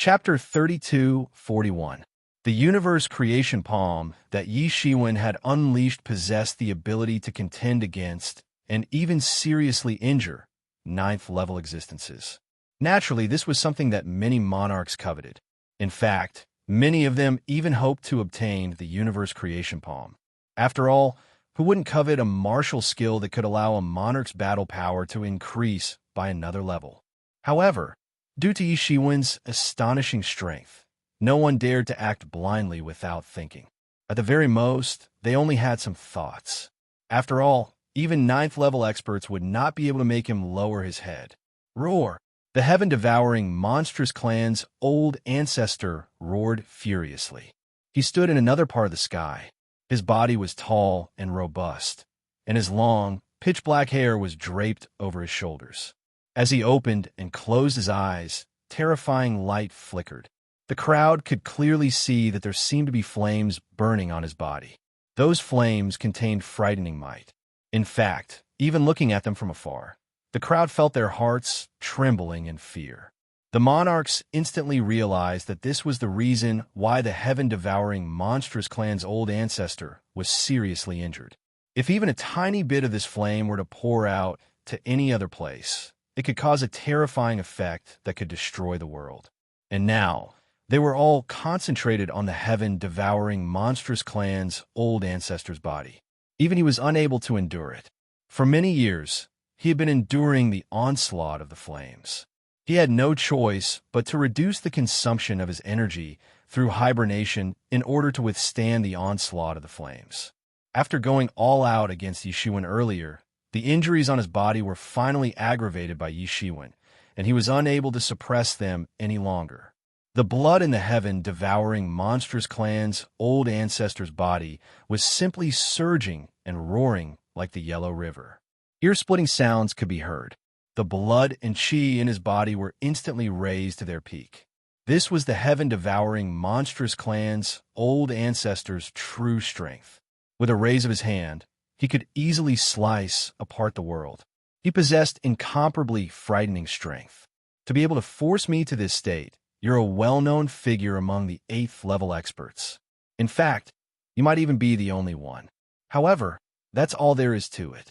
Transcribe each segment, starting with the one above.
Chapter 32:41. The universe creation palm that Yi Shiwen had unleashed possessed the ability to contend against, and even seriously injure, ninth-level existences. Naturally, this was something that many monarchs coveted. In fact, many of them even hoped to obtain the universe creation palm. After all, who wouldn't covet a martial skill that could allow a monarch's battle power to increase by another level? However, due to Yi Shiwen's astonishing strength, no one dared to act blindly without thinking. At the very most, they only had some thoughts. After all, even ninth-level experts would not be able to make him lower his head. Roar! The heaven-devouring monstrous clan's old ancestor roared furiously. He stood in another part of the sky. His body was tall and robust, and his long, pitch-black hair was draped over his shoulders. As he opened and closed his eyes, terrifying light flickered. The crowd could clearly see that there seemed to be flames burning on his body. Those flames contained frightening might. In fact, even looking at them from afar, the crowd felt their hearts trembling in fear. The monarchs instantly realized that this was the reason why the heaven-devouring monstrous clan's old ancestor was seriously injured. If even a tiny bit of this flame were to pour out to any other place, it could cause a terrifying effect that could destroy the world. And now, they were all concentrated on the heaven-devouring monstrous clan's old ancestor's body. Even he was unable to endure it. For many years, he had been enduring the onslaught of the flames. He had no choice but to reduce the consumption of his energy through hibernation in order to withstand the onslaught of the flames. After going all out against Yi Shiwen earlier, the injuries on his body were finally aggravated by Yi Shiwen, and he was unable to suppress them any longer. The blood in the heaven-devouring monstrous clan's old ancestor's body was simply surging and roaring like the Yellow River. Ear-splitting sounds could be heard. The blood and chi in his body were instantly raised to their peak. This was the heaven-devouring monstrous clan's old ancestor's true strength. With a raise of his hand, he could easily slice apart the world. He possessed incomparably frightening strength. To be able to force me to this state, you're a well-known figure among the 8th-level experts. In fact, you might even be the only one. However, that's all there is to it.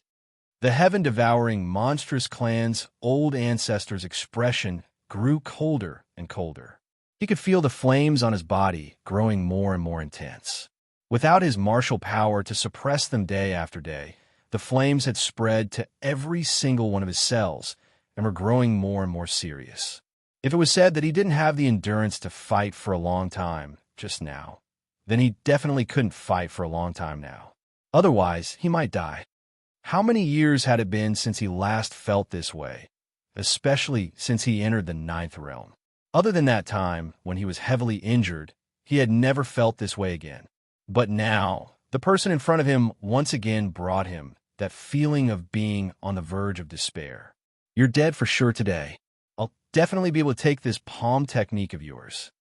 The heaven-devouring monstrous clan's old ancestor's expression grew colder and colder. He could feel the flames on his body growing more and more intense. Without his martial power to suppress them day after day, the flames had spread to every single one of his cells and were growing more and more serious. If it was said that he didn't have the endurance to fight for a long time just now, then he definitely couldn't fight for a long time now. Otherwise, he might die. How many years had it been since he last felt this way, especially since he entered the 9th realm? Other than that time, when he was heavily injured, he had never felt this way again. But now, the person in front of him once again brought him that feeling of being on the verge of despair. You're dead for sure today. I'll definitely be able to take this palm technique of yours.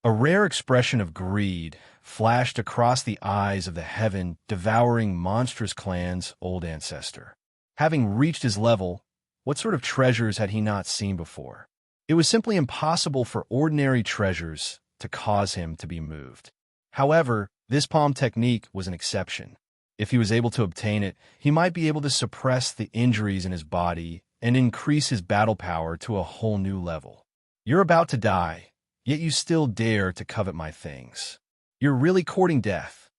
A rare expression of greed flashed across the eyes of the heaven-devouring monstrous clan's old ancestor. Having reached his level, what sort of treasures had he not seen before? It was simply impossible for ordinary treasures to cause him to be moved. However, this palm technique was an exception. If he was able to obtain it, he might be able to suppress the injuries in his body and increase his battle power to a whole new level. You're about to die, yet you still dare to covet my things. You're really courting death.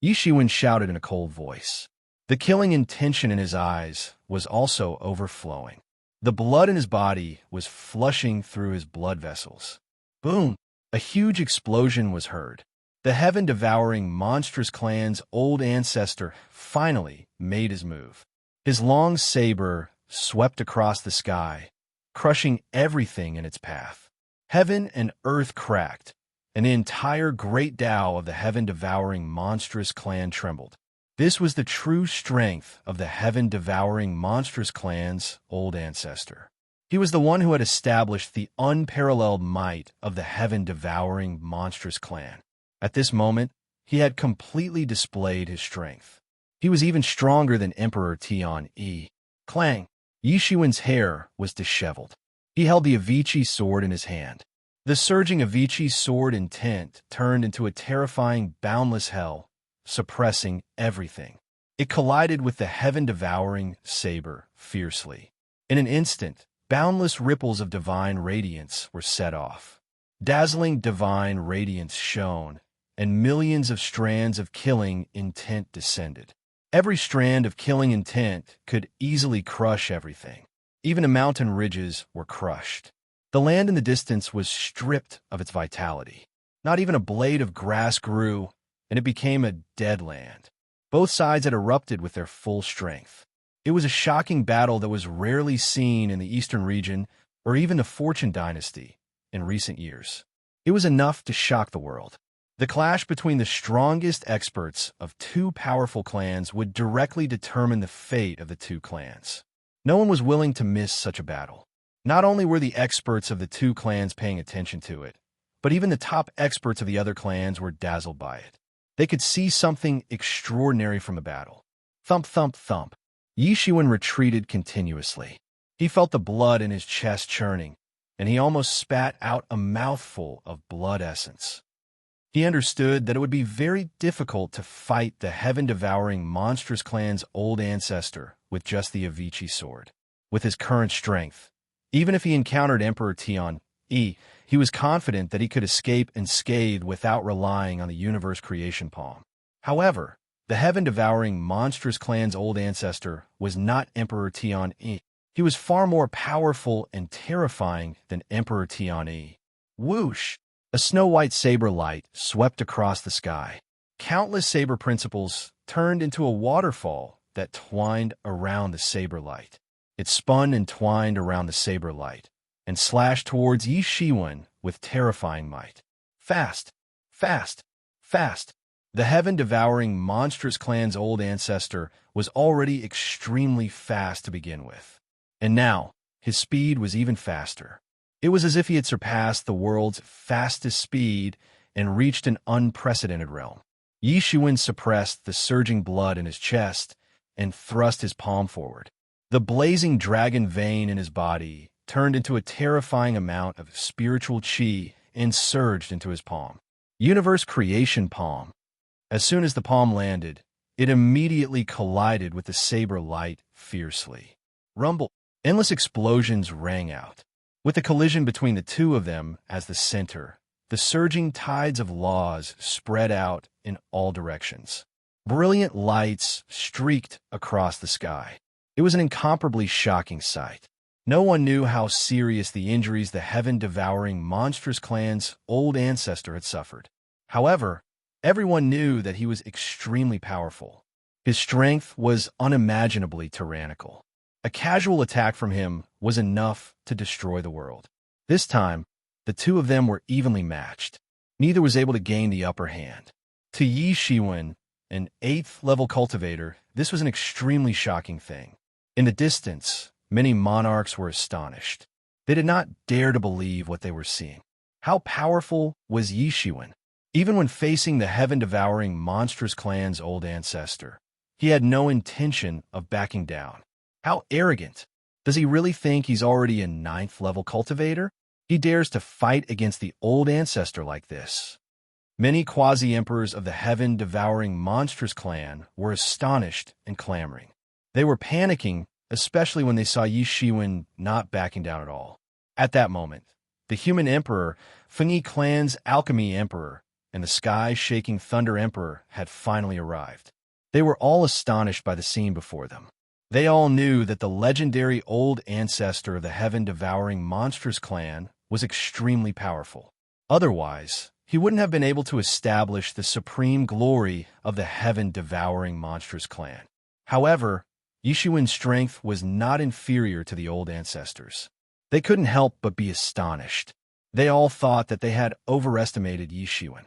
Yi Shiwen shouted in a cold voice. The killing intention in his eyes was also overflowing. The blood in his body was flushing through his blood vessels. Boom! A huge explosion was heard. The heaven-devouring monstrous clan's old ancestor finally made his move. His long saber swept across the sky, crushing everything in its path. Heaven and earth cracked, and the entire great Tao of the heaven-devouring monstrous clan trembled. This was the true strength of the heaven-devouring monstrous clan's old ancestor. He was the one who had established the unparalleled might of the heaven-devouring monstrous clan. At this moment, he had completely displayed his strength. He was even stronger than Emperor Tian Yi. Clang! Yi Shiwen's hair was disheveled. He held the Avicii sword in his hand. The surging Avicii's sword intent turned into a terrifying, boundless hell, suppressing everything. It collided with the heaven-devouring saber fiercely. In an instant, boundless ripples of divine radiance were set off. Dazzling divine radiance shone, and millions of strands of killing intent descended. Every strand of killing intent could easily crush everything. Even the mountain ridges were crushed. The land in the distance was stripped of its vitality. Not even a blade of grass grew, and it became a dead land. Both sides had erupted with their full strength. It was a shocking battle that was rarely seen in the eastern region or even the Fortune dynasty in recent years. It was enough to shock the world. The clash between the strongest experts of two powerful clans would directly determine the fate of the two clans. No one was willing to miss such a battle. Not only were the experts of the two clans paying attention to it, but even the top experts of the other clans were dazzled by it. They could see something extraordinary from the battle. Thump, thump, thump. Yi Shiwen retreated continuously. He felt the blood in his chest churning, and he almost spat out a mouthful of blood essence. He understood that it would be very difficult to fight the heaven-devouring monstrous clan's old ancestor with just the Avicii sword. With his current strength, even if he encountered Emperor Tian Yi, he was confident that he could escape unscathed without relying on the universe creation palm. However, the heaven-devouring monstrous clan's old ancestor was not Emperor Tian Yi. He was far more powerful and terrifying than Emperor Tian Yi. Whoosh! A snow-white saber light swept across the sky. Countless saber principles turned into a waterfall that twined around the saber light. It spun and twined around the saber light and slashed towards Yi Shiwen with terrifying might. Fast, fast, fast. The heaven-devouring monstrous clan's old ancestor was already extremely fast to begin with. And now, his speed was even faster. It was as if he had surpassed the world's fastest speed and reached an unprecedented realm. Yi Shiwen suppressed the surging blood in his chest and thrust his palm forward. The blazing dragon vein in his body turned into a terrifying amount of spiritual qi and surged into his palm. Universe creation palm. As soon as the palm landed, it immediately collided with the saber light fiercely. Rumble. Endless explosions rang out. With the collision between the two of them as the center, the surging tides of laws spread out in all directions. Brilliant lights streaked across the sky. It was an incomparably shocking sight. No one knew how serious the injuries the heaven-devouring monstrous clan's old ancestor had suffered. However, everyone knew that he was extremely powerful. His strength was unimaginably tyrannical. A casual attack from him was enough to destroy the world. This time, the two of them were evenly matched. Neither was able to gain the upper hand. To Yi Shiwen, an 8th-level cultivator, this was an extremely shocking thing. In the distance, many monarchs were astonished. They did not dare to believe what they were seeing. How powerful was Yi Shiwen? Even when facing the heaven-devouring monstrous clan's old ancestor, he had no intention of backing down. How arrogant! Does he really think he's already a 9th-level cultivator? He dares to fight against the old ancestor like this. Many quasi-emperors of the heaven-devouring monstrous clan were astonished and clamoring. They were panicking, especially when they saw Yi Shiwen not backing down at all. At that moment, the human emperor, Fengyi clan's alchemy emperor, and the sky-shaking thunder emperor had finally arrived. They were all astonished by the scene before them. They all knew that the legendary old ancestor of the heaven-devouring monstrous clan was extremely powerful. Otherwise, he wouldn't have been able to establish the supreme glory of the heaven-devouring monstrous clan. However, Yi Shiwen's strength was not inferior to the old ancestors. They couldn't help but be astonished. They all thought that they had overestimated Yi Shiwen.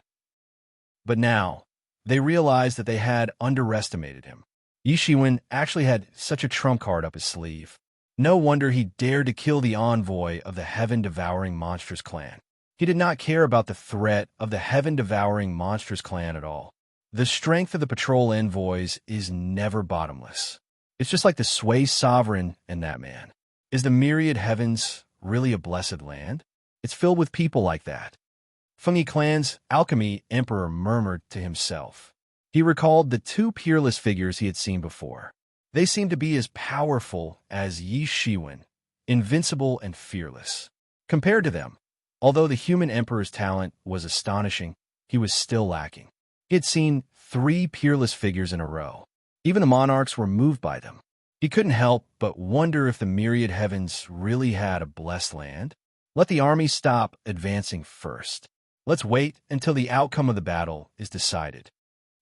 But now, they realized that they had underestimated him. Yi Shiwen actually had such a trump card up his sleeve. No wonder he dared to kill the envoy of the heaven-devouring monstrous clan. He did not care about the threat of the heaven-devouring monstrous clan at all. The strength of the patrol envoys is never bottomless. It's just like the sway sovereign and that man. Is the myriad heavens really a blessed land? It's filled with people like that. Fungi Clan's alchemy emperor murmured to himself. He recalled the two peerless figures he had seen before. They seemed to be as powerful as Yi Shiwen, invincible and fearless. Compared to them, although the human emperor's talent was astonishing, he was still lacking. He had seen 3 peerless figures in a row. Even the monarchs were moved by them. He couldn't help but wonder if the myriad heavens really had a blessed land. Let the army stop advancing first. Let's wait until the outcome of the battle is decided.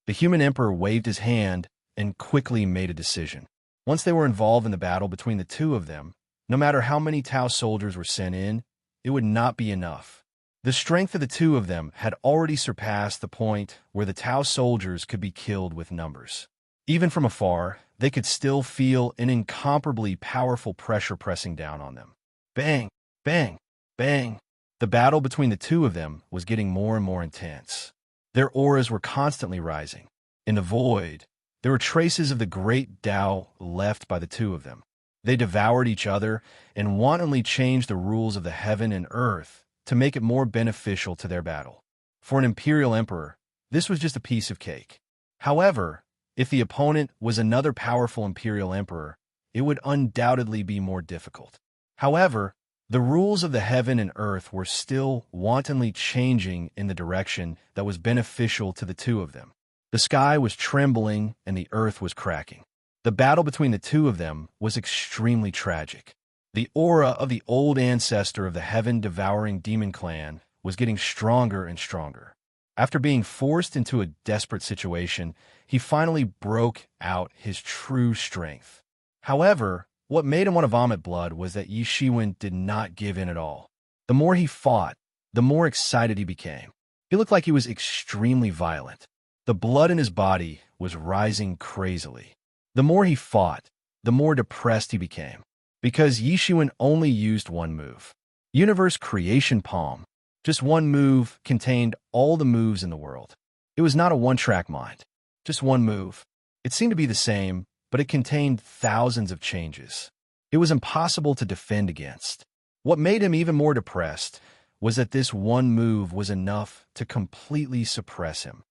The human emperor waved his hand and quickly made a decision. Once they were involved in the battle between the two of them, no matter how many Tau soldiers were sent in, it would not be enough. The strength of the two of them had already surpassed the point where the Tau soldiers could be killed with numbers. Even from afar, they could still feel an incomparably powerful pressure pressing down on them. Bang, bang, bang. The battle between the two of them was getting more and more intense. Their auras were constantly rising. In the void, there were traces of the great Tao left by the two of them. They devoured each other and wantonly changed the rules of the heaven and earth to make it more beneficial to their battle. For an imperial emperor, this was just a piece of cake. However, if the opponent was another powerful imperial emperor, it would undoubtedly be more difficult. However, the rules of the heaven and earth were still wantonly changing in the direction that was beneficial to the two of them. The sky was trembling and the earth was cracking. The battle between the two of them was extremely tragic. The aura of the old ancestor of the heaven-devouring demon clan was getting stronger and stronger. After being forced into a desperate situation, he finally broke out his true strength. However, what made him want to vomit blood was that Yi Shiwen did not give in at all. The more he fought, the more excited he became. He looked like he was extremely violent. The blood in his body was rising crazily. The more he fought, the more depressed he became. Because Yi Shiwen only used one move. Universe Creation Palm. Just one move contained all the moves in the world. It was not a one-track mind. Just one move. It seemed to be the same, but it contained thousands of changes. It was impossible to defend against. What made him even more depressed was that this one move was enough to completely suppress him.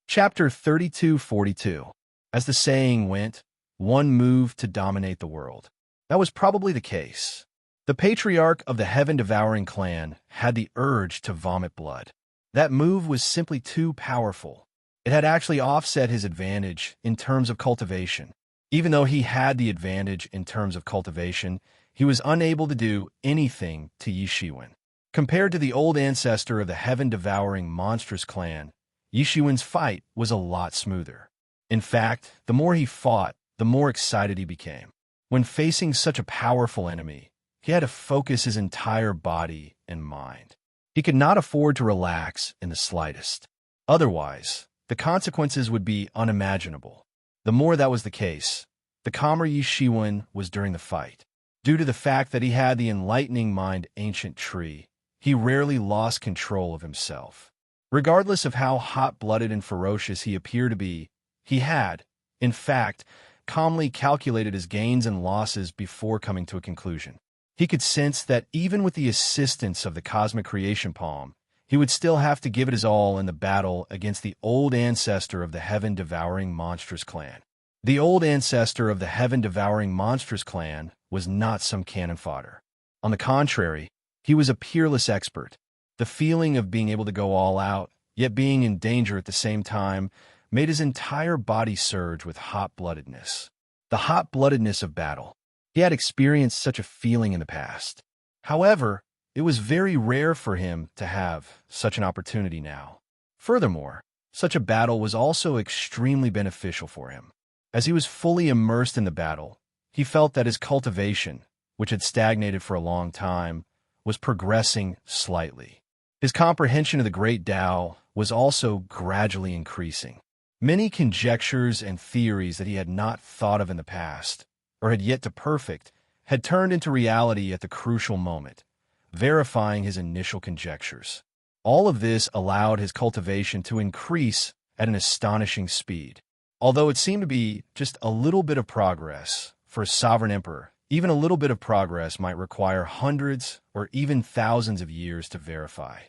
Chapter 3242. As the saying went, one move to dominate the world. That was probably the case. The patriarch of the heaven-devouring clan had the urge to vomit blood. That move was simply too powerful. It had actually offset his advantage in terms of cultivation. Even though he had the advantage in terms of cultivation, he was unable to do anything to Yi Shiwen. Compared to the old ancestor of the heaven-devouring monstrous clan, Yi Shiwen's fight was a lot smoother. In fact, the more he fought, the more excited he became. When facing such a powerful enemy, he had to focus his entire body and mind. He could not afford to relax in the slightest. Otherwise, the consequences would be unimaginable. The more that was the case, the calmer Yi Shiwen was during the fight. Due to the fact that he had the enlightening mind ancient tree, he rarely lost control of himself. Regardless of how hot-blooded and ferocious he appeared to be, he had, in fact, calmly calculated his gains and losses before coming to a conclusion. He could sense that even with the assistance of the Cosmic Creation Palm, he would still have to give it his all in the battle against the old ancestor of the heaven-devouring monstrous clan. The old ancestor of the heaven-devouring monstrous clan was not some cannon fodder. On the contrary, he was a peerless expert. The feeling of being able to go all out, yet being in danger at the same time, made his entire body surge with hot-bloodedness. The hot-bloodedness of battle. He had experienced such a feeling in the past. However, it was very rare for him to have such an opportunity now. Furthermore, such a battle was also extremely beneficial for him. As he was fully immersed in the battle, he felt that his cultivation, which had stagnated for a long time, was progressing slightly. His comprehension of the great Tao was also gradually increasing. Many conjectures and theories that he had not thought of in the past, or had yet to perfect, had turned into reality at the crucial moment, verifying his initial conjectures. All of this allowed his cultivation to increase at an astonishing speed. Although it seemed to be just a little bit of progress, for a sovereign emperor, even a little bit of progress might require hundreds or even thousands of years to verify.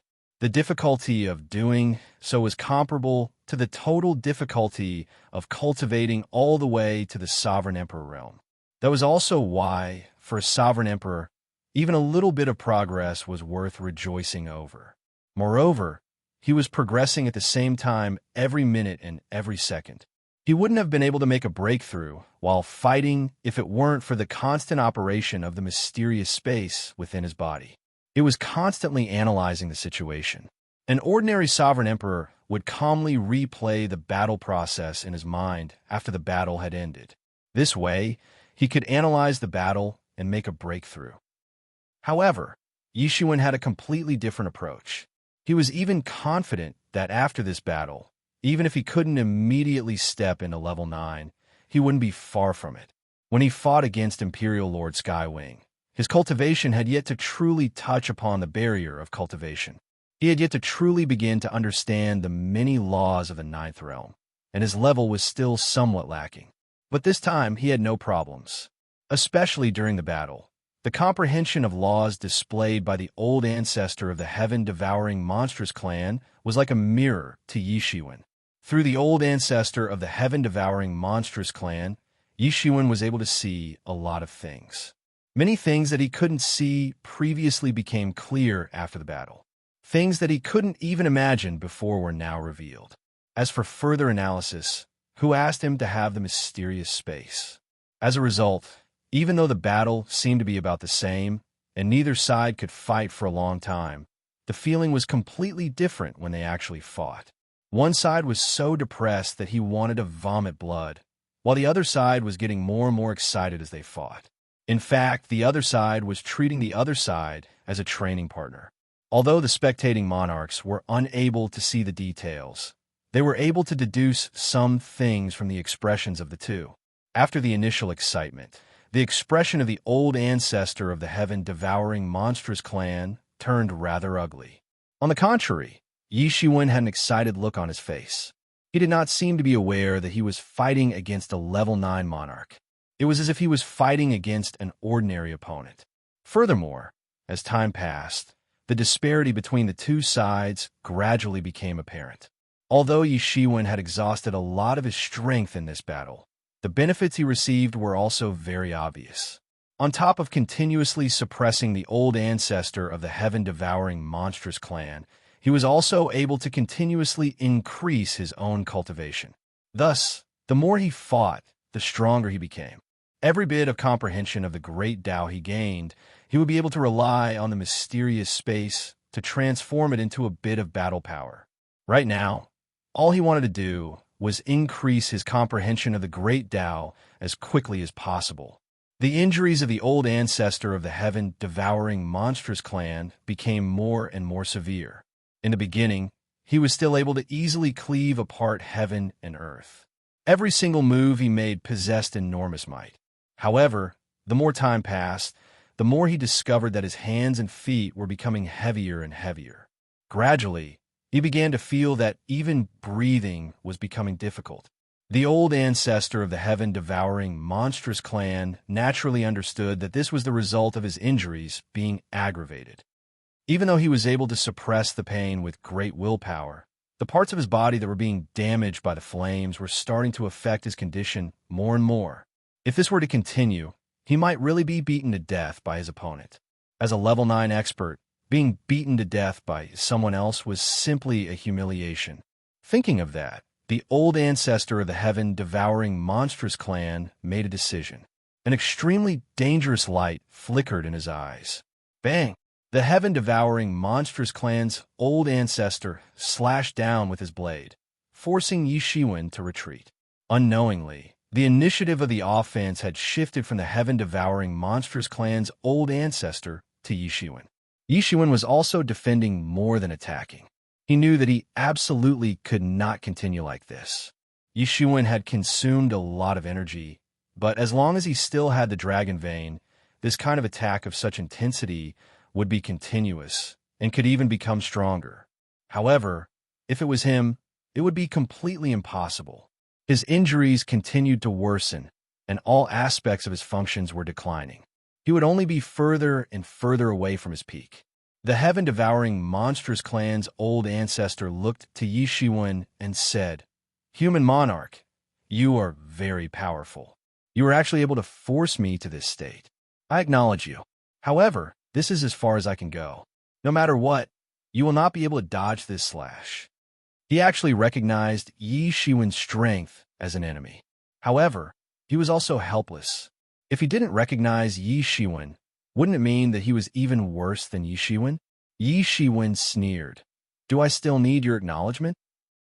The difficulty of doing so was comparable to the total difficulty of cultivating all the way to the sovereign emperor realm. That was also why, for a sovereign emperor, even a little bit of progress was worth rejoicing over. Moreover, he was progressing at the same time every minute and every second. He wouldn't have been able to make a breakthrough while fighting if it weren't for the constant operation of the mysterious space within his body. It was constantly analyzing the situation. An ordinary sovereign emperor would calmly replay the battle process in his mind after the battle had ended. This way, he could analyze the battle and make a breakthrough. However, Yishuan had a completely different approach. He was even confident that after this battle, even if he couldn't immediately step into level 9, he wouldn't be far from it. When he fought against Imperial Lord Skywing, his cultivation had yet to truly touch upon the barrier of cultivation. He had yet to truly begin to understand the many laws of the Ninth Realm, and his level was still somewhat lacking. But this time he had no problems. Especially during the battle, the comprehension of laws displayed by the old ancestor of the heaven-devouring monstrous clan was like a mirror to Yishuan. Through the old ancestor of the heaven-devouring monstrous clan, Yishuan was able to see a lot of things. Many things that he couldn't see previously became clear after the battle. Things that he couldn't even imagine before were now revealed. As for further analysis, who asked him to have the mysterious space? As a result, even though the battle seemed to be about the same, and neither side could fight for a long time, the feeling was completely different when they actually fought. One side was so depressed that he wanted to vomit blood, while the other side was getting more and more excited as they fought. In fact, the other side was treating the other side as a training partner. Although the spectating monarchs were unable to see the details, they were able to deduce some things from the expressions of the two. After the initial excitement, the expression of the old ancestor of the heaven-devouring monstrous clan turned rather ugly. On the contrary, Yishuan had an excited look on his face. He did not seem to be aware that he was fighting against a level 9 monarch. It was as if he was fighting against an ordinary opponent. Furthermore, as time passed, the disparity between the two sides gradually became apparent. Although Yishuan had exhausted a lot of his strength in this battle, the benefits he received were also very obvious. On top of continuously suppressing the old ancestor of the heaven-devouring monstrous clan, he was also able to continuously increase his own cultivation. Thus, the more he fought, the stronger he became. Every bit of comprehension of the great Tao he gained, he would be able to rely on the mysterious space to transform it into a bit of battle power. Right now, all he wanted to do was increase his comprehension of the great Tao as quickly as possible. The injuries of the old ancestor of the heaven-devouring monstrous clan became more and more severe. In the beginning, he was still able to easily cleave apart heaven and earth. Every single move he made possessed enormous might. However, the more time passed, the more he discovered that his hands and feet were becoming heavier and heavier. Gradually, he began to feel that even breathing was becoming difficult. The old ancestor of the heaven-devouring monstrous clan naturally understood that this was the result of his injuries being aggravated. Even though he was able to suppress the pain with great willpower, the parts of his body that were being damaged by the flames were starting to affect his condition more and more. If this were to continue, he might really be beaten to death by his opponent. As a level 9 expert, being beaten to death by someone else was simply a humiliation. Thinking of that, the old ancestor of the heaven-devouring monstrous clan made a decision. An extremely dangerous light flickered in his eyes. Bang! The heaven-devouring monstrous clan's old ancestor slashed down with his blade, forcing Yishuan to retreat. Unknowingly, the initiative of the offense had shifted from the heaven-devouring monstrous clan's old ancestor to Yishuan. Yishuan was also defending more than attacking. He knew that he absolutely could not continue like this. Yishuan had consumed a lot of energy, but as long as he still had the dragon vein, this kind of attack of such intensity would be continuous and could even become stronger. However, if it was him, it would be completely impossible. His injuries continued to worsen, and all aspects of his functions were declining. he would only be further and further away from his peak. The heaven-devouring monstrous clan's old ancestor looked to Yi Shiwen and said, "Human monarch, you are very powerful. You were actually able to force me to this state. I acknowledge you. However, this is as far as I can go. No matter what, you will not be able to dodge this slash." He actually recognized Yi Shiwen's strength as an enemy. However, he was also helpless. If he didn't recognize Yi Shiwen, wouldn't it mean that he was even worse than Yi Shiwen? Yi Shiwen sneered. "Do I still need your acknowledgement?"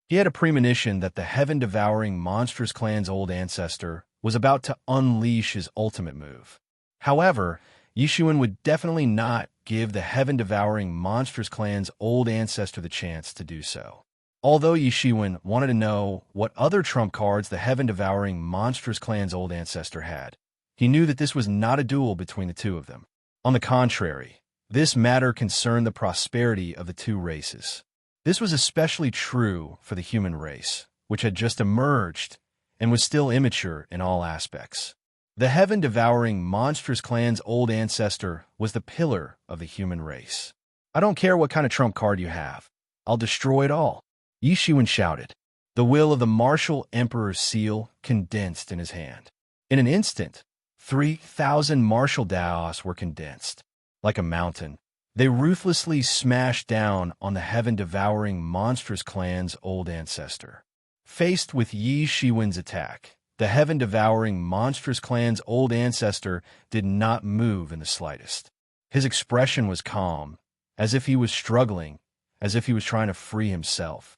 He had a premonition that the heaven-devouring monstrous clan's old ancestor was about to unleash his ultimate move. However, Yi Shiwen would definitely not give the heaven-devouring monstrous clan's old ancestor the chance to do so. Although Yi Shiwen wanted to know what other trump cards the heaven-devouring monstrous clan's old ancestor had, he knew that this was not a duel between the two of them. On the contrary, this matter concerned the prosperity of the two races. This was especially true for the human race, which had just emerged and was still immature in all aspects. The heaven-devouring monstrous clan's old ancestor was the pillar of the human race. "I don't care what kind of trump card you have. I'll destroy it all," Yi Shiwen shouted. The will of the martial emperor's seal condensed in his hand. In an instant, 3,000 martial daos were condensed. Like a mountain, they ruthlessly smashed down on the heaven-devouring monstrous clan's old ancestor. Faced with Yi Shiwen's attack, the heaven-devouring monstrous clan's old ancestor did not move in the slightest. His expression was calm, as if he was struggling, as if he was trying to free himself.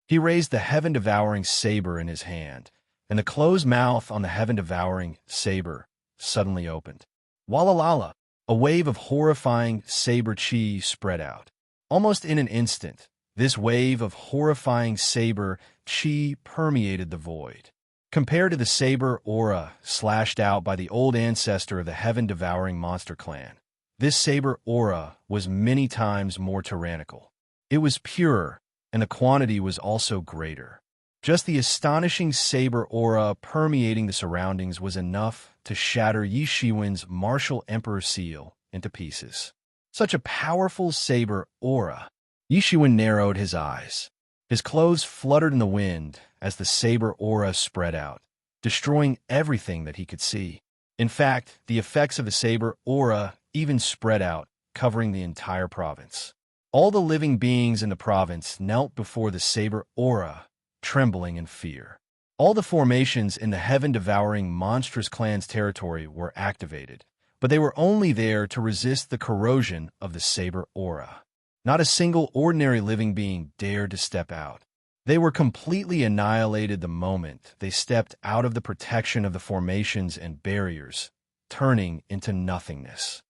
He raised the heaven-devouring saber in his hand, and the closed mouth on the heaven-devouring saber suddenly opened. Walalala! A wave of horrifying saber chi spread out. Almost in an instant, this wave of horrifying saber chi permeated the void. Compared to the saber aura slashed out by the old ancestor of the heaven-devouring monster clan, this saber aura was many times more tyrannical. It was purer, and the quantity was also greater. Just the astonishing saber aura permeating the surroundings was enough to shatter Yi Shiwen's martial emperor seal into pieces. Such a powerful saber aura. Yi Shiwen narrowed his eyes. His clothes fluttered in the wind as the saber aura spread out, destroying everything that he could see. In fact, the effects of the saber aura even spread out, covering the entire province. All the living beings in the province knelt before the saber aura, trembling in fear. All the formations in the heaven-devouring monstrous clan's territory were activated, but they were only there to resist the corrosion of the saber aura. Not a single ordinary living being dared to step out. They were completely annihilated the moment they stepped out of the protection of the formations and barriers, turning into nothingness.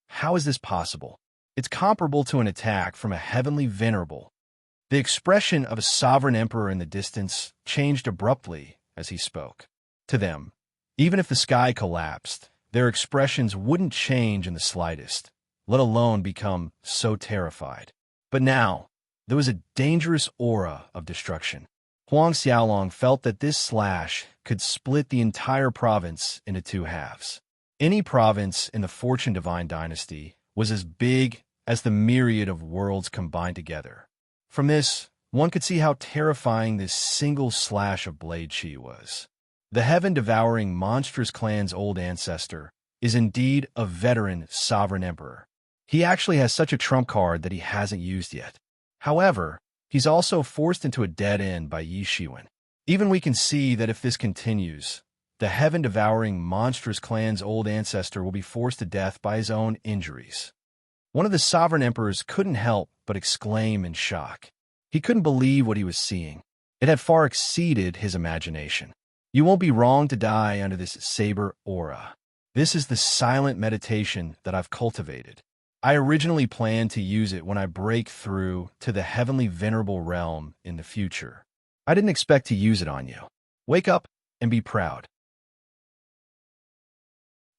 How is this possible? It's comparable to an attack from a heavenly venerable. The expression of a sovereign emperor in the distance changed abruptly as he spoke. To them, even if the sky collapsed, their expressions wouldn't change in the slightest, let alone become so terrified. But now, there was a dangerous aura of destruction. Huang Xiaolong felt that this slash could split the entire province into two halves. Any province in the Fortune Divine Dynasty was as big as the myriad of worlds combined together. From this, one could see how terrifying this single slash of blade chi was. The heaven-devouring monstrous clan's old ancestor is indeed a veteran sovereign emperor. He actually has such a trump card that he hasn't used yet. However, he's also forced into a dead end by Yi Shiwen. Even we can see that if this continues, the heaven-devouring monstrous clan's old ancestor will be forced to death by his own injuries. One of the sovereign emperors couldn't help but exclaim in shock. He couldn't believe what he was seeing. It had far exceeded his imagination. You won't be wrong to die under this saber aura. This is the silent meditation that I've cultivated. I originally planned to use it when I break through to the heavenly venerable realm in the future. I didn't expect to use it on you. Wake up and be proud.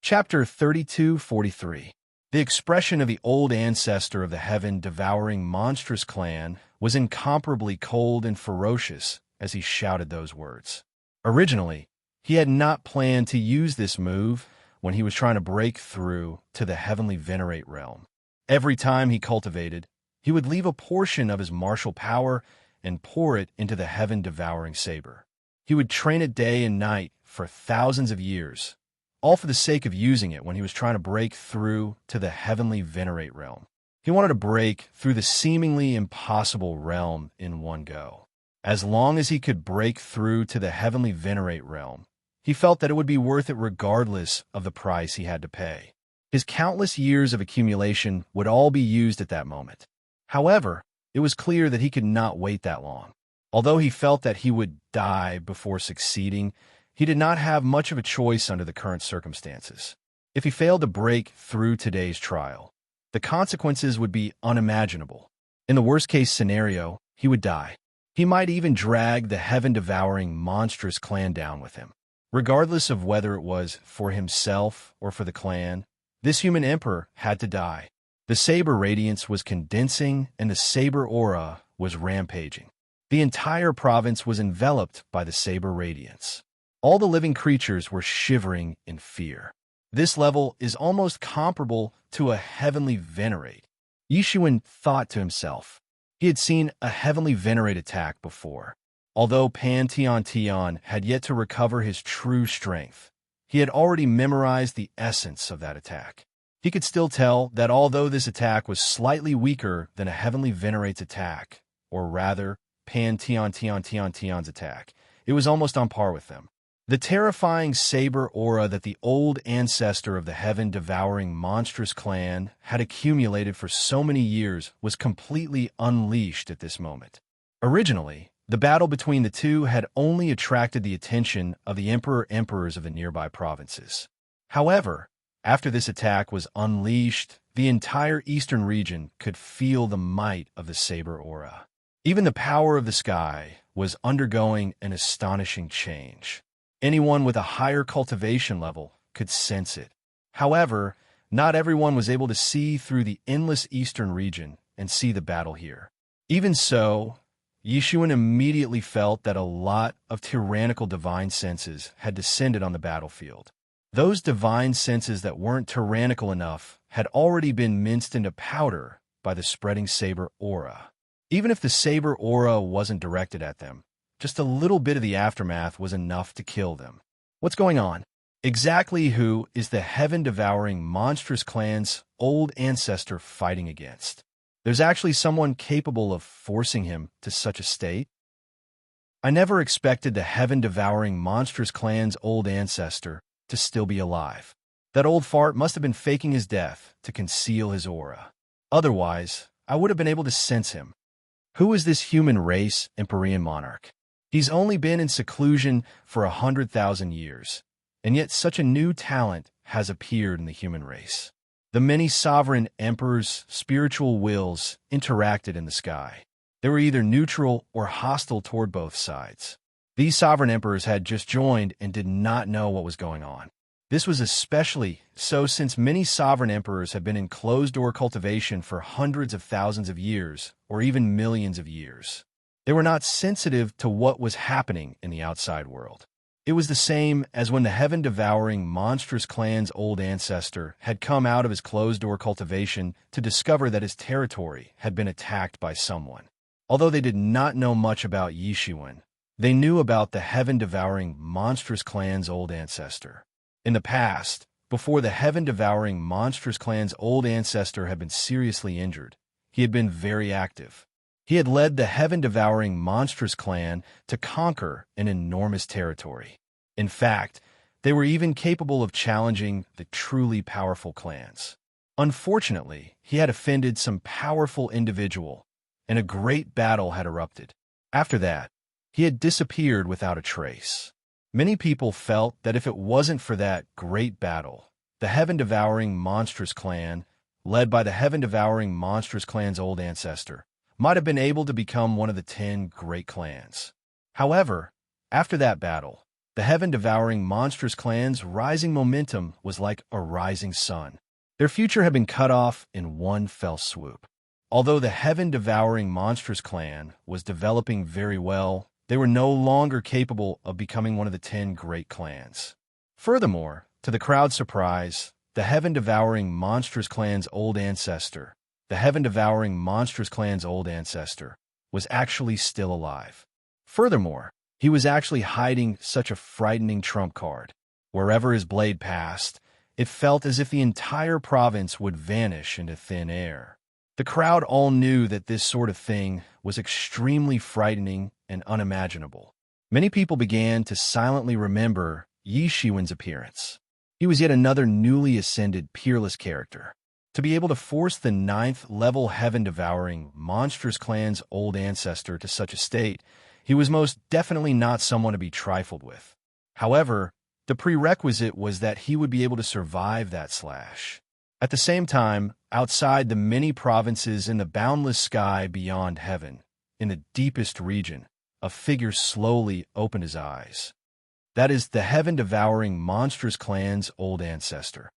Chapter 3243. The expression of the old ancestor of the heaven-devouring monstrous clan was incomparably cold and ferocious as he shouted those words. Originally, he had not planned to use this move, when he was trying to break through to the heavenly venerate realm. Every time he cultivated, he would leave a portion of his martial power and pour it into the heaven-devouring saber. He would train it day and night for thousands of years, all for the sake of using it when he was trying to break through to the heavenly venerate realm. He wanted to break through the seemingly impossible realm in one go. As long as he could break through to the heavenly venerate realm, he felt that it would be worth it regardless of the price he had to pay. His countless years of accumulation would all be used at that moment. However, it was clear that he could not wait that long. Although he felt that he would die before succeeding, he did not have much of a choice under the current circumstances. If he failed to break through today's trial, the consequences would be unimaginable. In the worst-case scenario, he would die. He might even drag the heaven-devouring monstrous clan down with him. Regardless of whether it was for himself or for the clan, this human emperor had to die. The saber radiance was condensing and the saber aura was rampaging. The entire province was enveloped by the saber radiance. All the living creatures were shivering in fear. This level is almost comparable to a heavenly venerate. Yishuan thought to himself. He had seen a heavenly venerate attack before. Although Pan Tian had yet to recover his true strength, he had already memorized the essence of that attack. He could still tell that although this attack was slightly weaker than a heavenly venerate's attack, or rather, Pan Tian's attack, it was almost on par with them. The terrifying saber aura that the old ancestor of the heaven-devouring monstrous clan had accumulated for so many years was completely unleashed at this moment. Originally, the battle between the two had only attracted the attention of the emperors of the nearby provinces. However, after this attack was unleashed, the entire eastern region could feel the might of the saber aura. Even the power of the sky was undergoing an astonishing change. Anyone with a higher cultivation level could sense it. However, not everyone was able to see through the endless eastern region and see the battle here. Even so, Yishuan immediately felt that a lot of tyrannical divine senses had descended on the battlefield. Those divine senses that weren't tyrannical enough had already been minced into powder by the spreading saber aura. Even if the saber aura wasn't directed at them, just a little bit of the aftermath was enough to kill them. What's going on? Exactly who is the heaven-devouring monstrous clan's old ancestor fighting against? There's actually someone capable of forcing him to such a state? I never expected the heaven-devouring monstrous clan's old ancestor to still be alive. That old fart must have been faking his death to conceal his aura. Otherwise, I would have been able to sense him. Who is this human race Empyrean monarch? He's only been in seclusion for 100,000 years, and yet such a new talent has appeared in the human race. The many sovereign emperors' spiritual wills interacted in the sky. They were either neutral or hostile toward both sides. These sovereign emperors had just joined and did not know what was going on. This was especially so since many sovereign emperors have been in closed-door cultivation for hundreds of thousands of years, or even millions of years. They were not sensitive to what was happening in the outside world. It was the same as when the heaven-devouring monstrous clan's old ancestor had come out of his closed-door cultivation to discover that his territory had been attacked by someone. Although they did not know much about Yishuan, they knew about the heaven-devouring monstrous clan's old ancestor. In the past, before the heaven-devouring monstrous clan's old ancestor had been seriously injured, he had been very active. He had led the heaven-devouring monstrous clan to conquer an enormous territory. In fact, they were even capable of challenging the truly powerful clans. Unfortunately, he had offended some powerful individual, and a great battle had erupted. After that, he had disappeared without a trace. Many people felt that if it wasn't for that great battle, the heaven-devouring monstrous clan, led by the heaven-devouring monstrous clan's old ancestor, might have been able to become one of the 10 great clans. However, after that battle, the heaven-devouring monstrous clan's rising momentum was like a rising sun. Their future had been cut off in one fell swoop. Although the heaven-devouring monstrous clan was developing very well, they were no longer capable of becoming one of the 10 great clans. Furthermore, To the crowd's surprise, the heaven-devouring monstrous clan's old ancestor, the heaven-devouring monstrous clan's old ancestor, was actually still alive. Furthermore, he was actually hiding such a frightening trump card. Wherever his blade passed, it felt as if the entire province would vanish into thin air. The crowd all knew that this sort of thing was extremely frightening and unimaginable. Many people began to silently remember Yi Shiwen's appearance. He was yet another newly ascended peerless character. To be able to force the 9th-level heaven-devouring monstrous clan's old ancestor to such a state, he was most definitely not someone to be trifled with. However, the prerequisite was that he would be able to survive that slash. At the same time, outside the many provinces in the boundless sky beyond heaven, in the deepest region, a figure slowly opened his eyes. That is the heaven-devouring monstrous clan's old ancestor.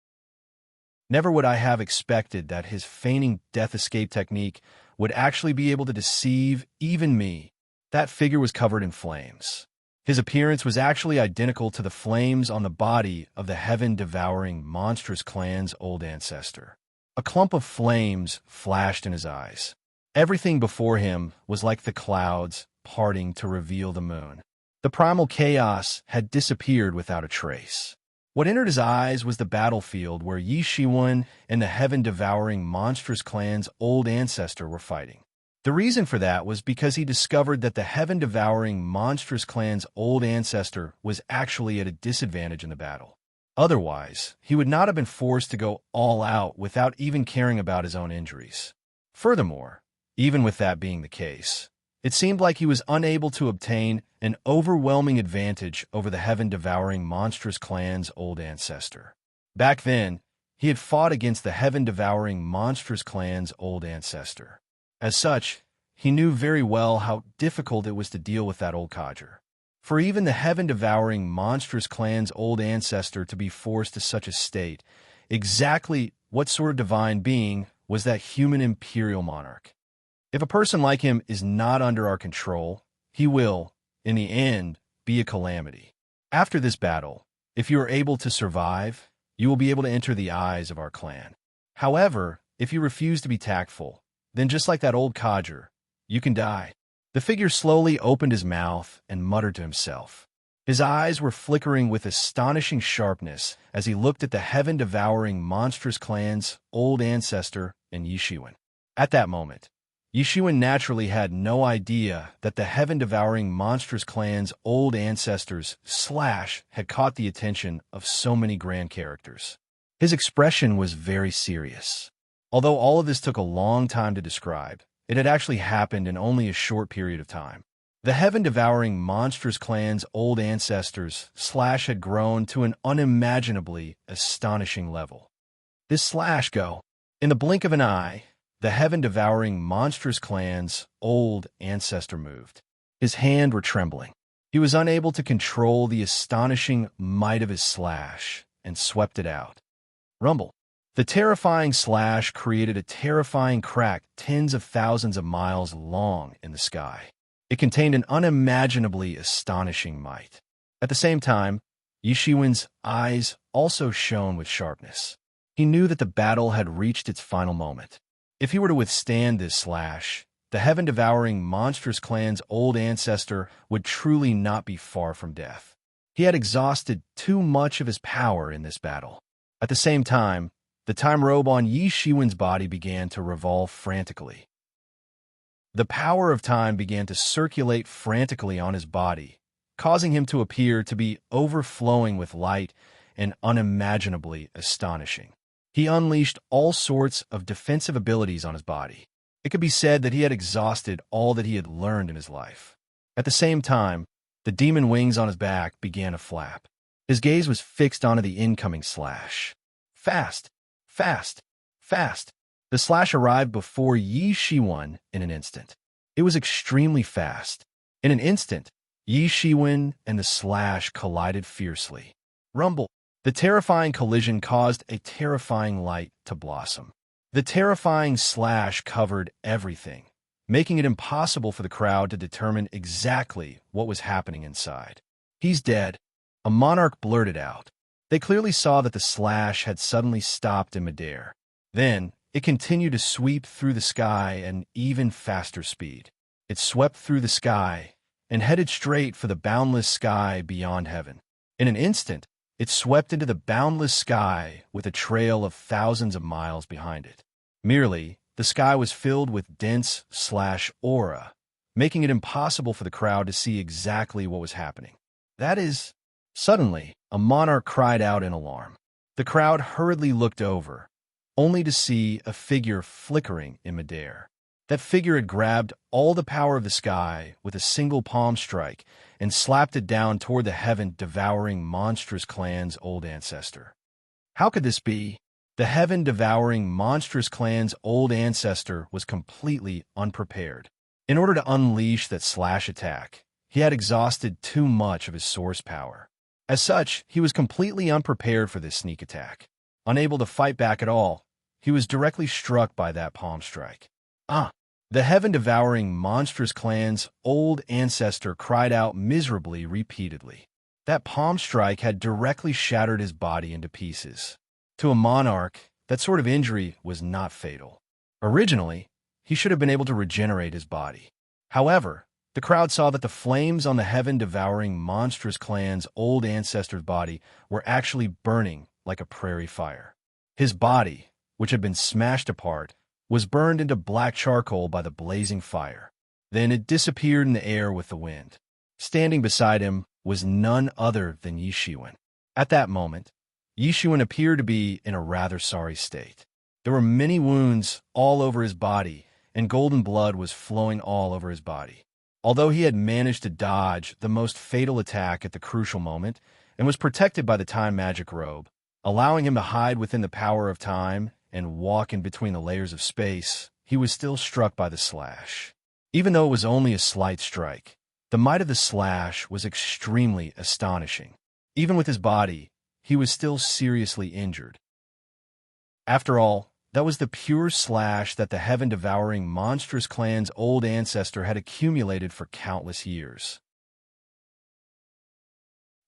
Never would I have expected that his feigning death escape technique would actually be able to deceive even me. That figure was covered in flames. His appearance was actually identical to the flames on the body of the heaven-devouring monstrous clan's old ancestor. A clump of flames flashed in his eyes. Everything before him was like the clouds parting to reveal the moon. The primal chaos had disappeared without a trace. What entered his eyes was the battlefield where Yi Shiwen and the heaven-devouring monstrous clan's old ancestor were fighting. The reason for that was because he discovered that the heaven-devouring monstrous clan's old ancestor was actually at a disadvantage in the battle. Otherwise, he would not have been forced to go all out without even caring about his own injuries. Furthermore, even with that being the case, it seemed like he was unable to obtain an overwhelming advantage over the heaven-devouring monstrous clan's old ancestor. Back then, he had fought against the heaven-devouring monstrous clan's old ancestor. As such, he knew very well how difficult it was to deal with that old codger. For even the heaven-devouring monstrous clan's old ancestor to be forced to such a state, exactly what sort of divine being was that human imperial monarch? If a person like him is not under our control, he will, in the end, be a calamity. After this battle, if you are able to survive, you will be able to enter the eyes of our clan. However, if you refuse to be tactful, then just like that old codger, you can die. The figure slowly opened his mouth and muttered to himself. His eyes were flickering with astonishing sharpness as he looked at the heaven-devouring monstrous clan's old ancestor and Yi Shiwen. At that moment, Yi Shiwen naturally had no idea that the heaven-devouring monstrous clan's old ancestors slash had caught the attention of so many grand characters. His expression was very serious. Although all of this took a long time to describe, it had actually happened in only a short period of time. The heaven-devouring monstrous clan's old ancestors slash had grown to an unimaginably astonishing level. This slash go, in the blink of an eye, the heaven-devouring monstrous clan's old ancestor moved. His hands were trembling. He was unable to control the astonishing might of his slash and swept it out. Rumble. The terrifying slash created a terrifying crack tens of thousands of miles long in the sky. It contained an unimaginably astonishing might. At the same time, Yi Shiwen's eyes also shone with sharpness. He knew that the battle had reached its final moment. If he were to withstand this slash, the heaven-devouring monstrous clan's old ancestor would truly not be far from death. He had exhausted too much of his power in this battle. At the same time, the time robe on Yi Shiwen's body began to revolve frantically. The power of time began to circulate frantically on his body, causing him to appear to be overflowing with light and unimaginably astonishing. He unleashed all sorts of defensive abilities on his body. It could be said that he had exhausted all that he had learned in his life. At the same time, the demon wings on his back began to flap. His gaze was fixed onto the incoming slash. Fast! Fast! Fast! The slash arrived before Yi Shiwen in an instant. It was extremely fast. In an instant, Yi Shiwen and the slash collided fiercely. Rumble! The terrifying collision caused a terrifying light to blossom. The terrifying slash covered everything, making it impossible for the crowd to determine exactly what was happening inside. He's dead, a monarch blurted out. They clearly saw that the slash had suddenly stopped in midair. Then, it continued to sweep through the sky at an even faster speed. It swept through the sky and headed straight for the boundless sky beyond heaven. In an instant, it swept into the boundless sky with a trail of thousands of miles behind it. Merely, the sky was filled with dense/aura, making it impossible for the crowd to see exactly what was happening. That is, suddenly, a monarch cried out in alarm. The crowd hurriedly looked over, only to see a figure flickering in midair. That figure had grabbed all the power of the sky with a single palm strike and slapped it down toward the heaven-devouring monstrous clan's old ancestor. How could this be? The heaven-devouring monstrous clan's old ancestor was completely unprepared. In order to unleash that slash attack, he had exhausted too much of his source power. As such, he was completely unprepared for this sneak attack. Unable to fight back at all, he was directly struck by that palm strike. The heaven-devouring monstrous clan's old ancestor cried out miserably repeatedly. That palm strike had directly shattered his body into pieces. To a monarch, that sort of injury was not fatal. Originally, he should have been able to regenerate his body. However, the crowd saw that the flames on the heaven-devouring monstrous clan's old ancestor's body were actually burning like a prairie fire. His body, which had been smashed apart, was burned into black charcoal by the blazing fire. Then it disappeared in the air with the wind. Standing beside him was none other than Yi Shiwen. At that moment, Yi Shiwen appeared to be in a rather sorry state. There were many wounds all over his body, and golden blood was flowing all over his body. Although he had managed to dodge the most fatal attack at the crucial moment and was protected by the time magic robe, allowing him to hide within the power of time and walk in between the layers of space, he was still struck by the slash. Even though it was only a slight strike, the might of the slash was extremely astonishing. Even with his body, he was still seriously injured. After all, that was the pure slash that the heaven-devouring monstrous clan's old ancestor had accumulated for countless years.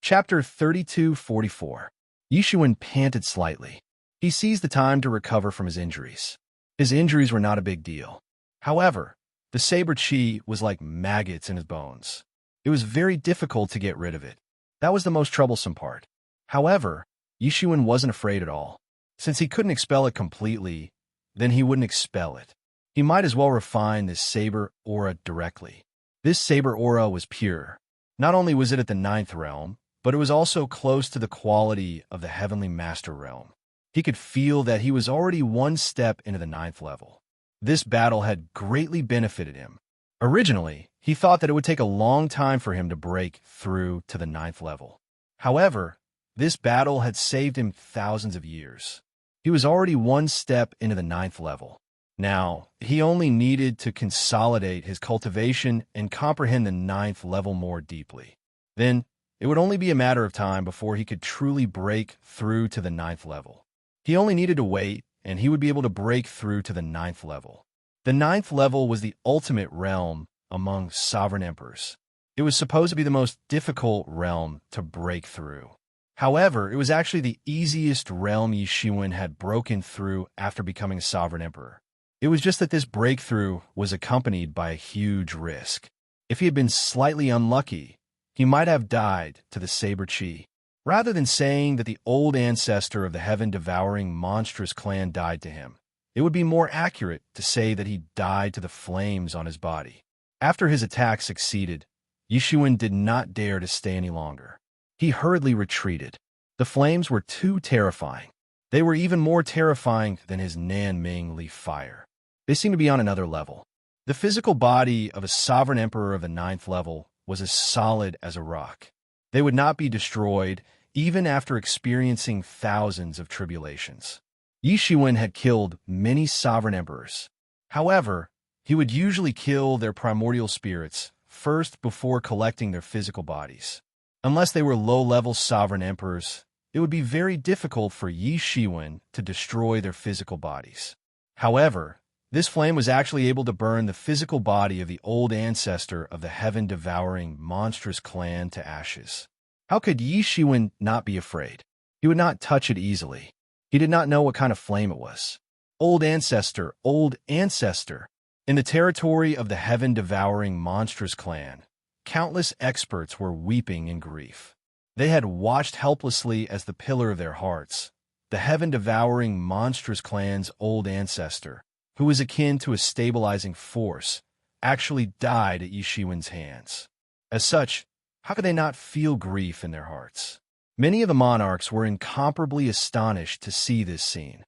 Chapter 3244. Yi Shiwen panted slightly. He seized the time to recover from his injuries. His injuries were not a big deal. However, the saber chi was like maggots in his bones. It was very difficult to get rid of it. That was the most troublesome part. However, Yi Shiwen wasn't afraid at all. Since he couldn't expel it completely, then he wouldn't expel it. He might as well refine this saber aura directly. This saber aura was pure. Not only was it at the 9th realm, but it was also close to the quality of the heavenly master realm. He could feel that he was already one step into the 9th level. This battle had greatly benefited him. Originally, he thought that it would take a long time for him to break through to the 9th level. However, this battle had saved him thousands of years. He was already one step into the 9th level. Now, he only needed to consolidate his cultivation and comprehend the 9th level more deeply. Then, it would only be a matter of time before he could truly break through to the 9th level. He only needed to wait, and he would be able to break through to the 9th level. The 9th level was the ultimate realm among sovereign emperors. It was supposed to be the most difficult realm to break through. However, it was actually the easiest realm Yi Shiwen had broken through after becoming a sovereign emperor. It was just that this breakthrough was accompanied by a huge risk. If he had been slightly unlucky, he might have died to the saber chi. Rather than saying that the old ancestor of the heaven-devouring monstrous clan died to him, it would be more accurate to say that he died to the flames on his body. After his attack succeeded, Yi Shiwen did not dare to stay any longer. He hurriedly retreated. The flames were too terrifying. They were even more terrifying than his Nanming leaf fire. They seemed to be on another level. The physical body of a sovereign emperor of the 9th level was as solid as a rock. They would not be destroyed even after experiencing thousands of tribulations. Yi Shiwen had killed many sovereign emperors. However, he would usually kill their primordial spirits first before collecting their physical bodies. Unless they were low-level sovereign emperors, it would be very difficult for Yi Shiwen to destroy their physical bodies. However, this flame was actually able to burn the physical body of the old ancestor of the heaven-devouring monstrous clan to ashes. How could Yi Shiwen not be afraid? He would not touch it easily. He did not know what kind of flame it was. Old ancestor, old ancestor. In the territory of the heaven-devouring monstrous clan, countless experts were weeping in grief. They had watched helplessly as the pillar of their hearts, the heaven-devouring monstrous clan's old ancestor, who was akin to a stabilizing force, actually died at Yishiwen's hands. As such, how could they not feel grief in their hearts? Many of the monarchs were incomparably astonished to see this scene.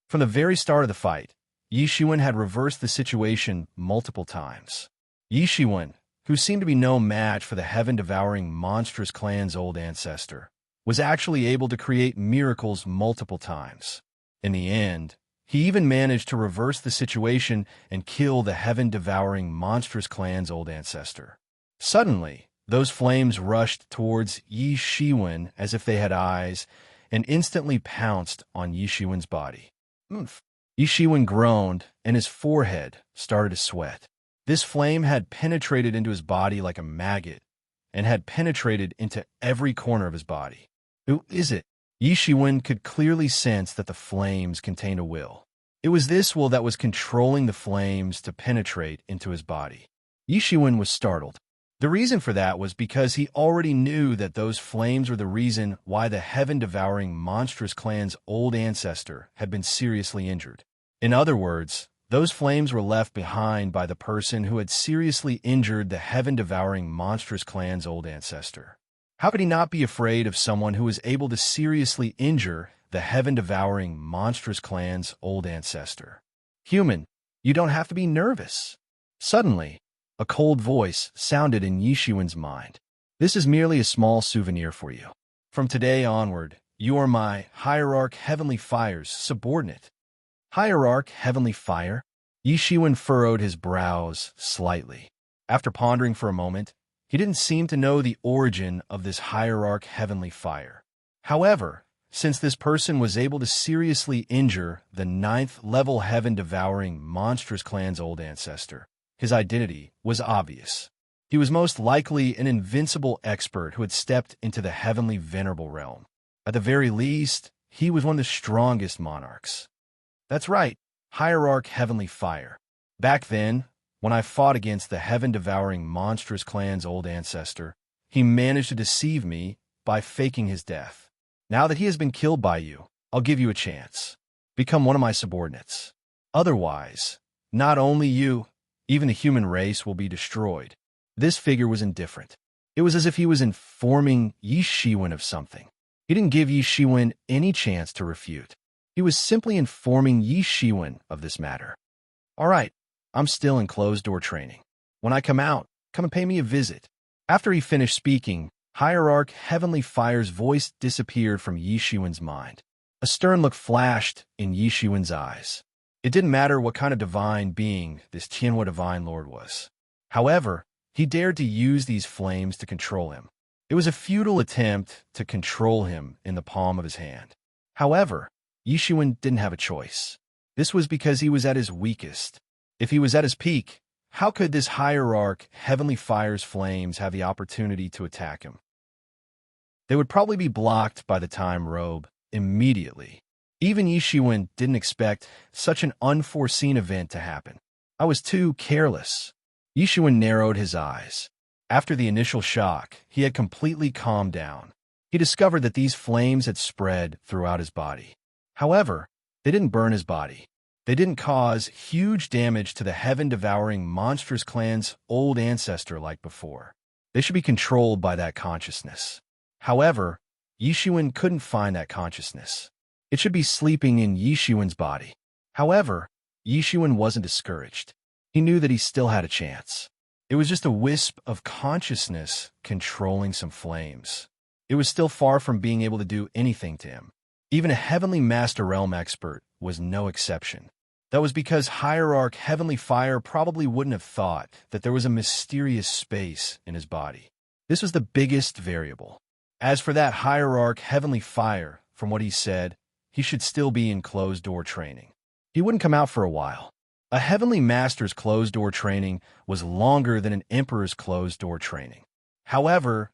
From the very start of the fight, Yishiwen had reversed the situation multiple times. Yishiwen, who seemed to be no match for the heaven-devouring monstrous clan's old ancestor, was actually able to create miracles multiple times. In the end, he even managed to reverse the situation and kill the heaven-devouring monstrous clan's old ancestor. Suddenly, those flames rushed towards Yishiwen as if they had eyes and instantly pounced on Yishiwen's body. Oomph! Yishiwen groaned, and his forehead started to sweat. This flame had penetrated into his body like a maggot and had penetrated into every corner of his body. Who is it? Yishiwen could clearly sense that the flames contained a will. It was this will that was controlling the flames to penetrate into his body. Yishiwen was startled. The reason for that was because he already knew that those flames were the reason why the heaven-devouring monstrous clan's old ancestor had been seriously injured. In other words, those flames were left behind by the person who had seriously injured the heaven-devouring monstrous clan's old ancestor. How could he not be afraid of someone who was able to seriously injure the heaven-devouring monstrous clan's old ancestor? Human, you don't have to be nervous. Suddenly, a cold voice sounded in Yishiwen's mind. This is merely a small souvenir for you. From today onward, you are my Hierarch Heavenly Fire's subordinate. Hierarch Heavenly Fire? Yishiwen furrowed his brows slightly. After pondering for a moment, he didn't seem to know the origin of this Hierarch Heavenly Fire. However, since this person was able to seriously injure the 9th-level heaven-devouring monstrous clan's old ancestor, his identity was obvious. He was most likely an invincible expert who had stepped into the heavenly venerable realm. At the very least, he was one of the strongest monarchs. That's right, Hierarch Heavenly Fire. Back then, when I fought against the heaven-devouring monstrous clan's old ancestor, he managed to deceive me by faking his death. Now that he has been killed by you, I'll give you a chance. Become one of my subordinates. Otherwise, not only you, even the human race will be destroyed. This figure was indifferent. It was as if he was informing Yishiwen of something. He didn't give Yishiwen any chance to refute. He was simply informing Yishiwen of this matter. All right, I'm still in closed-door training. When I come out, come and pay me a visit. After he finished speaking, Hierarch Heavenly Fire's voice disappeared from Yishiwen's mind. A stern look flashed in Yishiwen's eyes. It didn't matter what kind of divine being this Tianhua Divine Lord was. However, he dared to use these flames to control him. It was a futile attempt to control him in the palm of his hand. However, Yishiwen didn't have a choice. This was because he was at his weakest. If he was at his peak, how could this Hierarch Heavenly Fire's flames have the opportunity to attack him? They would probably be blocked by the time robe immediately. Even Yishiwen didn't expect such an unforeseen event to happen. I was too careless. Yishiwen narrowed his eyes. After the initial shock, he had completely calmed down. He discovered that these flames had spread throughout his body. However, they didn't burn his body. They didn't cause huge damage to the heaven-devouring monstrous clan's old ancestor like before. They should be controlled by that consciousness. However, Yishiwen couldn't find that consciousness. It should be sleeping in Yishiwen's body. However, Yishiwen wasn't discouraged. He knew that he still had a chance. It was just a wisp of consciousness controlling some flames. It was still far from being able to do anything to him. Even a Heavenly Master Realm expert was no exception. That was because Hierarch Heavenly Fire probably wouldn't have thought that there was a mysterious space in his body. This was the biggest variable. As for that Hierarch Heavenly Fire, from what he said, he should still be in closed-door training. He wouldn't come out for a while. A Heavenly Master's closed-door training was longer than an Emperor's closed-door training. However,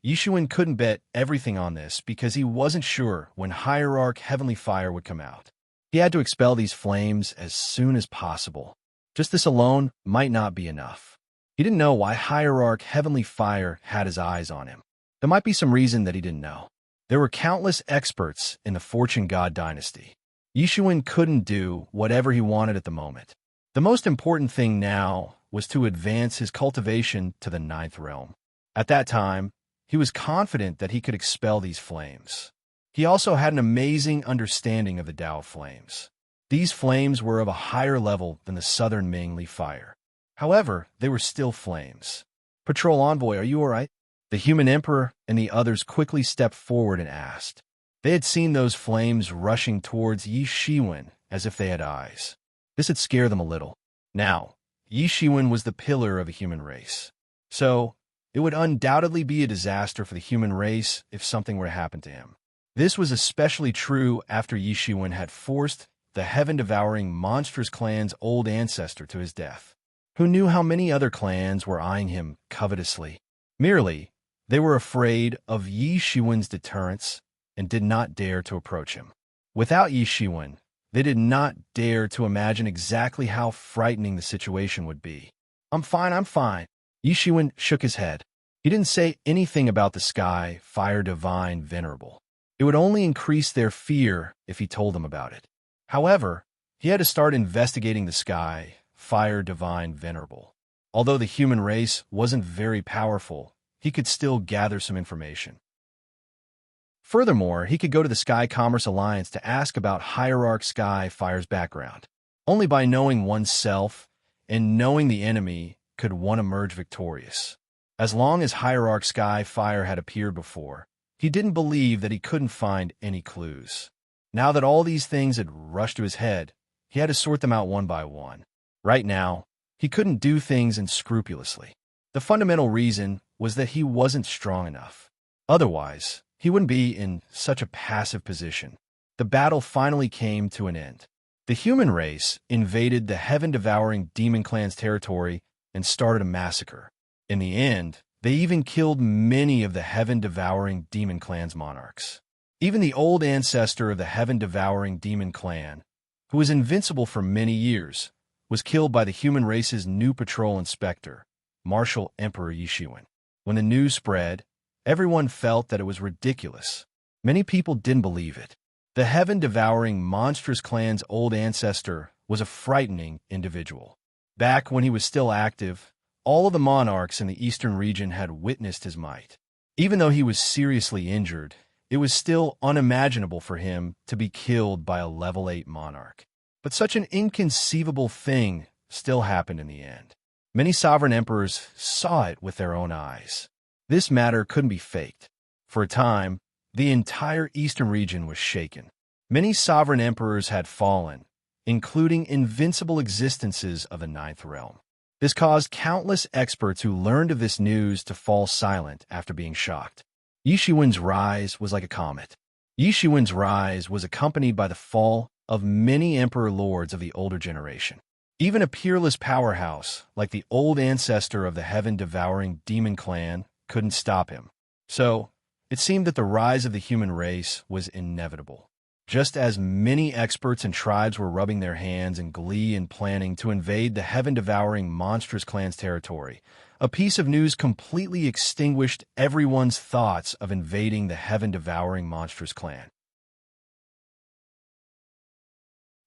Yishuin couldn't bet everything on this because he wasn't sure when Hierarch Heavenly Fire would come out. He had to expel these flames as soon as possible. Just this alone might not be enough. He didn't know why Hierarch Heavenly Fire had his eyes on him. There might be some reason that he didn't know. There were countless experts in the Fortune God dynasty. Yishuin couldn't do whatever he wanted at the moment. The most important thing now was to advance his cultivation to the 9th realm. At that time, he was confident that he could expel these flames. He also had an amazing understanding of the Tao flames. These flames were of a higher level than the southern Mingli fire. However, they were still flames. Patrol Envoy, are you all right? The human emperor and the others quickly stepped forward and asked. They had seen those flames rushing towards Yi Shiwen as if they had eyes. This had scared them a little. Now, Yi Shiwen was the pillar of the human race. So, it would undoubtedly be a disaster for the human race if something were to happen to him. This was especially true after Yi Shiwen had forced the heaven-devouring monstrous clan's old ancestor to his death. Who knew how many other clans were eyeing him covetously? Merely, they were afraid of Yi Shiwen's deterrence and did not dare to approach him. Without Yi Shiwen, they did not dare to imagine exactly how frightening the situation would be. I'm fine. Yi Shiwen shook his head. He didn't say anything about the sky, fire divine, venerable. It would only increase their fear if he told them about it. However, he had to start investigating the sky, fire divine, venerable. Although the human race wasn't very powerful, he could still gather some information. Furthermore, he could go to the Sky Commerce Alliance to ask about Hierarch Sky Fire's background. Only by knowing oneself and knowing the enemy could one emerge victorious. As long as Hierarch Sky Fire had appeared before, he didn't believe that he couldn't find any clues. Now that all these things had rushed to his head, he had to sort them out one by one. Right now, he couldn't do things unscrupulously. The fundamental reason was that he wasn't strong enough. Otherwise, he wouldn't be in such a passive position. The battle finally came to an end. The human race invaded the heaven-devouring demon clan's territory and started a massacre. In the end, they even killed many of the heaven-devouring demon clan's monarchs. Even the old ancestor of the heaven-devouring demon clan, who was invincible for many years, was killed by the human race's new patrol inspector, Marshal Emperor Yishuin. When the news spread, everyone felt that it was ridiculous. Many people didn't believe it. The heaven-devouring monstrous clan's old ancestor was a frightening individual. Back when he was still active, all of the monarchs in the eastern region had witnessed his might. Even though he was seriously injured, it was still unimaginable for him to be killed by a level 8 monarch. But such an inconceivable thing still happened in the end. Many sovereign emperors saw it with their own eyes. This matter couldn't be faked. For a time, the entire eastern region was shaken. Many sovereign emperors had fallen, including invincible existences of the 9th realm. This caused countless experts who learned of this news to fall silent after being shocked. Yishuin's rise was like a comet. Yishuin's rise was accompanied by the fall of many emperor lords of the older generation. Even a peerless powerhouse like the old ancestor of the heaven-devouring demon clan couldn't stop him. So, it seemed that the rise of the human race was inevitable. Just as many experts and tribes were rubbing their hands in glee and planning to invade the heaven-devouring monstrous clan's territory, a piece of news completely extinguished everyone's thoughts of invading the heaven-devouring monstrous clan.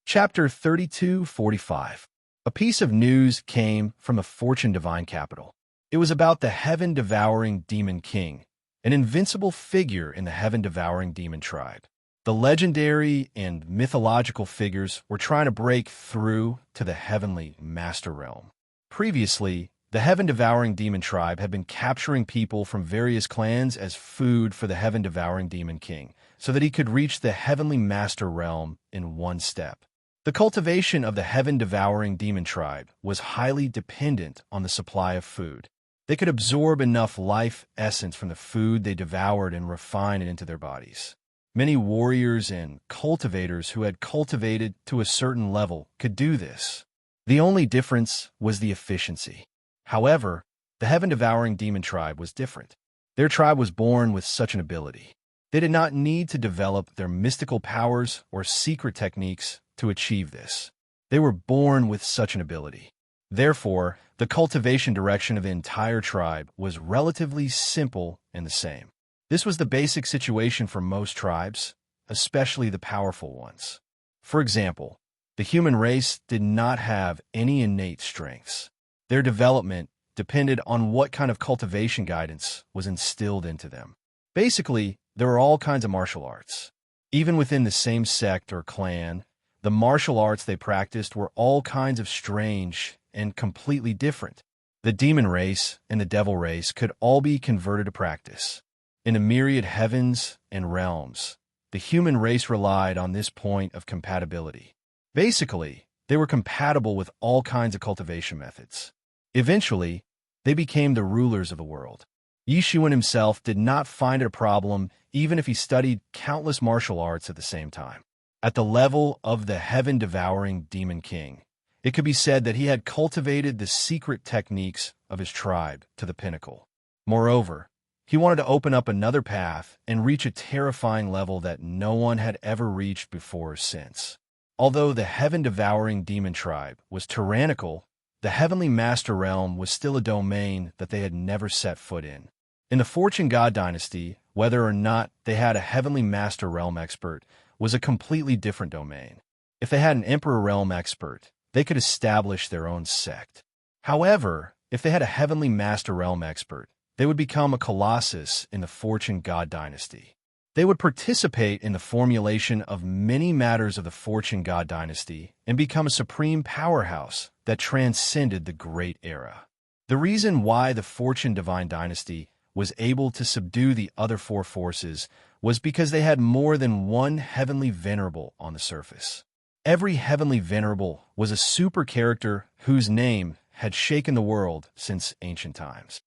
Chapter 32:45. A piece of news came from the Fortune Divine capital. It was about the heaven-devouring demon king, an invincible figure in the heaven-devouring demon tribe. The legendary and mythological figures were trying to break through to the heavenly master realm. Previously, the heaven-devouring demon tribe had been capturing people from various clans as food for the heaven-devouring demon king, so that he could reach the heavenly master realm in one step. The cultivation of the heaven-devouring demon tribe was highly dependent on the supply of food. They could absorb enough life essence from the food they devoured and refine it into their bodies. Many warriors and cultivators who had cultivated to a certain level could do this. The only difference was the efficiency. However, the heaven-devouring demon tribe was different. Their tribe was born with such an ability. They did not need to develop their mystical powers or secret techniques to achieve this. They were born with such an ability. Therefore, the cultivation direction of the entire tribe was relatively simple and the same. This was the basic situation for most tribes, especially the powerful ones. For example, the human race did not have any innate strengths. Their development depended on what kind of cultivation guidance was instilled into them. Basically, there were all kinds of martial arts. Even within the same sect or clan, the martial arts they practiced were all kinds of strange and completely different. The demon race and the devil race could all be converted to practice. In a myriad heavens and realms, the human race relied on this point of compatibility. Basically, they were compatible with all kinds of cultivation methods. Eventually, they became the rulers of the world. Yishuan himself did not find it a problem even if he studied countless martial arts at the same time. At the level of the heaven-devouring demon king, it could be said that he had cultivated the secret techniques of his tribe to the pinnacle. Moreover, he wanted to open up another path and reach a terrifying level that no one had ever reached before or since. Although the heaven-devouring demon tribe was tyrannical, the heavenly master realm was still a domain that they had never set foot in. In the Fortune God dynasty, whether or not they had a heavenly master realm expert was a completely different domain. If they had an emperor realm expert, they could establish their own sect. However, if they had a heavenly master realm expert, they would become a colossus in the Fortune God dynasty. They would participate in the formulation of many matters of the Fortune God dynasty and become a supreme powerhouse that transcended the Great Era. The reason why the Fortune Divine dynasty was able to subdue the other four forces was because they had more than one heavenly venerable on the surface. Every heavenly venerable was a super character whose name had shaken the world since ancient times.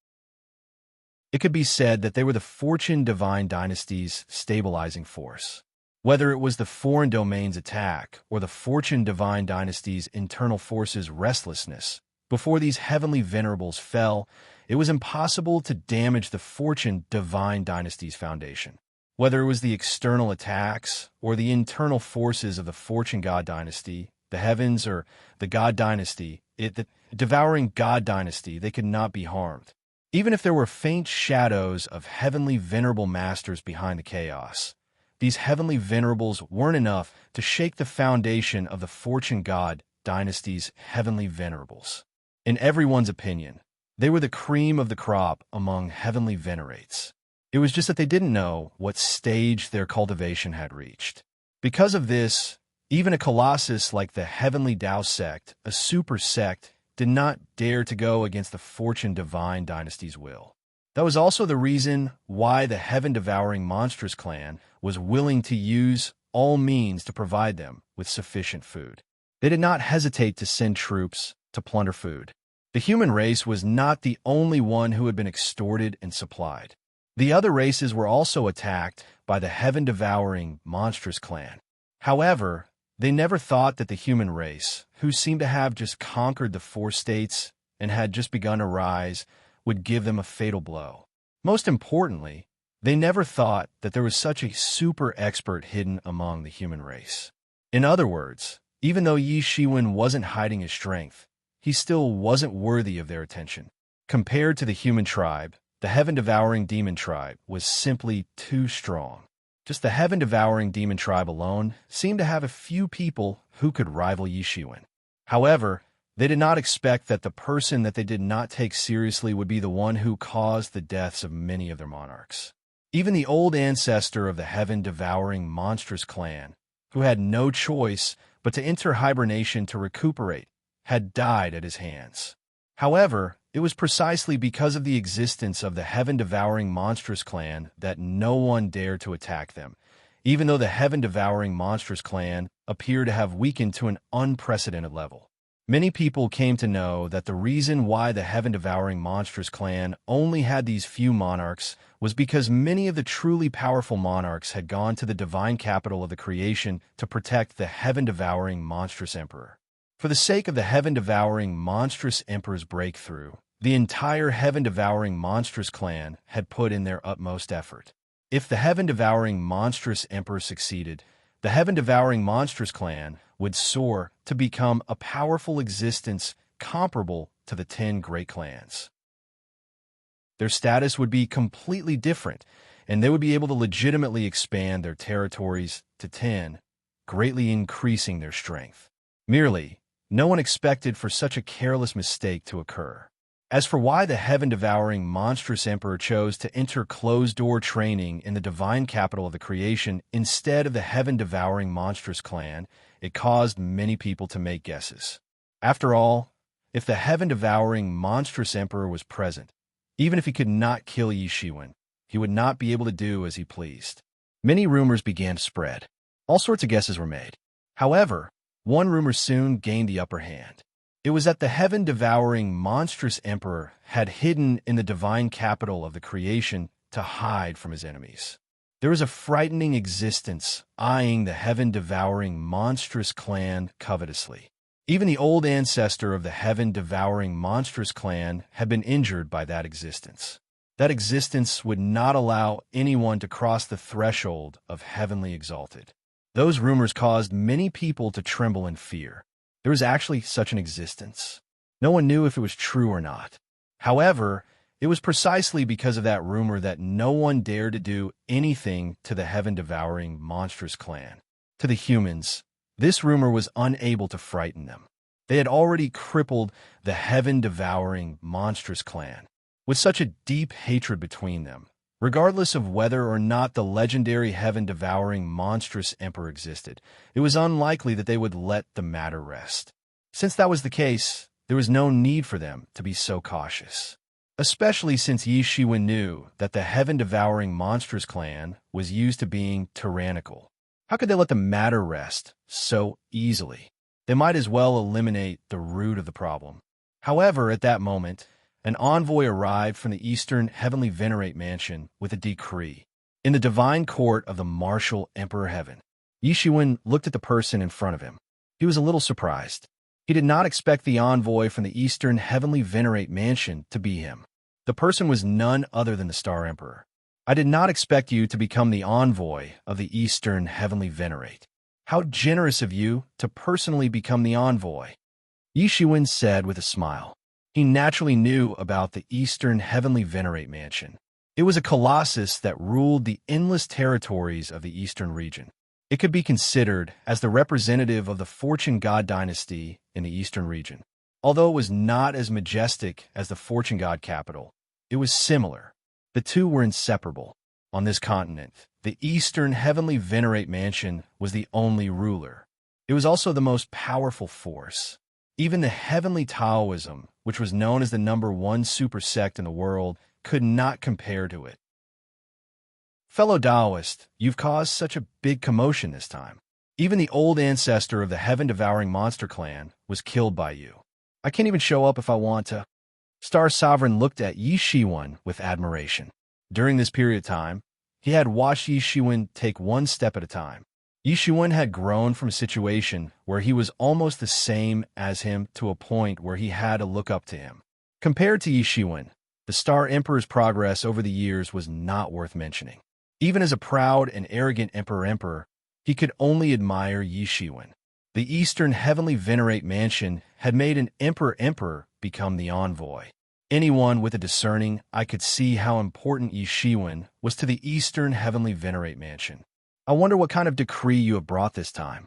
It could be said that they were the Fortune Divine dynasty's stabilizing force. Whether it was the foreign domain's attack or the Fortune Divine dynasty's internal forces' restlessness, before these heavenly venerables fell, it was impossible to damage the Fortune Divine dynasty's foundation. Whether it was the external attacks or the internal forces of the Fortune God dynasty, the heavens, or the God dynasty, the devouring God dynasty, they could not be harmed. Even if there were faint shadows of heavenly venerable masters behind the chaos, these heavenly venerables weren't enough to shake the foundation of the Fortune God dynasty's heavenly venerables. In everyone's opinion, they were the cream of the crop among heavenly venerates. It was just that they didn't know what stage their cultivation had reached. Because of this, even a colossus like the Heavenly Tao sect, a super sect, did not dare to go against the Fortune Divine dynasty's will. That was also the reason why the heaven-devouring monstrous clan was willing to use all means to provide them with sufficient food. They did not hesitate to send troops to plunder food. The human race was not the only one who had been extorted and supplied. The other races were also attacked by the heaven-devouring monstrous clan. However, they never thought that the human race, who seemed to have just conquered the four states and had just begun to rise, would give them a fatal blow. Most importantly, they never thought that there was such a super expert hidden among the human race. In other words, even though Yi Shiwen wasn't hiding his strength, he still wasn't worthy of their attention. Compared to the human tribe, the heaven-devouring demon tribe was simply too strong. Just the heaven-devouring demon tribe alone seemed to have a few people who could rival Yi Shiwen. However, they did not expect that the person that they did not take seriously would be the one who caused the deaths of many of their monarchs. Even the old ancestor of the heaven-devouring monstrous clan, who had no choice but to enter hibernation to recuperate, had died at his hands. However, it was precisely because of the existence of the heaven-devouring monstrous clan that no one dared to attack them, even though the heaven-devouring monstrous clan appeared to have weakened to an unprecedented level. Many people came to know that the reason why the heaven-devouring monstrous clan only had these few monarchs was because many of the truly powerful monarchs had gone to the divine capital of the creation to protect the heaven-devouring monstrous emperor. For the sake of the heaven-devouring monstrous emperor's breakthrough, The entire heaven-devouring monstrous clan had put in their utmost effort. If the heaven-devouring monstrous emperor succeeded, the heaven-devouring monstrous clan would soar to become a powerful existence comparable to the 10 great clans. Their status would be completely different, and they would be able to legitimately expand their territories to 10, greatly increasing their strength. Merely, no one expected for such a careless mistake to occur. As for why the heaven-devouring monstrous emperor chose to enter closed-door training in the divine capital of the creation instead of the heaven-devouring monstrous clan, it caused many people to make guesses. After all, if the heaven-devouring monstrous emperor was present, even if he could not kill Yi Shiwen, he would not be able to do as he pleased. Many rumors began to spread. All sorts of guesses were made. However, one rumor soon gained the upper hand. It was that the heaven-devouring monstrous emperor had hidden in the divine capital of the creation to hide from his enemies. There was a frightening existence eyeing the heaven-devouring monstrous clan covetously. Even the old ancestor of the heaven-devouring monstrous clan had been injured by that existence. That existence would not allow anyone to cross the threshold of heavenly exalted. Those rumors caused many people to tremble in fear. There was actually such an existence. No one knew if it was true or not. However, it was precisely because of that rumor that no one dared to do anything to the heaven-devouring monstrous clan. To the humans, this rumor was unable to frighten them. They had already crippled the heaven-devouring monstrous clan. With such a deep hatred between them, regardless of whether or not the legendary heaven-devouring monstrous emperor existed, it was unlikely that they would let the matter rest. Since that was the case, there was no need for them to be so cautious. Especially since Yi Shiwen knew that the heaven-devouring monstrous clan was used to being tyrannical. How could they let the matter rest so easily? They might as well eliminate the root of the problem. However, at that moment, an envoy arrived from the Eastern Heavenly Venerate Mansion with a decree. In the divine court of the martial Emperor Heaven, Yi Shiwen looked at the person in front of him. He was a little surprised. He did not expect the envoy from the Eastern Heavenly Venerate Mansion to be him. The person was none other than the Star Emperor. I did not expect you to become the envoy of the Eastern Heavenly Venerate. How generous of you to personally become the envoy, Yi Shiwen said with a smile. He naturally knew about the Eastern Heavenly Venerate Mansion. It was a colossus that ruled the endless territories of the Eastern region. It could be considered as the representative of the Fortune God dynasty in the Eastern region. Although it was not as majestic as the Fortune God capital, it was similar. The two were inseparable. On this continent, the Eastern Heavenly Venerate Mansion was the only ruler. It was also the most powerful force. Even the heavenly Taoism, which was known as the #1 super sect in the world, could not compare to it. Fellow Taoist, you've caused such a big commotion this time. Even the old ancestor of the heaven-devouring monster clan was killed by you. I can't even show up if I want to. Star Sovereign looked at Yi Shiwen with admiration. During this period of time, he had watched Yi Shiwen take one step at a time. Yi Shiwen had grown from a situation where he was almost the same as him to a point where he had to look up to him. Compared to Yi Shiwen, the Star Emperor's progress over the years was not worth mentioning. Even as a proud and arrogant emperor, he could only admire Yi Shiwen. The Eastern Heavenly Venerate Mansion had made an emperor become the envoy. Anyone with a discerning eye could see how important Yi Shiwen was to the Eastern Heavenly Venerate Mansion. I wonder what kind of decree you have brought this time.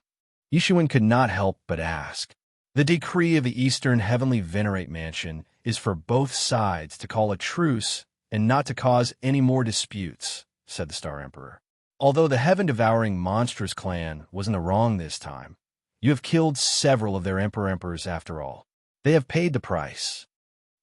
Yi Shiwen could not help but ask. The decree of the Eastern Heavenly Venerate Mansion is for both sides to call a truce and not to cause any more disputes, said the Star Emperor. Although the heaven-devouring monstrous clan was in the wrong this time, you have killed several of their emperors after all. They have paid the price.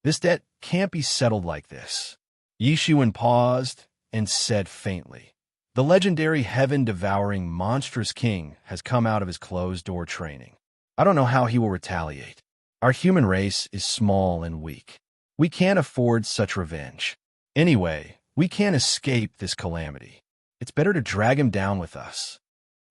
This debt can't be settled like this. Yi Shiwen paused and said faintly, the legendary heaven-devouring monstrous king has come out of his closed-door training. I don't know how he will retaliate. Our human race is small and weak. We can't afford such revenge. Anyway, we can't escape this calamity. It's better to drag him down with us.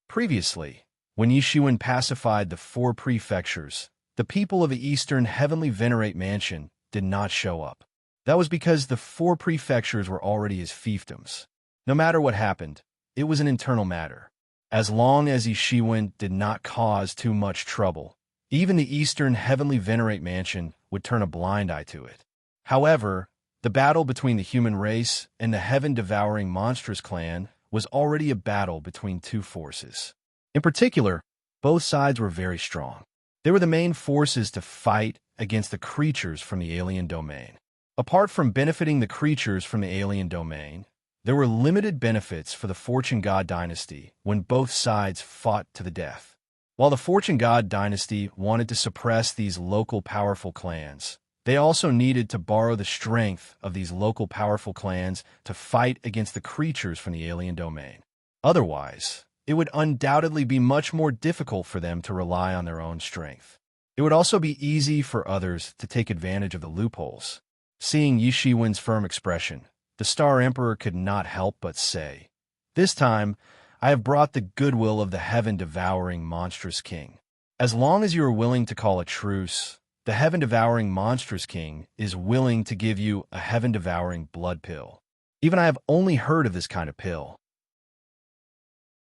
Previously, when Yi Shiwen pacified the 4 prefectures, the people of the Eastern Heavenly Venerate Mansion did not show up. That was because the 4 prefectures were already his fiefdoms. No matter what happened, it was an internal matter. As long as Ishiwen did not cause too much trouble, even the Eastern Heavenly Venerate Mansion would turn a blind eye to it. However, the battle between the human race and the heaven-devouring monstrous clan was already a battle between 2 forces. In particular, both sides were very strong. They were the main forces to fight against the creatures from the alien domain. Apart from benefiting the creatures from the alien domain, there were limited benefits for the Fortune God dynasty when both sides fought to the death. While the Fortune God dynasty wanted to suppress these local powerful clans, they also needed to borrow the strength of these local powerful clans to fight against the creatures from the alien domain. Otherwise, it would undoubtedly be much more difficult for them to rely on their own strength. It would also be easy for others to take advantage of the loopholes. Seeing Yishiwen's firm expression, the Star Emperor could not help but say, "This time, I have brought the goodwill of the heaven-devouring monstrous king. As long as you are willing to call a truce, the heaven-devouring monstrous king is willing to give you a heaven-devouring blood pill. Even I have only heard of this kind of pill.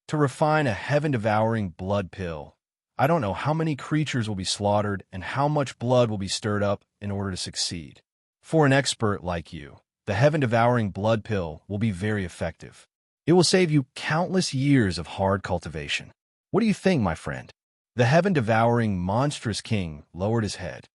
To refine a heaven-devouring blood pill, I don't know how many creatures will be slaughtered and how much blood will be stirred up in order to succeed. For an expert like you, the heaven-devouring blood pill will be very effective. It will save you countless years of hard cultivation. What do you think, my friend?" The heaven-devouring monstrous king lowered his head.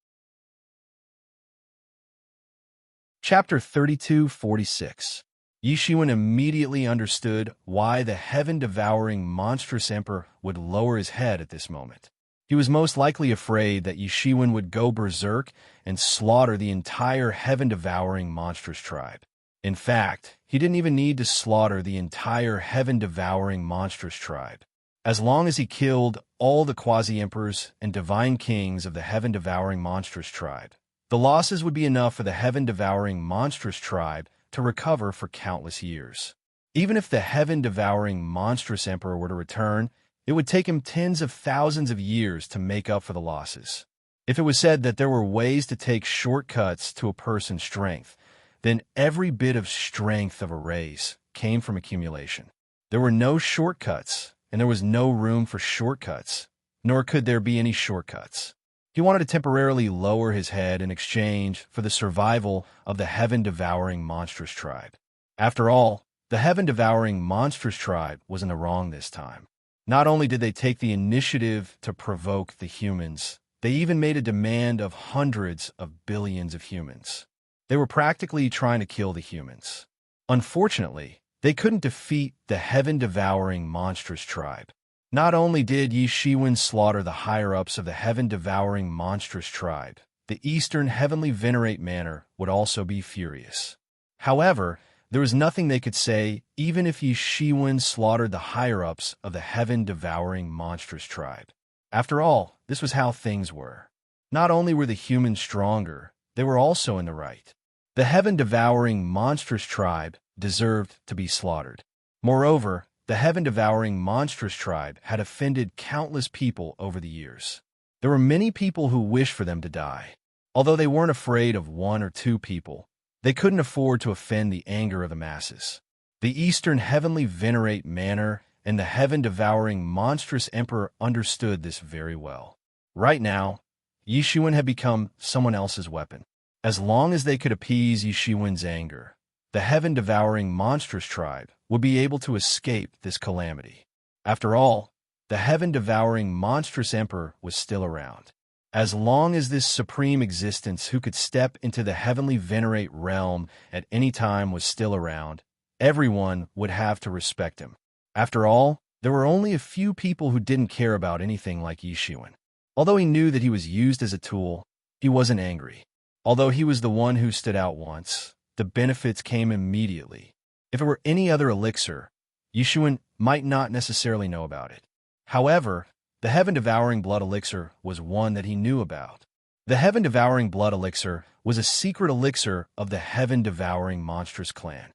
Chapter 3246. Yishiwen immediately understood why the heaven-devouring monstrous emperor would lower his head at this moment. He was most likely afraid that Yishiwen would go berserk and slaughter the entire heaven-devouring monstrous tribe. In fact, he didn't even need to slaughter the entire heaven-devouring monstrous tribe. As long as he killed all the quasi-emperors and divine kings of the heaven-devouring monstrous tribe, the losses would be enough for the heaven-devouring monstrous tribe to recover for countless years. Even if the heaven-devouring monstrous emperor were to return, it would take him tens of thousands of years to make up for the losses. If it was said that there were ways to take shortcuts to a person's strength, then every bit of strength of a race came from accumulation. There were no shortcuts, and there was no room for shortcuts, nor could there be any shortcuts. He wanted to temporarily lower his head in exchange for the survival of the heaven-devouring monstrous tribe. After all, the heaven-devouring monstrous tribe was in the wrong this time. Not only did they take the initiative to provoke the humans, they even made a demand of hundreds of billions of humans. They were practically trying to kill the humans. Unfortunately, they couldn't defeat the heaven-devouring monstrous tribe. Not only did Yishiwen slaughter the higher-ups of the heaven-devouring monstrous tribe, the Eastern Heavenly Venerate Manor would also be furious. However, there was nothing they could say even if Yishiwen slaughtered the higher-ups of the heaven-devouring monstrous tribe. After all, this was how things were. Not only were the humans stronger, they were also in the right. The heaven-devouring monstrous tribe deserved to be slaughtered. Moreover, the heaven-devouring monstrous tribe had offended countless people over the years. There were many people who wished for them to die. Although they weren't afraid of 1 or 2 people, they couldn't afford to offend the anger of the masses. The Eastern Heavenly Venerate Manor and the heaven-devouring monstrous emperor understood this very well. Right now, Yishiwen had become someone else's weapon. As long as they could appease Yishiwen's anger, the heaven-devouring monstrous tribe would be able to escape this calamity. After all, the heaven-devouring monstrous emperor was still around. As long as this supreme existence who could step into the heavenly venerate realm at any time was still around, everyone would have to respect him. After all, there were only a few people who didn't care about anything like Yishiwen. Although he knew that he was used as a tool, he wasn't angry. Although he was the one who stood out once, the benefits came immediately. If it were any other elixir, Yishiwen might not necessarily know about it. However, the heaven-devouring blood elixir was one that he knew about. The heaven-devouring blood elixir was a secret elixir of the heaven-devouring monstrous clan.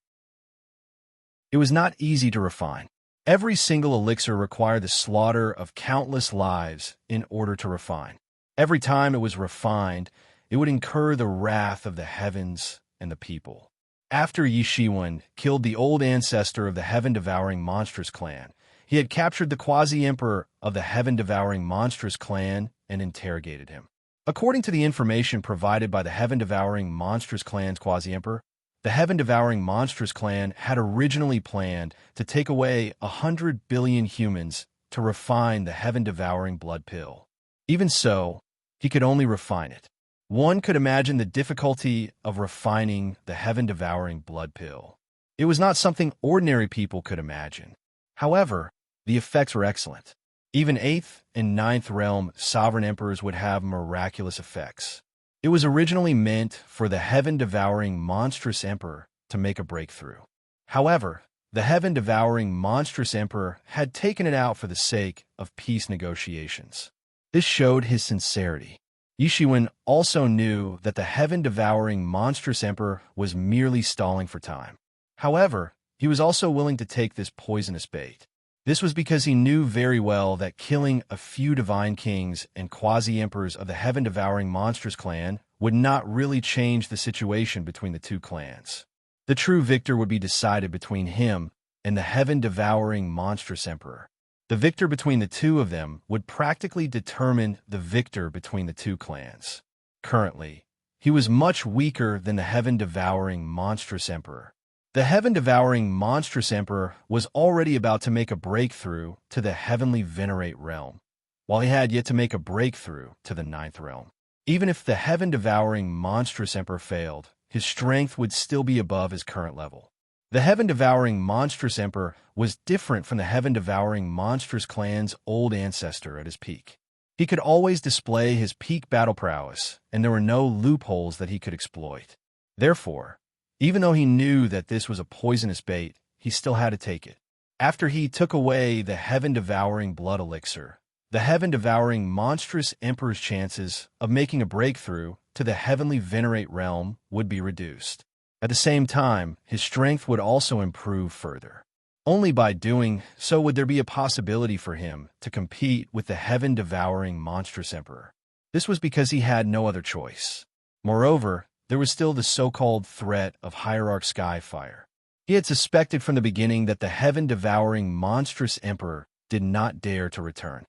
It was not easy to refine. Every single elixir required the slaughter of countless lives in order to refine. Every time it was refined, it would incur the wrath of the heavens and the people. After Yi Shiwen killed the old ancestor of the heaven-devouring monstrous clan, he had captured the quasi-emperor of the heaven-devouring monstrous clan and interrogated him. According to the information provided by the heaven-devouring monstrous clan's quasi-emperor, the heaven-devouring monstrous clan had originally planned to take away 100 billion humans to refine the heaven-devouring blood pill. Even so, he could only refine it. One could imagine the difficulty of refining the heaven-devouring blood pill. It was not something ordinary people could imagine. However, the effects were excellent. Even 8th and 9th realm sovereign emperors would have miraculous effects. It was originally meant for the heaven-devouring monstrous emperor to make a breakthrough. However, the heaven-devouring monstrous emperor had taken it out for the sake of peace negotiations. This showed his sincerity. Yi Shiwen also knew that the heaven-devouring monstrous emperor was merely stalling for time. However, he was also willing to take this poisonous bait. This was because he knew very well that killing a few divine kings and quasi-emperors of the heaven-devouring monstrous clan would not really change the situation between the two clans. The true victor would be decided between him and the heaven-devouring monstrous emperor. The victor between the two of them would practically determine the victor between the two clans. Currently, he was much weaker than the heaven-devouring monstrous emperor. The heaven-devouring monstrous emperor was already about to make a breakthrough to the heavenly venerate realm, while he had yet to make a breakthrough to the 9th realm. Even if the heaven-devouring monstrous emperor failed, his strength would still be above his current level. The heaven-devouring monstrous emperor was different from the heaven-devouring monstrous clan's old ancestor at his peak. He could always display his peak battle prowess, and there were no loopholes that he could exploit. Therefore, even though he knew that this was a poisonous bait, he still had to take it. After he took away the heaven-devouring blood elixir, the heaven-devouring monstrous emperor's chances of making a breakthrough to the heavenly venerate realm would be reduced. At the same time, his strength would also improve further. Only by doing so would there be a possibility for him to compete with the heaven-devouring monstrous emperor. This was because he had no other choice. Moreover, there was still the so-called threat of Hierarch Skyfire. He had suspected from the beginning that the heaven-devouring monstrous emperor did not dare to return.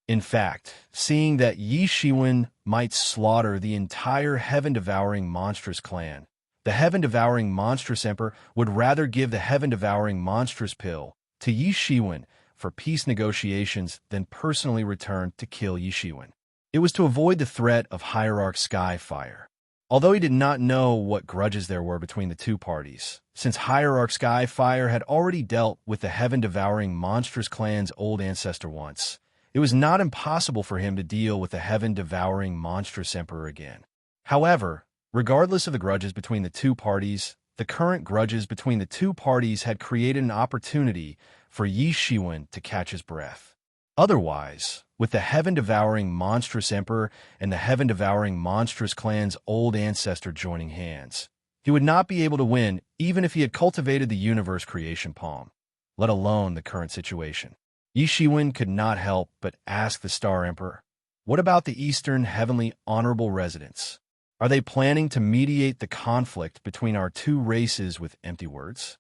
In fact, seeing that Yi Shiwen might slaughter the entire heaven-devouring monstrous clan, the heaven-devouring monstrous emperor would rather give the heaven-devouring monstrous pill to Yi Shiwen for peace negotiations than personally return to kill Yi Shiwen. It was to avoid the threat of Hierarch Skyfire. Although he did not know what grudges there were between the two parties, since Hierarch Skyfire had already dealt with the heaven-devouring monstrous clan's old ancestor once, it was not impossible for him to deal with the heaven-devouring monstrous emperor again. However, regardless of the grudges between the two parties, the current grudges between the two parties had created an opportunity for Yi Shiwen to catch his breath. Otherwise, with the heaven-devouring monstrous emperor and the heaven-devouring monstrous clan's old ancestor joining hands, he would not be able to win even if he had cultivated the universe creation palm, let alone the current situation. Yi Shiwen could not help but ask the Star Emperor, "What about the Eastern Heavenly Honorable Residents? Are they planning to mediate the conflict between our two races with empty words?"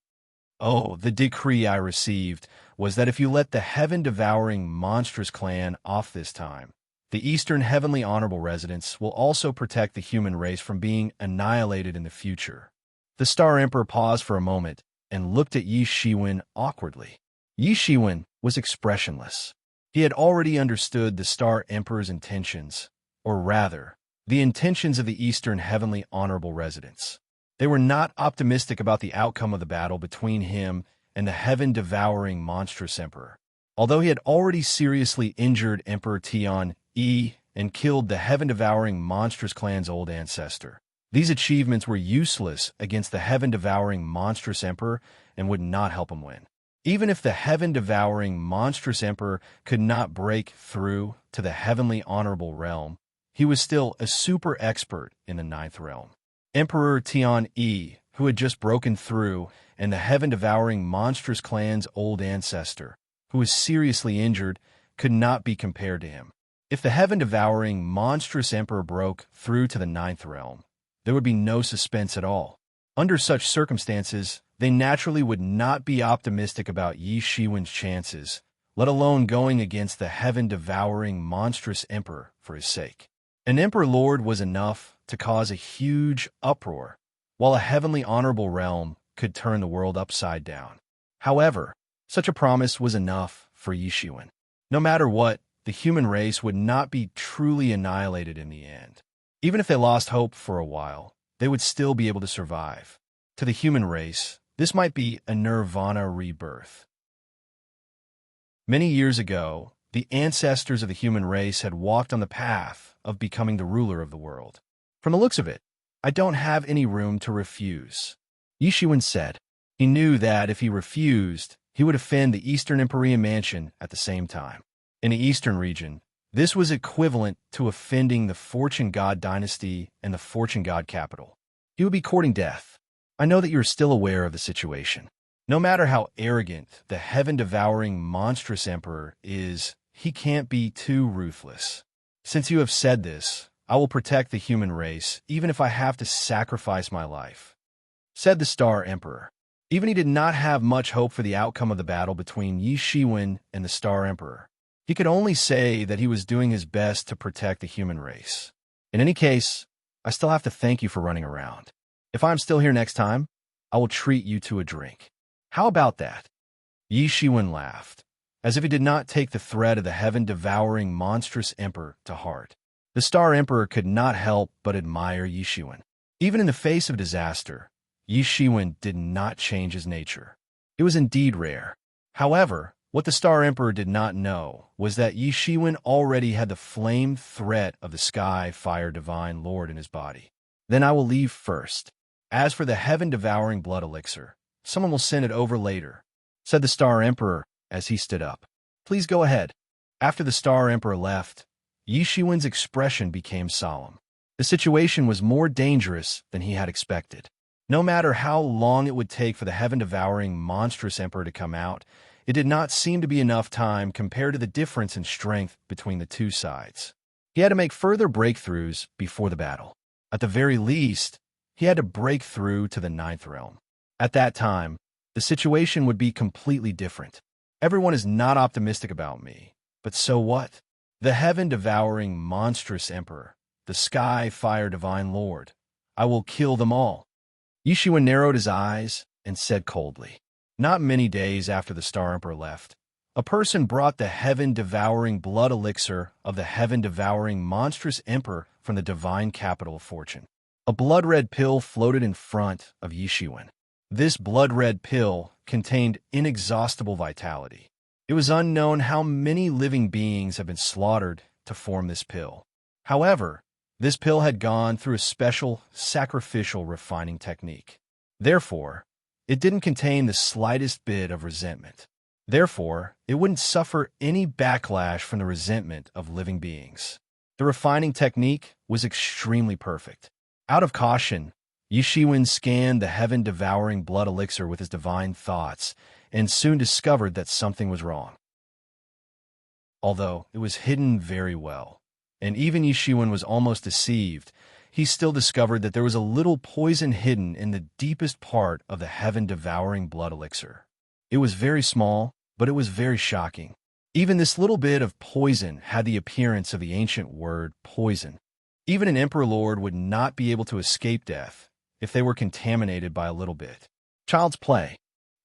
"Oh, the decree I received was that if you let the heaven-devouring monstrous clan off this time, the Eastern Heavenly Honorable Residents will also protect the human race from being annihilated in the future." The Star Emperor paused for a moment and looked at Yi Shiwen awkwardly. Yi Shiwen was expressionless. He had already understood the Star Emperor's intentions, or rather, the intentions of the Eastern Heavenly Honorable Residents. They were not optimistic about the outcome of the battle between him and the heaven-devouring monstrous emperor. Although he had already seriously injured Emperor Tian Yi and killed the heaven-devouring monstrous clan's old ancestor, these achievements were useless against the heaven-devouring monstrous emperor and would not help him win. Even if the heaven-devouring monstrous emperor could not break through to the heavenly honorable realm, he was still a super expert in the 9th realm. Emperor Tian Yi, who had just broken through, and the heaven-devouring monstrous clan's old ancestor, who was seriously injured, could not be compared to him. If the heaven-devouring, monstrous emperor broke through to the ninth realm, there would be no suspense at all. Under such circumstances, they naturally would not be optimistic about Yi Shiwen's chances, let alone going against the heaven-devouring, monstrous emperor for his sake. An emperor lord was enough to cause a huge uproar, while a heavenly honorable realm could turn the world upside down. However, such a promise was enough for Yi Shiwen. No matter what, the human race would not be truly annihilated in the end. Even if they lost hope for a while, they would still be able to survive. To the human race, this might be a nirvana rebirth. Many years ago, the ancestors of the human race had walked on the path of becoming the ruler of the world. From the looks of it, I don't have any room to refuse, Yi Shiwen said. He knew that if he refused, he would offend the Eastern Empyrean Mansion at the same time. In the Eastern region, this was equivalent to offending the Fortune God dynasty and the Fortune God capital. He would be courting death. I know that you are still aware of the situation. No matter how arrogant the heaven-devouring monstrous emperor is, he can't be too ruthless. Since you have said this, I will protect the human race, even if I have to sacrifice my life, said the Star Emperor. Even he did not have much hope for the outcome of the battle between Yi Shiwen and the Star Emperor. He could only say that he was doing his best to protect the human race. In any case, I still have to thank you for running around. If I'm still here next time, I will treat you to a drink. How about that? Yi Shiwen laughed, as if he did not take the threat of the heaven-devouring monstrous emperor to heart. The Star Emperor could not help but admire Yi Shiwen. Even in the face of disaster, Yi Shiwen did not change his nature. It was indeed rare. However, what the Star Emperor did not know was that Yi Shiwen already had the flame threat of the Sky Fire Divine Lord in his body. Then I will leave first. As for the heaven-devouring blood elixir, someone will send it over later, said the Star Emperor as he stood up. Please go ahead. After the Star Emperor left, Yi Shiwen's expression became solemn. The situation was more dangerous than he had expected. No matter how long it would take for the heaven-devouring monstrous emperor to come out, it did not seem to be enough time compared to the difference in strength between the two sides. He had to make further breakthroughs before the battle. At the very least, he had to break through to the ninth realm. At that time, the situation would be completely different. Everyone is not optimistic about me, but so what? The heaven-devouring monstrous emperor, the Sky Fire Divine Lord. I will kill them all. Yi Shiwen narrowed his eyes and said coldly. Not many days after the Star Emperor left, a person brought the heaven-devouring blood elixir of the heaven-devouring monstrous emperor from the divine capital of fortune. A blood-red pill floated in front of Yi Shiwen. This blood-red pill contained inexhaustible vitality. It was unknown how many living beings have been slaughtered to form this pill. However, this pill had gone through a special sacrificial refining technique. Therefore, it didn't contain the slightest bit of resentment. Therefore, it wouldn't suffer any backlash from the resentment of living beings. The refining technique was extremely perfect. Out of caution, Yi Shiwen scanned the heaven-devouring blood elixir with his divine thoughts and soon discovered that something was wrong. Although it was hidden very well, and even Yi Shiwen was almost deceived, he still discovered that there was a little poison hidden in the deepest part of the heaven-devouring blood elixir. It was very small, but it was very shocking. Even this little bit of poison had the appearance of the ancient word poison. Even an Emperor Lord would not be able to escape death if they were contaminated by a little bit. Child's play.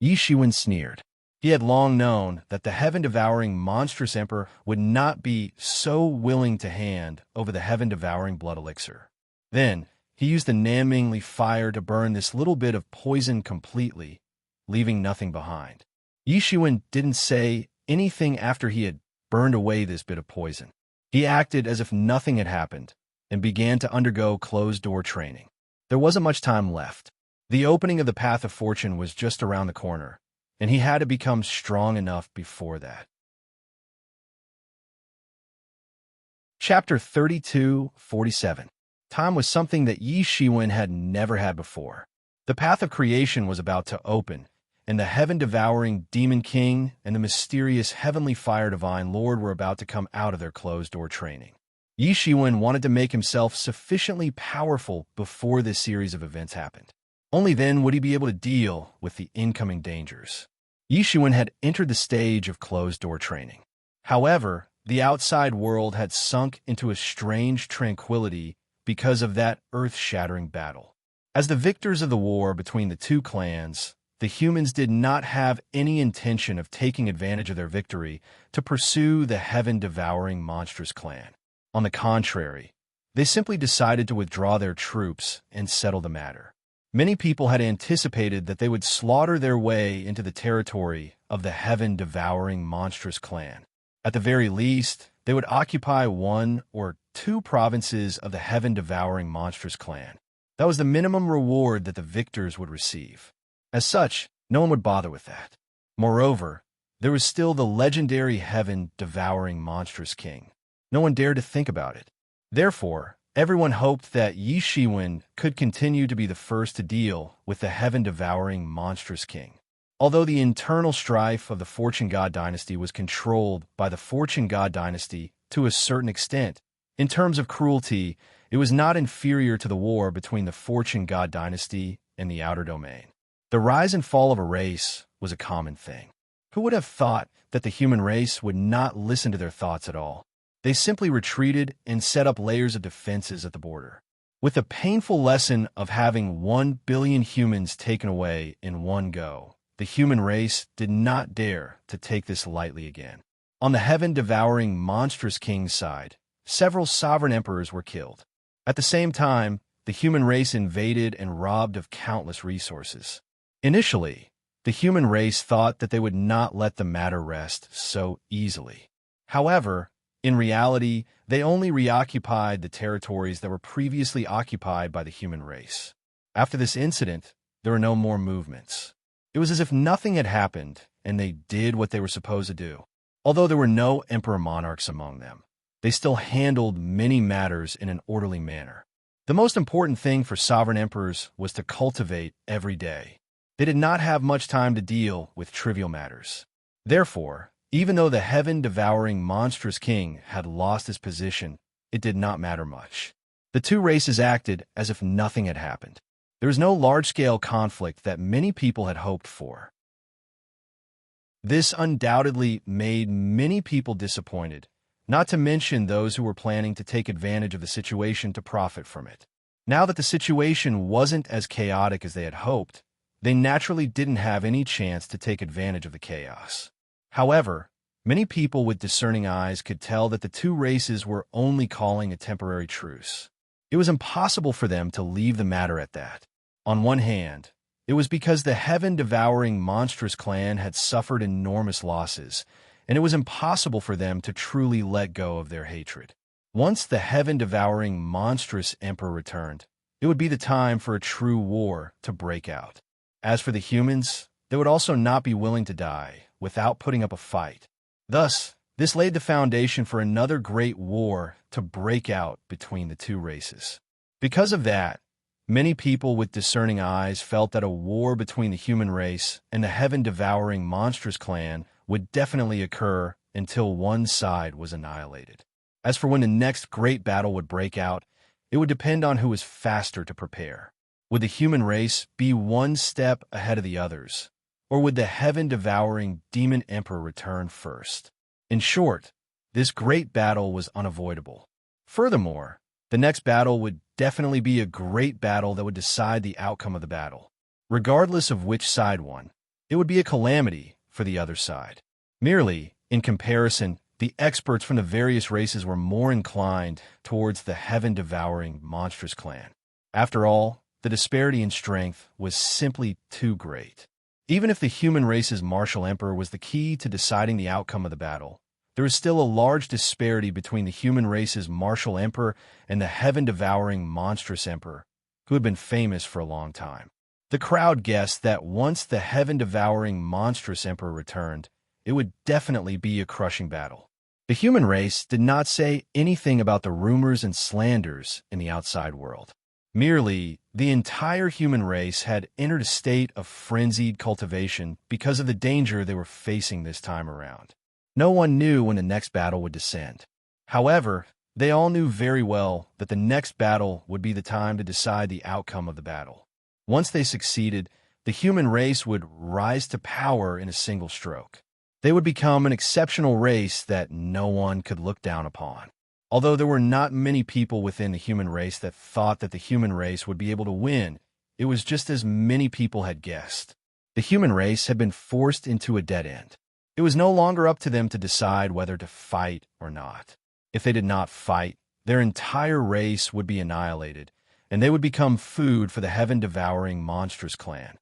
Yi Shiwen sneered. He had long known that the heaven-devouring monstrous emperor would not be so willing to hand over the heaven-devouring blood elixir. Then, he used the Namingli fire to burn this little bit of poison completely, leaving nothing behind. Yi Shiwen didn't say anything after he had burned away this bit of poison. He acted as if nothing had happened and began to undergo closed-door training. There wasn't much time left. The opening of the path of fortune was just around the corner, and he had to become strong enough before that. Chapter 32:47. Time was something that Yi Shiwen had never had before. The path of creation was about to open, and the heaven-devouring demon king and the mysterious heavenly fire divine lord were about to come out of their closed-door training. Yi Shiwen wanted to make himself sufficiently powerful before this series of events happened. Only then would he be able to deal with the incoming dangers. Yi Shiwen had entered the stage of closed-door training. However, the outside world had sunk into a strange tranquility because of that earth-shattering battle. As the victors of the war between the two clans, the humans did not have any intention of taking advantage of their victory to pursue the heaven-devouring monstrous clan. On the contrary, they simply decided to withdraw their troops and settle the matter. Many people had anticipated that they would slaughter their way into the territory of the heaven-devouring monstrous clan. At the very least, they would occupy 1 or 2 provinces of the heaven-devouring monstrous clan. That was the minimum reward that the victors would receive. As such, no one would bother with that. Moreover, there was still the legendary heaven-devouring monstrous king. No one dared to think about it. Therefore, everyone hoped that Yi Shiwen could continue to be the first to deal with the heaven-devouring monstrous king. Although the internal strife of the Fortune God dynasty was controlled by the Fortune God dynasty to a certain extent, in terms of cruelty, it was not inferior to the war between the Fortune God dynasty and the Outer Domain. The rise and fall of a race was a common thing. Who would have thought that the human race would not listen to their thoughts at all? They simply retreated and set up layers of defenses at the border. With the painful lesson of having 1 billion humans taken away in one go, the human race did not dare to take this lightly again. On the heaven-devouring monstrous king's side, several sovereign emperors were killed. At the same time, the human race invaded and robbed of countless resources. Initially, the human race thought that they would not let the matter rest so easily. However, in reality, they only reoccupied the territories that were previously occupied by the human race. After this incident, there were no more movements. It was as if nothing had happened, and they did what they were supposed to do. Although there were no emperor monarchs among them, they still handled many matters in an orderly manner. The most important thing for sovereign emperors was to cultivate every day. They did not have much time to deal with trivial matters. Therefore, even though the heaven-devouring monstrous king had lost his position, it did not matter much. The two races acted as if nothing had happened. There was no large-scale conflict that many people had hoped for. This undoubtedly made many people disappointed, not to mention those who were planning to take advantage of the situation to profit from it. Now that the situation wasn't as chaotic as they had hoped, they naturally didn't have any chance to take advantage of the chaos. However, many people with discerning eyes could tell that the two races were only calling a temporary truce. It was impossible for them to leave the matter at that. On one hand, it was because the heaven-devouring monstrous clan had suffered enormous losses, and it was impossible for them to truly let go of their hatred. Once the heaven-devouring monstrous emperor returned, it would be the time for a true war to break out. As for the humans, they would also not be willing to die without putting up a fight. Thus, this laid the foundation for another great war to break out between the two races. Because of that, many people with discerning eyes felt that a war between the human race and the heaven-devouring monstrous clan would definitely occur until one side was annihilated. As for when the next great battle would break out, it would depend on who was faster to prepare. Would the human race be one step ahead of the others, or would the heaven-devouring demon emperor return first? In short, this great battle was unavoidable. Furthermore, the next battle would definitely be a great battle that would decide the outcome of the battle. Regardless of which side won, it would be a calamity for the other side. Merely, in comparison, the experts from the various races were more inclined towards the heaven-devouring monstrous clan. After all, the disparity in strength was simply too great. Even if the human race's martial emperor was the key to deciding the outcome of the battle, there is still a large disparity between the human race's martial emperor and the heaven-devouring monstrous emperor, who had been famous for a long time. The crowd guessed that once the heaven-devouring monstrous emperor returned, it would definitely be a crushing battle. The human race did not say anything about the rumors and slanders in the outside world. Merely, the entire human race had entered a state of frenzied cultivation because of the danger they were facing this time around. No one knew when the next battle would descend. However, they all knew very well that the next battle would be the time to decide the outcome of the battle. Once they succeeded, the human race would rise to power in a single stroke. They would become an exceptional race that no one could look down upon. Although there were not many people within the human race that thought that the human race would be able to win, it was just as many people had guessed. The human race had been forced into a dead end. It was no longer up to them to decide whether to fight or not. If they did not fight, their entire race would be annihilated, and they would become food for the heaven-devouring monstrous clan.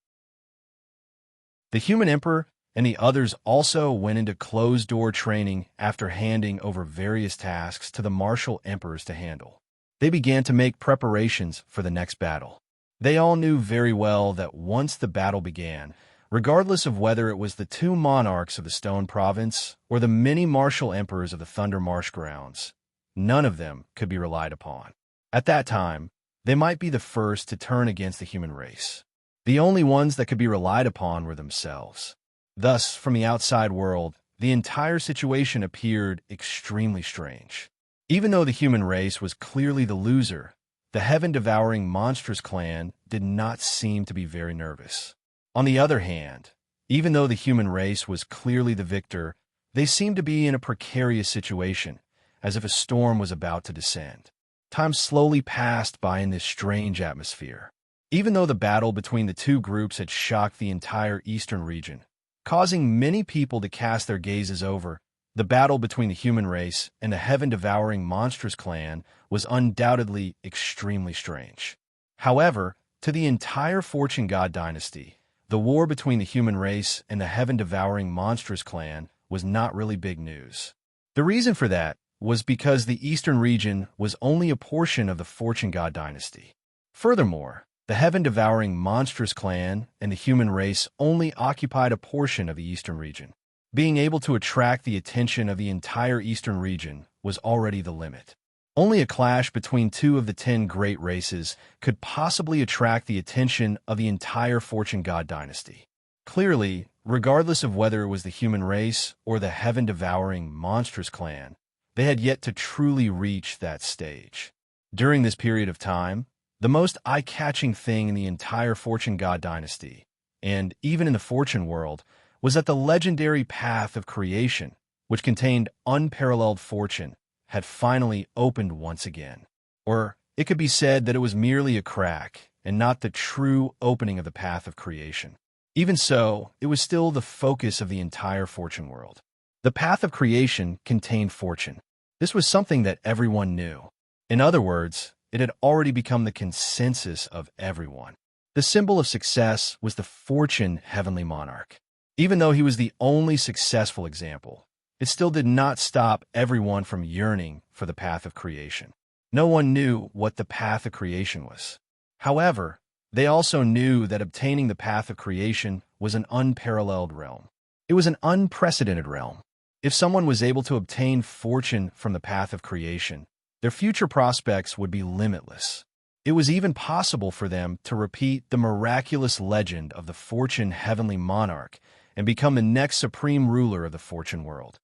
The human emperor and the others also went into closed-door training after handing over various tasks to the martial emperors to handle. They began to make preparations for the next battle. They all knew very well that once the battle began, regardless of whether it was the two monarchs of the Stone Province or the many martial emperors of the Thunder Marsh grounds, none of them could be relied upon. At that time, they might be the first to turn against the human race. The only ones that could be relied upon were themselves. Thus, from the outside world, the entire situation appeared extremely strange. Even though the human race was clearly the loser, the heaven-devouring monstrous clan did not seem to be very nervous. On the other hand, even though the human race was clearly the victor, they seemed to be in a precarious situation, as if a storm was about to descend. Time slowly passed by in this strange atmosphere. Even though the battle between the two groups had shocked the entire eastern region, causing many people to cast their gazes over, the battle between the human race and the heaven-devouring monstrous clan was undoubtedly extremely strange. However, to the entire Fortune God dynasty, the war between the human race and the heaven-devouring monstrous clan was not really big news. The reason for that was because the eastern region was only a portion of the Fortune God dynasty. Furthermore, the heaven-devouring monstrous clan and the human race only occupied a portion of the eastern region. Being able to attract the attention of the entire eastern region was already the limit. Only a clash between two of the 10 great races could possibly attract the attention of the entire Fortune God dynasty. Clearly, regardless of whether it was the human race or the heaven-devouring monstrous clan, they had yet to truly reach that stage. During this period of time, the most eye-catching thing in the entire Fortune God dynasty, and even in the fortune world, was that the legendary path of creation, which contained unparalleled fortune, had finally opened once again. Or it could be said that it was merely a crack and not the true opening of the path of creation. Even so, it was still the focus of the entire fortune world. The path of creation contained fortune. This was something that everyone knew. In other words, it had already become the consensus of everyone. The symbol of success was the Fortune Heavenly Monarch. Even though he was the only successful example, it still did not stop everyone from yearning for the path of creation. No one knew what the path of creation was. However, they also knew that obtaining the path of creation was an unparalleled realm. It was an unprecedented realm. If someone was able to obtain fortune from the path of creation, their future prospects would be limitless. It was even possible for them to repeat the miraculous legend of the Fortune Heavenly Monarch and become the next supreme ruler of the fortune world.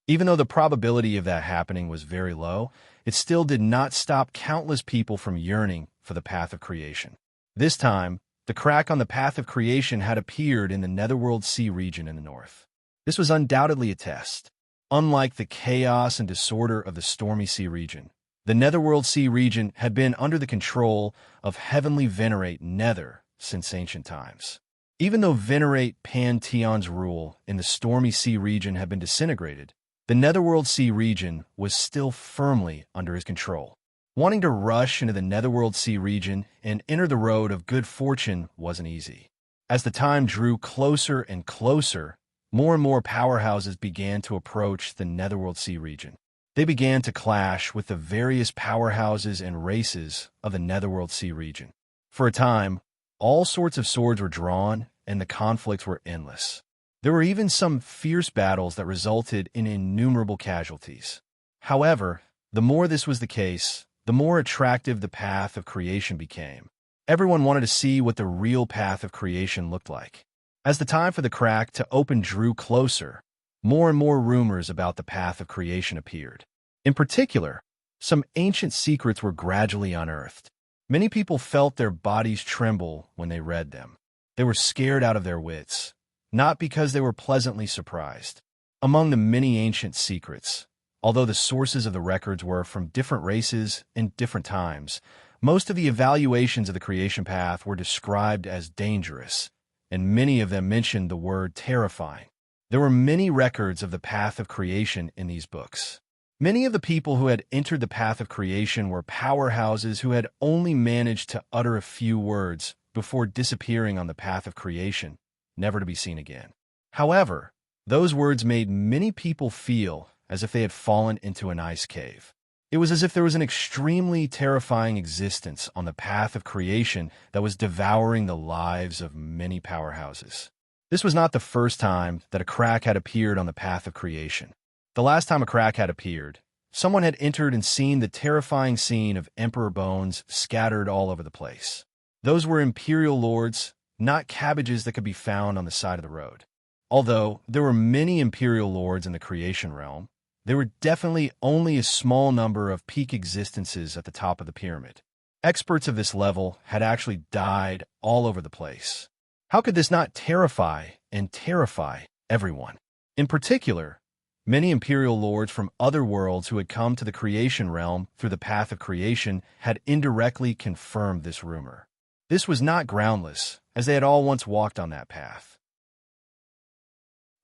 Even though the probability of that happening was very low, it still did not stop countless people from yearning for the path of creation. This time, the crack on the path of creation had appeared in the Netherworld Sea region in the north. This was undoubtedly a test. Unlike the chaos and disorder of the Stormy Sea region, the Netherworld Sea region had been under the control of Heavenly Venerate Nether since ancient times. Even though Venerate Pantheon's rule in the Stormy Sea region had been disintegrated, the Netherworld Sea region was still firmly under his control. Wanting to rush into the Netherworld Sea region and enter the road of good fortune wasn't easy. As the time drew closer and closer, more and more powerhouses began to approach the Netherworld Sea region. They began to clash with the various powerhouses and races of the Netherworld Sea region. For a time, all sorts of swords were drawn and the conflicts were endless. There were even some fierce battles that resulted in innumerable casualties. However, the more this was the case, the more attractive the path of creation became. Everyone wanted to see what the real path of creation looked like. As the time for the crack to open drew closer, more and more rumors about the path of creation appeared. In particular, some ancient secrets were gradually unearthed. Many people felt their bodies tremble when they read them. They were scared out of their wits, not because they were pleasantly surprised. Among the many ancient secrets, although the sources of the records were from different races and different times, most of the evaluations of the creation path were described as dangerous, and many of them mentioned the word terrifying. There were many records of the path of creation in these books. Many of the people who had entered the path of creation were powerhouses who had only managed to utter a few words before disappearing on the path of creation, never to be seen again. However, those words made many people feel as if they had fallen into an ice cave. It was as if there was an extremely terrifying existence on the path of creation that was devouring the lives of many powerhouses. This was not the first time that a crack had appeared on the path of creation. The last time a crack had appeared, someone had entered and seen the terrifying scene of emperor bones scattered all over the place. Those were imperial lords, not cabbages that could be found on the side of the road. Although there were many imperial lords in the creation realm, there were definitely only a small number of peak existences at the top of the pyramid. Experts of this level had actually died all over the place. How could this not terrify everyone? In particular, many imperial lords from other worlds who had come to the creation realm through the path of creation had indirectly confirmed this rumor. This was not groundless, as they had all once walked on that path.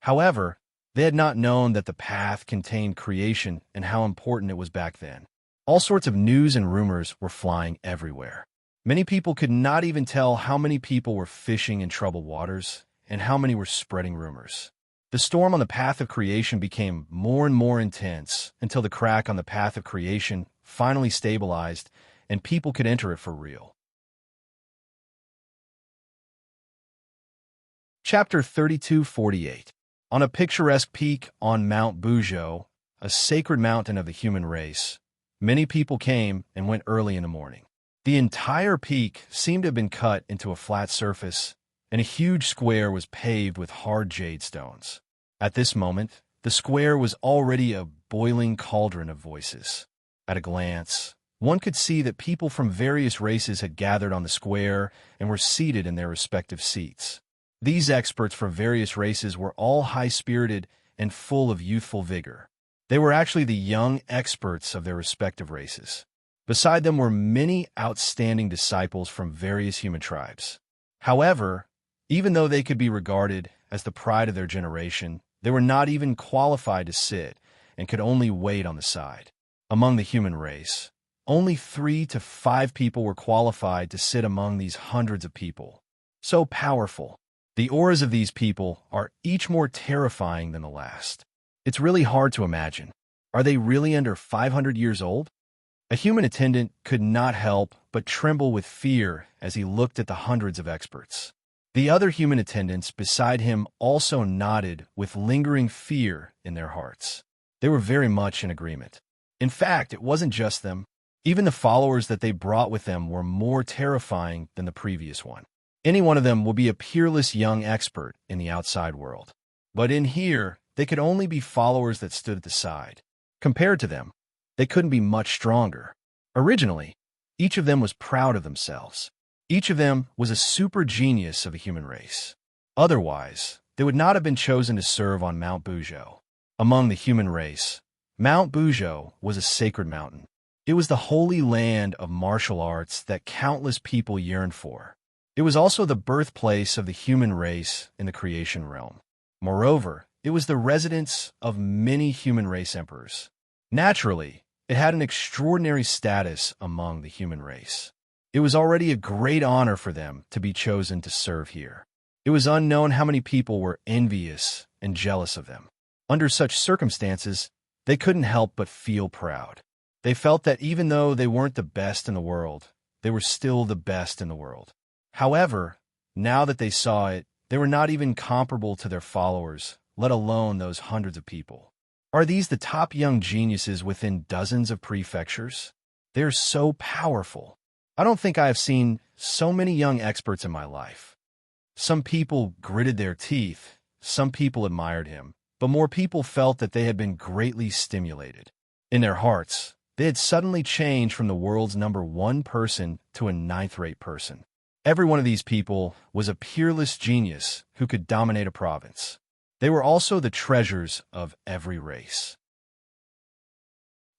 However, they had not known that the path contained creation and how important it was back then. All sorts of news and rumors were flying everywhere. Many people could not even tell how many people were fishing in troubled waters and how many were spreading rumors. The storm on the path of creation became more and more intense until the crack on the path of creation finally stabilized and people could enter it for real. Chapter 3248. On a picturesque peak on Mount Bujo, a sacred mountain of the human race, many people came and went early in the morning. The entire peak seemed to have been cut into a flat surface, and a huge square was paved with hard jade stones. At this moment, the square was already a boiling cauldron of voices. At a glance, one could see that people from various races had gathered on the square and were seated in their respective seats. These experts from various races were all high-spirited and full of youthful vigor. They were actually the young experts of their respective races. Beside them were many outstanding disciples from various human tribes. However, even though they could be regarded as the pride of their generation, they were not even qualified to sit and could only wait on the side. Among the human race, only 3 to 5 people were qualified to sit among these hundreds of people. So powerful. The auras of these people are each more terrifying than the last. It's really hard to imagine. Are they really under 500 years old? A human attendant could not help but tremble with fear as he looked at the hundreds of experts. The other human attendants beside him also nodded with lingering fear in their hearts. They were very much in agreement. In fact, it wasn't just them. Even the followers that they brought with them were more terrifying than the previous one. Any one of them will be a peerless young expert in the outside world. But in here, they could only be followers that stood at the side. Compared to them, they couldn't be much stronger. Originally, each of them was proud of themselves. Each of them was a super genius of the human race. Otherwise, they would not have been chosen to serve on Mount Bujo. Among the human race, Mount Bujo was a sacred mountain. It was the holy land of martial arts that countless people yearned for. It was also the birthplace of the human race in the creation realm. Moreover, it was the residence of many human race emperors. Naturally, it had an extraordinary status among the human race. It was already a great honor for them to be chosen to serve here. It was unknown how many people were envious and jealous of them. Under such circumstances, they couldn't help but feel proud. They felt that even though they weren't the best in the world, they were still the best in the world. However, now that they saw it, they were not even comparable to their followers, let alone those hundreds of people. Are these the top young geniuses within dozens of prefectures? They're so powerful. I don't think I have seen so many young experts in my life. Some people gritted their teeth, some people admired him, but more people felt that they had been greatly stimulated. In their hearts, they had suddenly changed from the world's #1 person to a ninth-rate person. Every one of these people was a peerless genius who could dominate a province. They were also the treasures of every race.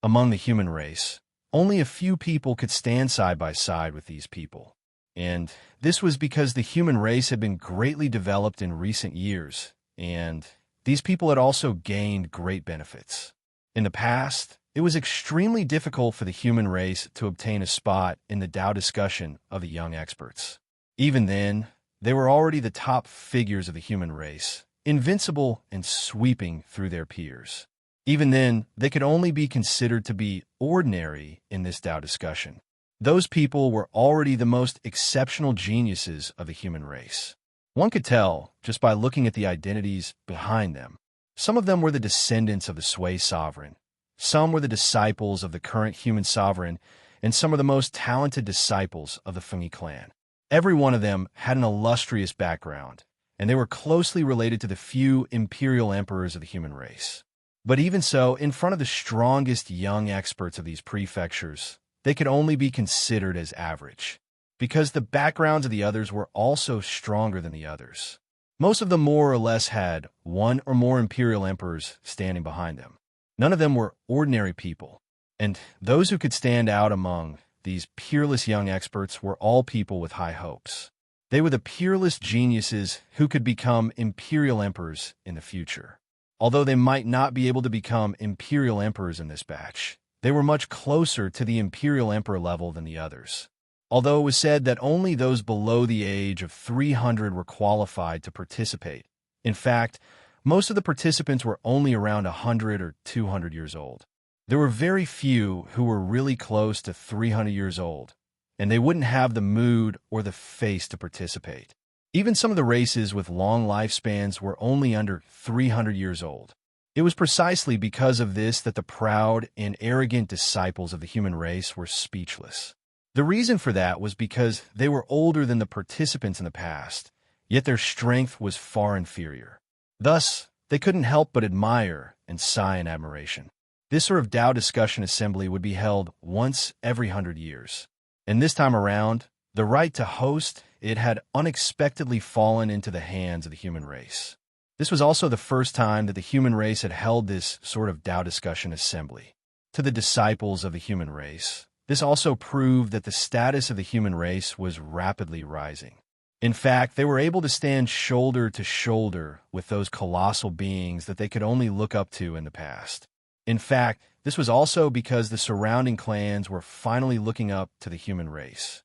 Among the human race, only a few people could stand side by side with these people. And this was because the human race had been greatly developed in recent years, and these people had also gained great benefits. In the past, it was extremely difficult for the human race to obtain a spot in the Tao discussion of the young experts. Even then, they were already the top figures of the human race, invincible and sweeping through their peers. Even then, they could only be considered to be ordinary in this Tao discussion. Those people were already the most exceptional geniuses of the human race. One could tell just by looking at the identities behind them. Some of them were the descendants of the Sui sovereign. Some were the disciples of the current human sovereign, and some are the most talented disciples of the Fengyi clan. Every one of them had an illustrious background, and they were closely related to the few imperial emperors of the human race. But even so, in front of the strongest young experts of these prefectures, they could only be considered as average, because the backgrounds of the others were also stronger than the others. Most of them more or less had one or more imperial emperors standing behind them. None of them were ordinary people, and those who could stand out among these peerless young experts were all people with high hopes. They were the peerless geniuses who could become imperial emperors in the future. Although they might not be able to become imperial emperors in this batch, they were much closer to the imperial emperor level than the others. Although it was said that only those below the age of 300 were qualified to participate. In fact, most of the participants were only around 100 or 200 years old. There were very few who were really close to 300 years old, and they wouldn't have the mood or the face to participate. Even some of the races with long lifespans were only under 300 years old. It was precisely because of this that the proud and arrogant disciples of the human race were speechless. The reason for that was because they were older than the participants in the past, yet their strength was far inferior. Thus, they couldn't help but admire and sigh in admiration. This sort of Tao discussion assembly would be held once every 100 years. And this time around, the right to host it had unexpectedly fallen into the hands of the human race. This was also the first time that the human race had held this sort of Tao discussion assembly. To the disciples of the human race, this also proved that the status of the human race was rapidly rising. In fact, they were able to stand shoulder to shoulder with those colossal beings that they could only look up to in the past. In fact, this was also because the surrounding clans were finally looking up to the human race.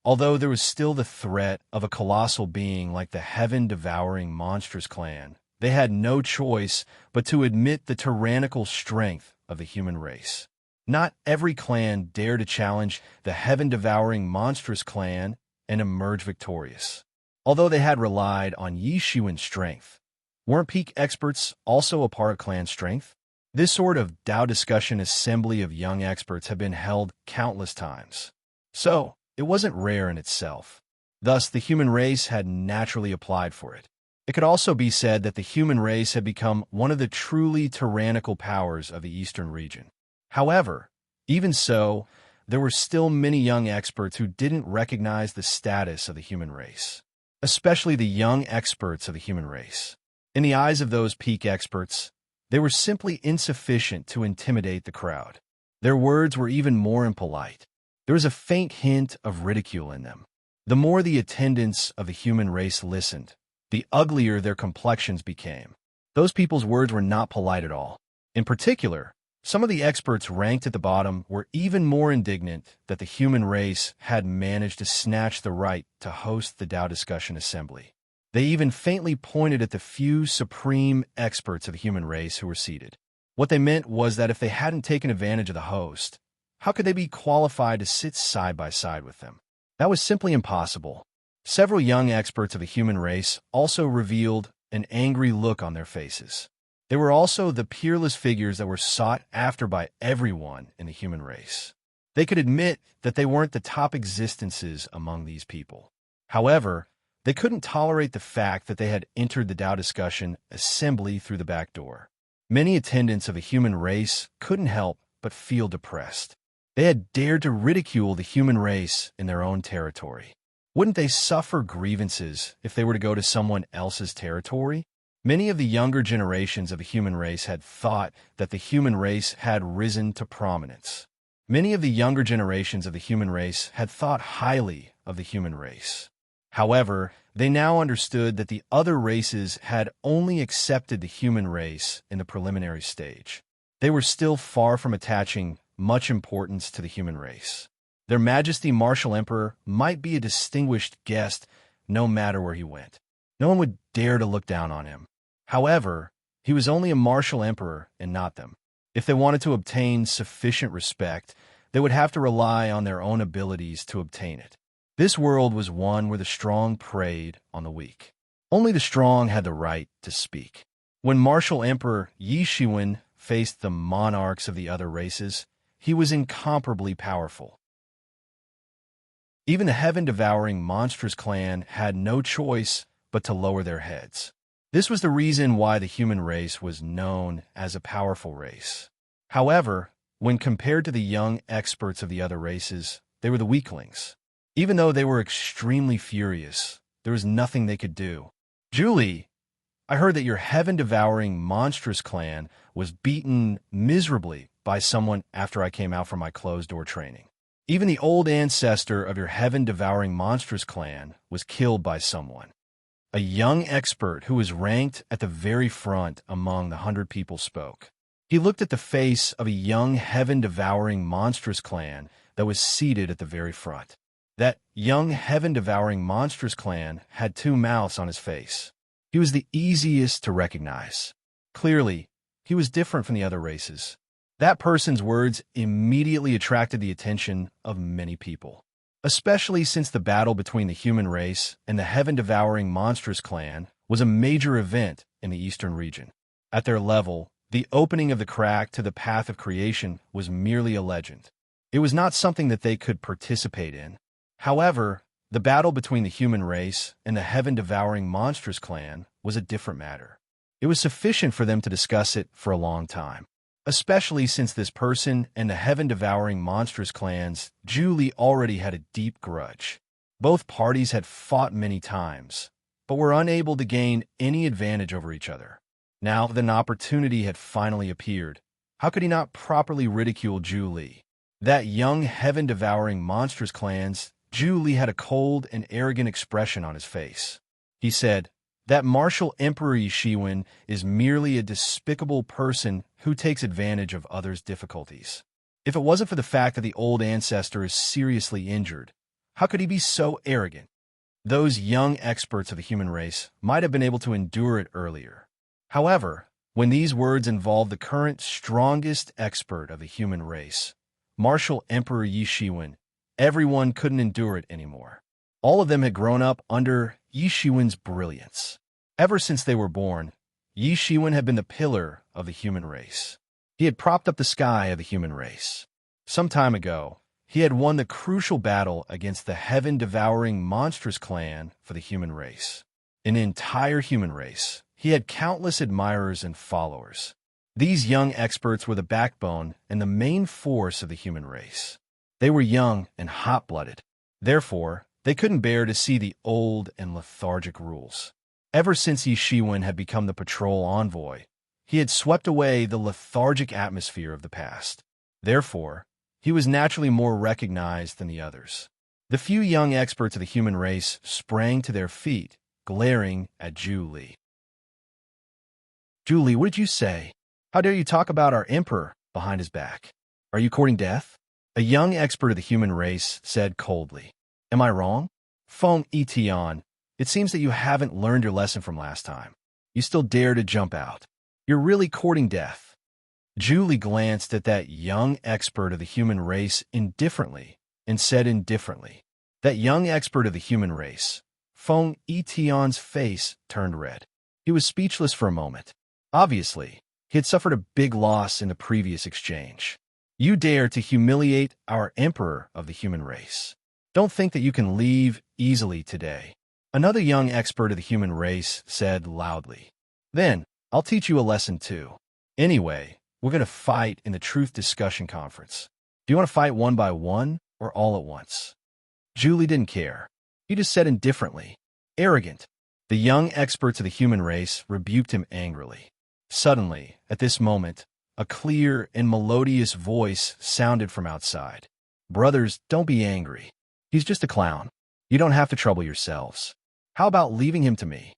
Although there was still the threat of a colossal being like the heaven-devouring monstrous clan, they had no choice but to admit the tyrannical strength of the human race. Not every clan dared to challenge the heaven-devouring monstrous clan and emerge victorious. Although they had relied on Yi Shiwen's strength, weren't peak experts also a part of clan strength? This sort of Tao discussion assembly of young experts had been held countless times. So, it wasn't rare in itself. Thus, the human race had naturally applied for it. It could also be said that the human race had become one of the truly tyrannical powers of the eastern region. However, even so, there were still many young experts who didn't recognize the status of the human race, especially the young experts of the human race. In the eyes of those peak experts, they were simply insufficient to intimidate the crowd. Their words were even more impolite. There was a faint hint of ridicule in them. The more the attendants of the human race listened, the uglier their complexions became. Those people's words were not polite at all. In particular, some of the experts ranked at the bottom were even more indignant that the human race had managed to snatch the right to host the Tao discussion assembly. They even faintly pointed at the few supreme experts of the human race who were seated. What they meant was that if they hadn't taken advantage of the host, how could they be qualified to sit side by side with them? That was simply impossible. Several young experts of the human race also revealed an angry look on their faces. They were also the peerless figures that were sought after by everyone in the human race. They could admit that they weren't the top existences among these people. However, they couldn't tolerate the fact that they had entered the Tao discussion assembly through the back door. Many attendants of the human race couldn't help but feel depressed. They had dared to ridicule the human race in their own territory. Wouldn't they suffer grievances if they were to go to someone else's territory? Many of the younger generations of the human race had thought that the human race had risen to prominence. Many of the younger generations of the human race had thought highly of the human race. However, they now understood that the other races had only accepted the human race in the preliminary stage. They were still far from attaching much importance to the human race. Their Majesty Martial Emperor might be a distinguished guest no matter where he went. No one would dare to look down on him. However, he was only a martial emperor and not them. If they wanted to obtain sufficient respect, they would have to rely on their own abilities to obtain it. This world was one where the strong preyed on the weak. Only the strong had the right to speak. When Martial Emperor Yi Shiwen faced the monarchs of the other races, he was incomparably powerful. Even the heaven-devouring monstrous clan had no choice but to lower their heads. This was the reason why the human race was known as a powerful race. However, when compared to the young experts of the other races, they were the weaklings. Even though they were extremely furious, there was nothing they could do. Julie, I heard that your heaven-devouring monstrous clan was beaten miserably by someone after I came out from my closed-door training. Even the old ancestor of your heaven-devouring monstrous clan was killed by someone. A young expert who was ranked at the very front among the 100 people spoke. He looked at the face of a young heaven-devouring monstrous clan that was seated at the very front. That young heaven-devouring monstrous clan had 2 mouths on his face. He was the easiest to recognize. Clearly, he was different from the other races. That person's words immediately attracted the attention of many people, especially since the battle between the human race and the heaven-devouring monstrous clan was a major event in the eastern region. At their level, the opening of the crack to the path of creation was merely a legend. It was not something that they could participate in. However, the battle between the human race and the heaven-devouring monstrous clan was a different matter. It was sufficient for them to discuss it for a long time, especially since this person and the heaven-devouring monstrous clans Julie already had a deep grudge. Both parties had fought many times, but were unable to gain any advantage over each other. Now that an opportunity had finally appeared, how could he not properly ridicule Julie? That young heaven-devouring monstrous clan's Julie had a cold and arrogant expression on his face. He said, "That martial Emperor Shiwen is merely a despicable person who takes advantage of others' difficulties. If it wasn't for the fact that the old ancestor is seriously injured, how could he be so arrogant?" Those young experts of the human race might have been able to endure it earlier. However, when these words involved the current strongest expert of the human race, Martial Emperor Yi Shiwen, everyone couldn't endure it anymore. All of them had grown up under Yi Shiwen's brilliance. Ever since they were born, Yi Shiwen had been the pillar of the human race. He had propped up the sky of the human race. Some time ago, he had won the crucial battle against the heaven-devouring monstrous clan for the human race. In the entire human race, he had countless admirers and followers. These young experts were the backbone and the main force of the human race. They were young and hot-blooded. Therefore, they couldn't bear to see the old and lethargic rules. Ever since Yi Shiwen had become the patrol envoy, he had swept away the lethargic atmosphere of the past. Therefore, he was naturally more recognized than the others. The few young experts of the human race sprang to their feet, glaring at Julie. "Julie, what did you say? How dare you talk about our emperor behind his back? Are you courting death?" A young expert of the human race said coldly. "Am I wrong? Feng Etian, it seems that you haven't learned your lesson from last time. You still dare to jump out. You're really courting death." Julie glanced at that young expert of the human race indifferently and said indifferently. That young expert of the human race, Feng Etian's face turned red. He was speechless for a moment. Obviously, he had suffered a big loss in the previous exchange. You dare to humiliate our emperor of the human race. Don't think that you can leave easily today. Another young expert of the human race said loudly. Then, I'll teach you a lesson too. Anyway, we're going to fight in the Truth Discussion Conference. Do you want to fight one by one or all at once? Julie didn't care. He just said indifferently. Arrogant. The young experts of the human race rebuked him angrily. Suddenly, at this moment, a clear and melodious voice sounded from outside. Brothers, don't be angry. He's just a clown. You don't have to trouble yourselves. How about leaving him to me?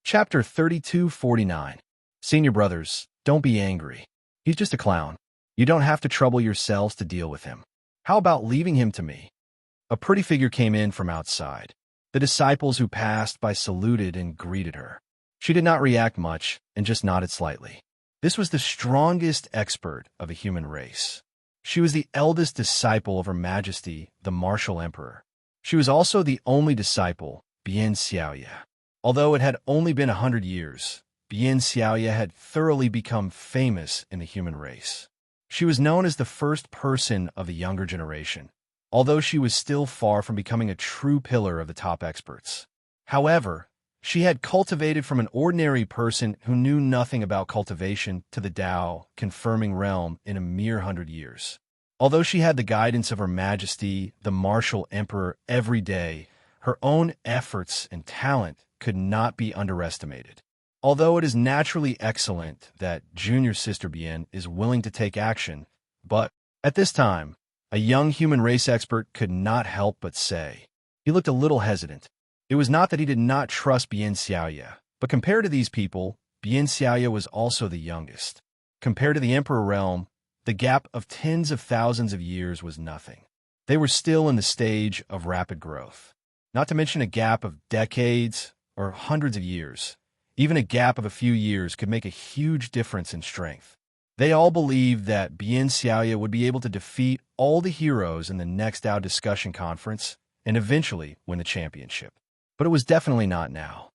Chapter 32:49. Senior brothers, don't be angry. He's just a clown. You don't have to trouble yourselves to deal with him. How about leaving him to me? A pretty figure came in from outside. The disciples who passed by saluted and greeted her. She did not react much and just nodded slightly. This was the strongest expert of the human race. She was the eldest disciple of Her Majesty, the Martial Emperor. She was also the only disciple, Bian Xiaoye. Although it had only been 100 years, Bian Xiaoye had thoroughly become famous in the human race. She was known as the first person of the younger generation, although she was still far from becoming a true pillar of the top experts. However, she had cultivated from an ordinary person who knew nothing about cultivation to the Tao, confirming realm in a mere 100 years. Although she had the guidance of Her Majesty, the Martial Emperor, every day, her own efforts and talent could not be underestimated. Although it is naturally excellent that junior sister Bien is willing to take action, but at this time, a young human race expert could not help but say. He looked a little hesitant. It was not that he did not trust Bian Xiaoye, but compared to these people, Bian Xiaoye was also the youngest. Compared to the Emperor realm, the gap of tens of thousands of years was nothing. They were still in the stage of rapid growth. Not to mention a gap of decades or hundreds of years. Even a gap of a few years could make a huge difference in strength. They all believed that Bian Xiaoye would be able to defeat all the heroes in the next Tao discussion conference and eventually win the championship. But it was definitely not now.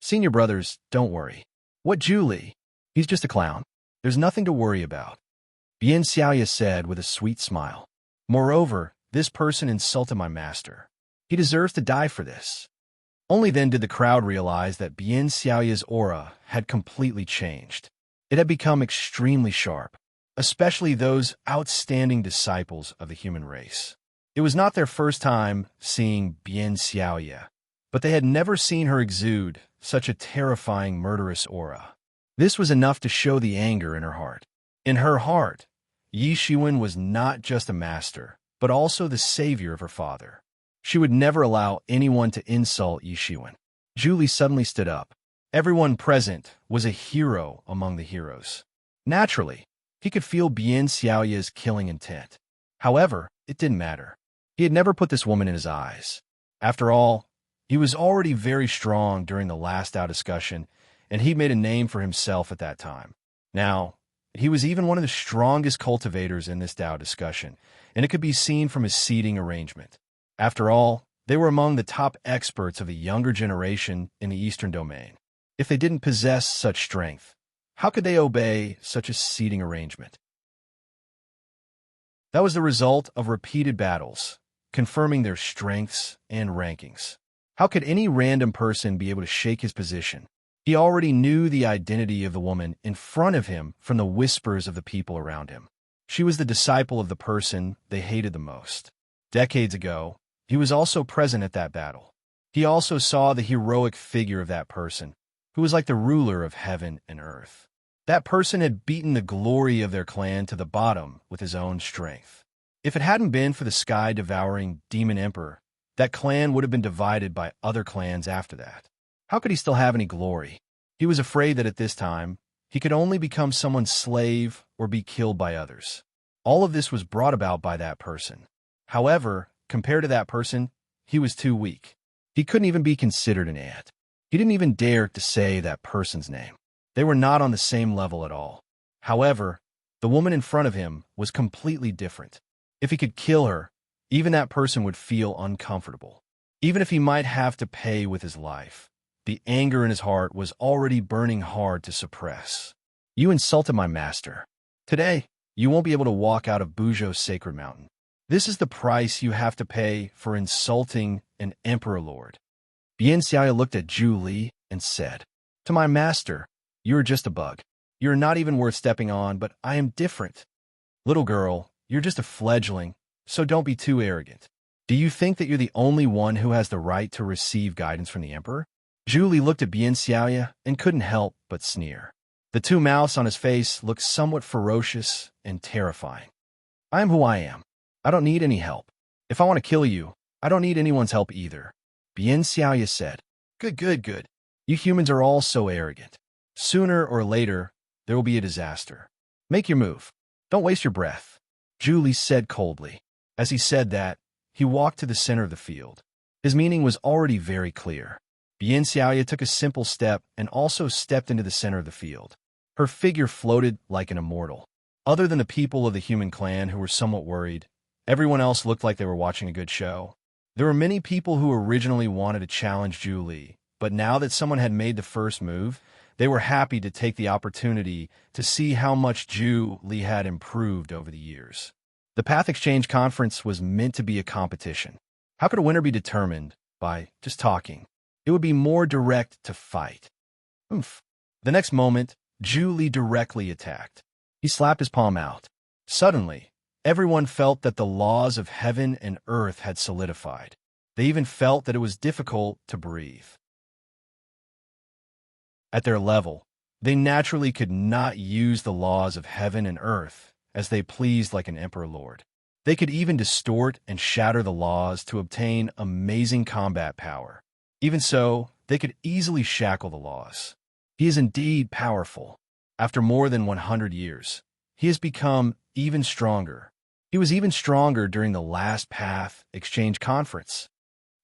Senior brothers, don't worry. What Julie? He's just a clown. There's nothing to worry about. Bian Xiaoye said with a sweet smile. Moreover, this person insulted my master. He deserves to die for this. Only then did the crowd realize that Bian Xiaoye's aura had completely changed. It had become extremely sharp, especially those outstanding disciples of the human race. It was not their first time seeing Bian Xiaoye, but they had never seen her exude such a terrifying murderous aura. This was enough to show the anger in her heart. In her heart, Yi Shiwen was not just a master, but also the savior of her father. She would never allow anyone to insult Yi Shiwen. Julie suddenly stood up. Everyone present was a hero among the heroes. Naturally, he could feel Bian Xiaoye's killing intent. However, it didn't matter. He had never put this woman in his eyes. After all, he was already very strong during the last Tao discussion, and he made a name for himself at that time. Now, he was even one of the strongest cultivators in this Tao discussion, and it could be seen from his seating arrangement. After all, they were among the top experts of the younger generation in the Eastern domain. If they didn't possess such strength, how could they obey such a seating arrangement? That was the result of repeated battles, confirming their strengths and rankings. How could any random person be able to shake his position? He already knew the identity of the woman in front of him from the whispers of the people around him. She was the disciple of the person they hated the most. Decades ago, he was also present at that battle. He also saw the heroic figure of that person, who was like the ruler of heaven and earth. That person had beaten the glory of their clan to the bottom with his own strength. If it hadn't been for the sky-devouring demon emperor, that clan would have been divided by other clans after that. How could he still have any glory? He was afraid that at this time, he could only become someone's slave or be killed by others. All of this was brought about by that person. However, compared to that person, he was too weak. He couldn't even be considered an ant. He didn't even dare to say that person's name. They were not on the same level at all. However, the woman in front of him was completely different. If he could kill her, even that person would feel uncomfortable. Even if he might have to pay with his life, The anger in his heart was already burning hard to suppress. You insulted my master. Today, you won't be able to walk out of Buzhou's sacred mountain. This is the price you have to pay for insulting an emperor lord. Bian Xiaoya looked at Zhu Li and said, To my master, you are just a bug. You are not even worth stepping on, but I am different. Little girl, you're just a fledgling, so don't be too arrogant. Do you think that you're the only one who has the right to receive guidance from the emperor? Zhu Li looked at Bian Xiaoya and couldn't help but sneer. The two mouths on his face looked somewhat ferocious and terrifying. I am who I am. I don't need any help. If I want to kill you, I don't need anyone's help either. Bian Xiaoya said, Good. You humans are all so arrogant. Sooner or later, there will be a disaster. Make your move. Don't waste your breath. Zhu Li said coldly. As he said that, he walked to the center of the field. His meaning was already very clear. Bian Xiaoya took a simple step and also stepped into the center of the field. Her figure floated like an immortal. Other than the people of the human clan who were somewhat worried, everyone else looked like they were watching a good show. There were many people who originally wanted to challenge Zhu Li, but now that someone had made the first move, they were happy to take the opportunity to see how much Zhu Li had improved over the years. The Path Exchange Conference was meant to be a competition. How could a winner be determined by just talking? It would be more direct to fight. Oomph. The next moment, Zhu Li directly attacked. He slapped his palm out. Suddenly, everyone felt that the laws of heaven and earth had solidified. They even felt that it was difficult to breathe. At their level, they naturally could not use the laws of heaven and earth as they pleased like an emperor lord. They could even distort and shatter the laws to obtain amazing combat power. Even so, they could easily shackle the laws. He is indeed powerful. After more than 100 years, he has become even stronger. He was even stronger during the last Path Exchange Conference.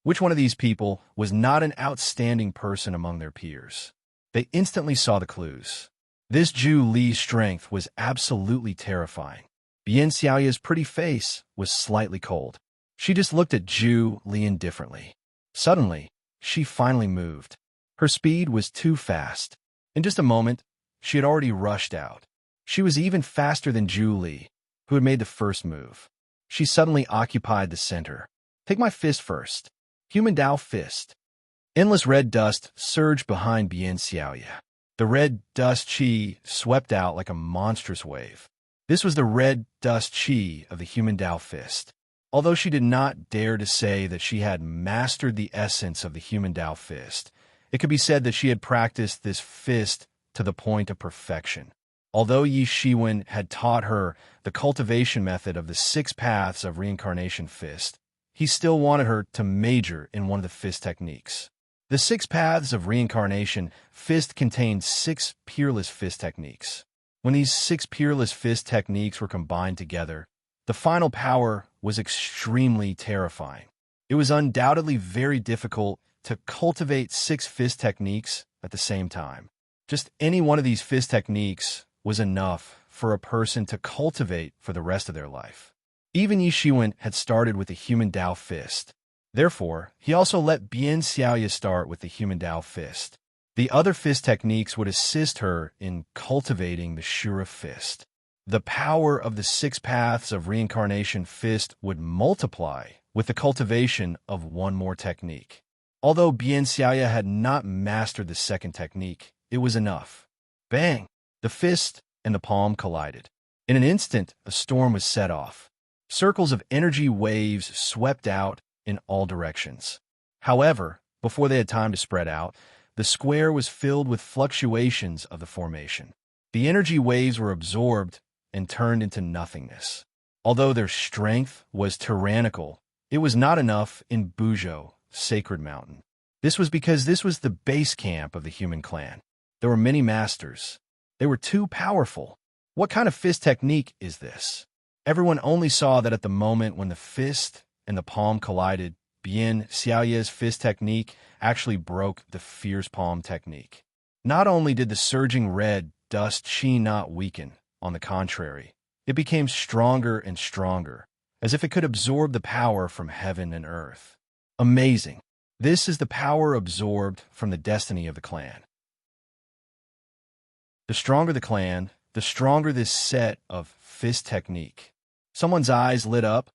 Which one of these people was not an outstanding person among their peers? They instantly saw the clues. This Zhu Li's strength was absolutely terrifying. Bian Xiaoya's pretty face was slightly cold. She just looked at Zhu Li indifferently. Suddenly, she finally moved. Her speed was too fast. In just a moment, she had already rushed out. She was even faster than Zhu Li, who had made the first move. She suddenly occupied the center. Take my fist first. Human Dao Fist. Endless red dust surged behind Bian Xiaoya. The red dust chi swept out like a monstrous wave. This was the red dust chi of the Human Dao Fist. Although she did not dare to say that she had mastered the essence of the Human Dao Fist, it could be said that she had practiced this fist to the point of perfection. Although Yi Shiwen had taught her the cultivation method of the 6 paths of reincarnation fist, he still wanted her to major in one of the fist techniques. The 6 paths of reincarnation fist contained 6 peerless fist techniques. When these 6 peerless fist techniques were combined together, the final power was extremely terrifying. It was undoubtedly very difficult to cultivate 6 fist techniques at the same time. Just any one of these fist techniques was enough for a person to cultivate for the rest of their life. Even Yi Shiwen had started with the Human Dao Fist. Therefore, he also let Bian Xiaoya start with the Human Dao Fist. The other fist techniques would assist her in cultivating the Shura Fist. The power of the 6 paths of reincarnation fist would multiply with the cultivation of one more technique. Although Bian Xiaoya had not mastered the second technique, it was enough. Bang! The fist and the palm collided. In an instant, a storm was set off. Circles of energy waves swept out in all directions. However, before they had time to spread out, the square was filled with fluctuations of the formation. The energy waves were absorbed and turned into nothingness. Although their strength was tyrannical, it was not enough in Buzhou, Sacred Mountain. This was because this was the base camp of the human clan. There were many masters. They were too powerful. What kind of fist technique is this? Everyone only saw that at the moment when the fist and the palm collided, Bian Xiaoya's fist technique actually broke the fierce palm technique. Not only did the surging red dust chi not weaken, on the contrary, it became stronger and stronger, as if it could absorb the power from heaven and earth. Amazing! This is the power absorbed from the destiny of the clan. The stronger the clan, the stronger this set of fist technique. Someone's eyes lit up,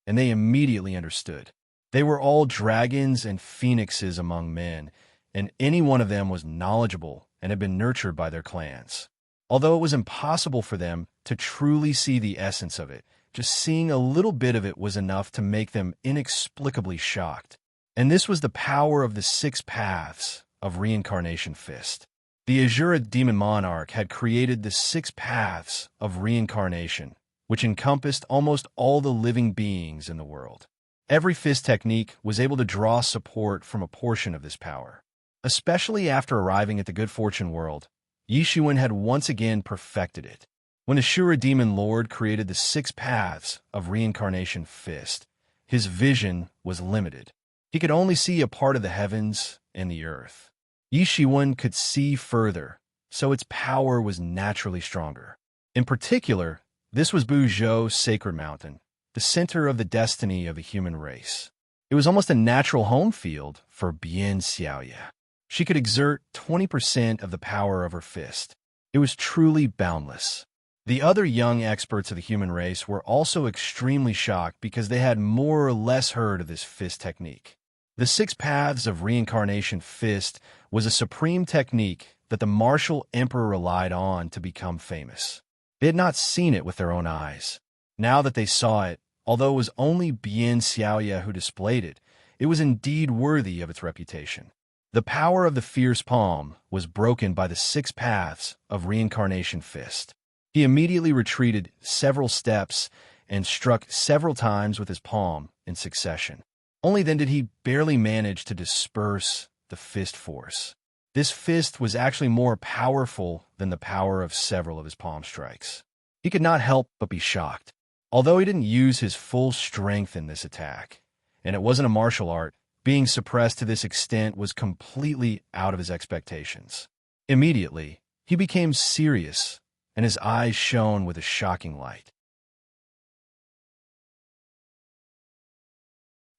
and they immediately understood. They were all dragons and phoenixes among men, and any one of them was knowledgeable and had been nurtured by their clans. Although it was impossible for them to truly see the essence of it, just seeing a little bit of it was enough to make them inexplicably shocked. And this was the power of the 6 paths of reincarnation fist. The Azura demon monarch had created the 6 paths of reincarnation, which encompassed almost all the living beings in the world. Every fist technique was able to draw support from a portion of this power. Especially after arriving at the Good Fortune world, Yi Shiwen had once again perfected it. When Ashura Demon Lord created the 6 paths of reincarnation fist, his vision was limited. He could only see a part of the heavens and the earth. Yi Shiwen could see further, so its power was naturally stronger. In particular, this was Buzhou's sacred mountain, the center of the destiny of the human race. It was almost a natural home field for Bian Xiaoye. She could exert 20% of the power of her fist. It was truly boundless. The other young experts of the human race were also extremely shocked because they had more or less heard of this fist technique. The 6 paths of reincarnation fist was a supreme technique that the martial emperor relied on to become famous. They had not seen it with their own eyes. Now that they saw it, although it was only Bian Xiaoye who displayed it, it was indeed worthy of its reputation. The power of the fierce palm was broken by the 6 paths of reincarnation fist. He immediately retreated several steps and struck several times with his palm in succession. Only then did he barely manage to disperse the fist force. This fist was actually more powerful than the power of several of his palm strikes. He could not help but be shocked. Although he didn't use his full strength in this attack, and it wasn't a martial art, being suppressed to this extent was completely out of his expectations. Immediately, he became serious, and his eyes shone with a shocking light.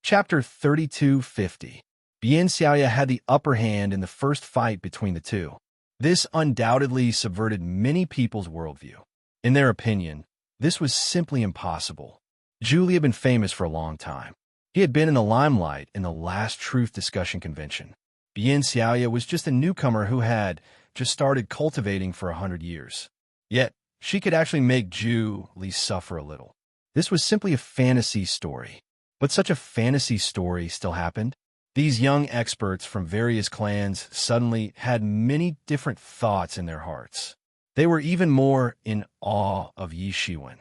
Chapter 3250. Bian Xiaoye had the upper hand in the first fight between the two. This undoubtedly subverted many people's worldview. In their opinion, this was simply impossible. Julie had been famous for a long time. He had been in the limelight in the last Truth Discussion Convention. Bian Xiaoye was just a newcomer who had just started cultivating for 100 years. Yet, she could actually make Julie suffer a little. This was simply a fantasy story. But such a fantasy story still happened. These young experts from various clans suddenly had many different thoughts in their hearts. They were even more in awe of Yi Shiwen,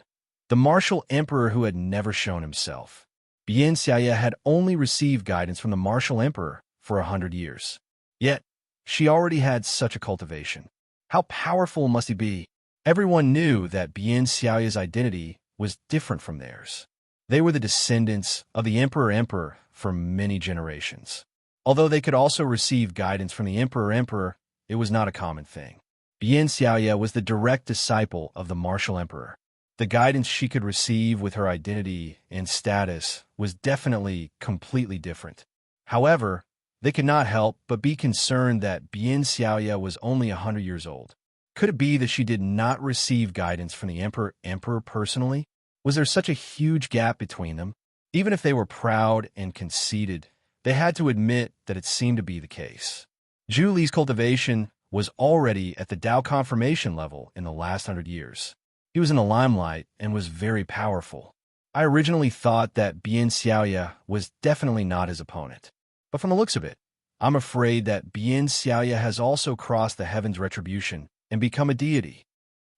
the martial emperor who had never shown himself. Bian Xiaoye had only received guidance from the martial emperor for 100 years. Yet, she already had such a cultivation. How powerful must he be? Everyone knew that Bian Xiaoye's identity was different from theirs. They were the descendants of the emperor for many generations. Although they could also receive guidance from the emperor, it was not a common thing. Bian Xiaoye was the direct disciple of the martial emperor. The guidance she could receive with her identity and status was definitely completely different. However, they could not help but be concerned that Bian Xiaoye was only 100 years old. Could it be that she did not receive guidance from the emperor personally? Was there such a huge gap between them? Even if they were proud and conceited, they had to admit that it seemed to be the case. Julie's cultivation was already at the Tao confirmation level in the last 100 years. He was in the limelight and was very powerful. I originally thought that Bian Xiaoye was definitely not his opponent. But from the looks of it, I'm afraid that Bian Xiaoye has also crossed the heaven's retribution and become a deity.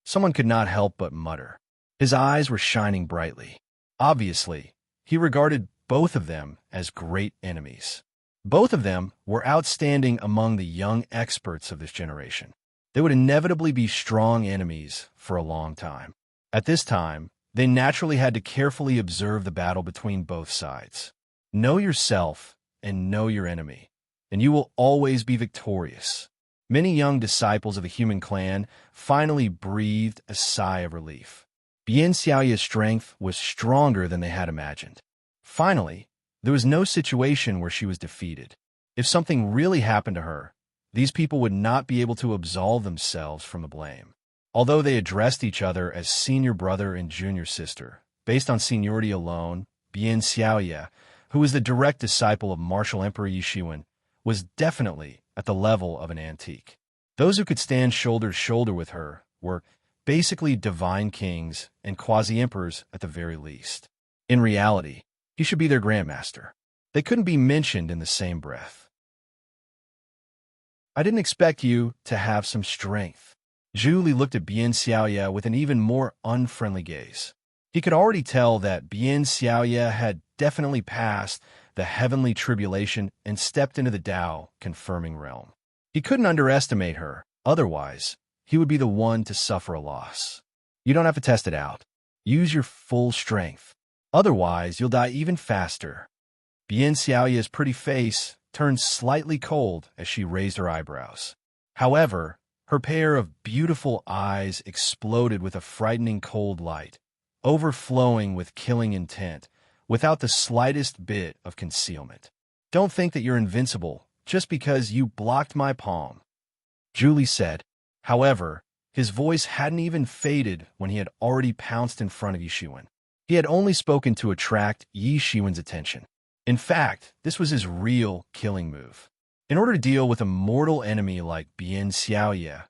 Someone could not help but mutter. His eyes were shining brightly. Obviously, he regarded both of them as great enemies. Both of them were outstanding among the young experts of this generation. They would inevitably be strong enemies for a long time. At this time, they naturally had to carefully observe the battle between both sides. Know yourself and know your enemy, and you will always be victorious. Many young disciples of the human clan finally breathed a sigh of relief. Bian Xiaoye's strength was stronger than they had imagined. Finally, there was no situation where she was defeated. If something really happened to her, these people would not be able to absolve themselves from the blame. Although they addressed each other as senior brother and junior sister, based on seniority alone, Bian Xiaoye, who was the direct disciple of martial Emperor Yi Shiwen, was definitely at the level of an antique. Those who could stand shoulder to shoulder with her were basically divine kings and quasi-emperors at the very least. In reality, he should be their grandmaster. They couldn't be mentioned in the same breath. I didn't expect you to have some strength. Zhu Li looked at Bian Xiaoye with an even more unfriendly gaze. He could already tell that Bian Xiaoye had definitely passed the heavenly tribulation and stepped into the Tao confirming realm. He couldn't underestimate her, otherwise he would be the one to suffer a loss. You don't have to test it out. Use your full strength. Otherwise, you'll die even faster. Bian Xiaoye's pretty face turned slightly cold as she raised her eyebrows. However, her pair of beautiful eyes exploded with a frightening cold light, overflowing with killing intent, without the slightest bit of concealment. Don't think that you're invincible just because you blocked my palm, Julie said. However, his voice hadn't even faded when he had already pounced in front of Yi Shiwen. He had only spoken to attract Yi Shiwen's attention. In fact, this was his real killing move. In order to deal with a mortal enemy like Bian Xiaoye,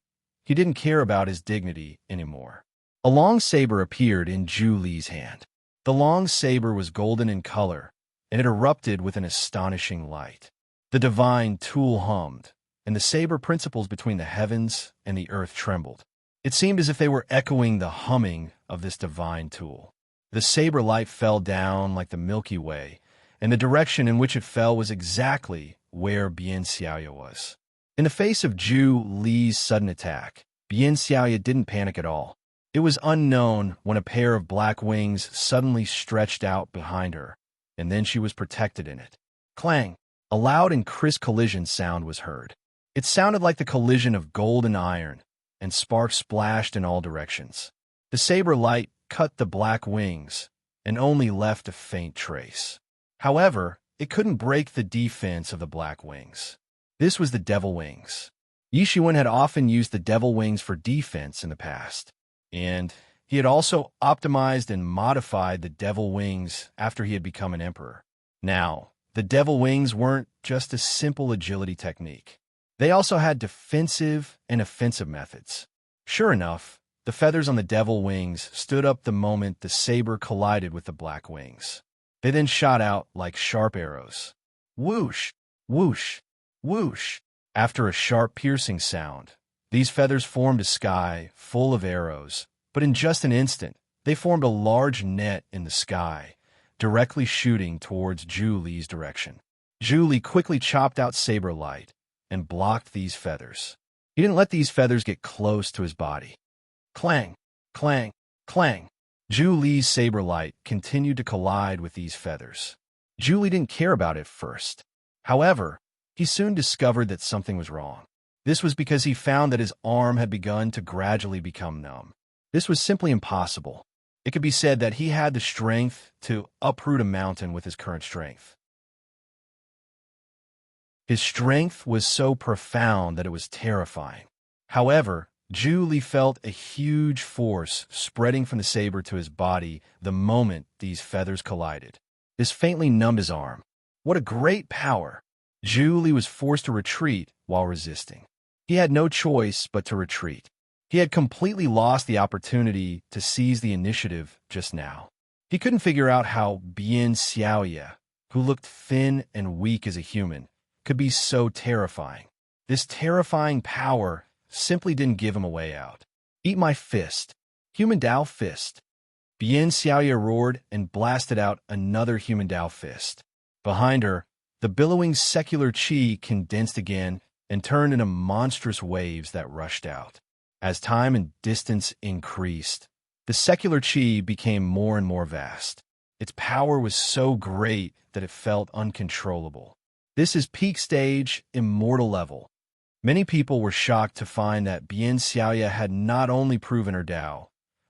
he didn't care about his dignity anymore. A long saber appeared in Zhu Li's hand. The long saber was golden in color, and it erupted with an astonishing light. The divine tool hummed, and the saber principles between the heavens and the earth trembled. It seemed as if they were echoing the humming of this divine tool. The saber light fell down like the Milky Way, and the direction in which it fell was exactly where Bian Xiaoye was. In the face of Zhu Li's sudden attack, Bian Xiaoye didn't panic at all. It was unknown when a pair of black wings suddenly stretched out behind her, and then she was protected in it. Clang! A loud and crisp collision sound was heard. It sounded like the collision of gold and iron, and sparks splashed in all directions. The saber light cut the black wings and only left a faint trace. However, it couldn't break the defense of the black wings. This was the devil wings. Yi Shiwen had often used the devil wings for defense in the past, and he had also optimized and modified the devil wings after he had become an emperor. Now, the devil wings weren't just a simple agility technique. They also had defensive and offensive methods. Sure enough, the feathers on the devil wings stood up the moment the saber collided with the black wings. They then shot out like sharp arrows. Whoosh, whoosh, whoosh. After a sharp piercing sound, these feathers formed a sky full of arrows, but in just an instant, they formed a large net in the sky, directly shooting towards Zhu Li's direction. Zhu Li quickly chopped out saber light and blocked these feathers. He didn't let these feathers get close to his body. Clang, clang, clang. Zhu Li's saber light continued to collide with these feathers. Zhu Li didn't care about it first. However, he soon discovered that something was wrong. This was because he found that his arm had begun to gradually become numb. This was simply impossible. It could be said that he had the strength to uproot a mountain with his current strength. His strength was so profound that it was terrifying. However, Zhu Li felt a huge force spreading from the saber to his body the moment these feathers collided. This faintly numbed his arm. What a great power! Zhu Li was forced to retreat while resisting. He had no choice but to retreat. He had completely lost the opportunity to seize the initiative just now. He couldn't figure out how Bian Xiaoye, who looked thin and weak as a human, could be so terrifying. This terrifying power simply didn't give him a way out. Eat my fist. Human Tao fist. Bian Xiaoye roared and blasted out another human Tao fist. Behind her, the billowing secular qi condensed again and turned into monstrous waves that rushed out. As time and distance increased, the secular qi became more and more vast. Its power was so great that it felt uncontrollable. This is peak stage, immortal level. Many people were shocked to find that Bian Xiaoye had not only proven her Tao,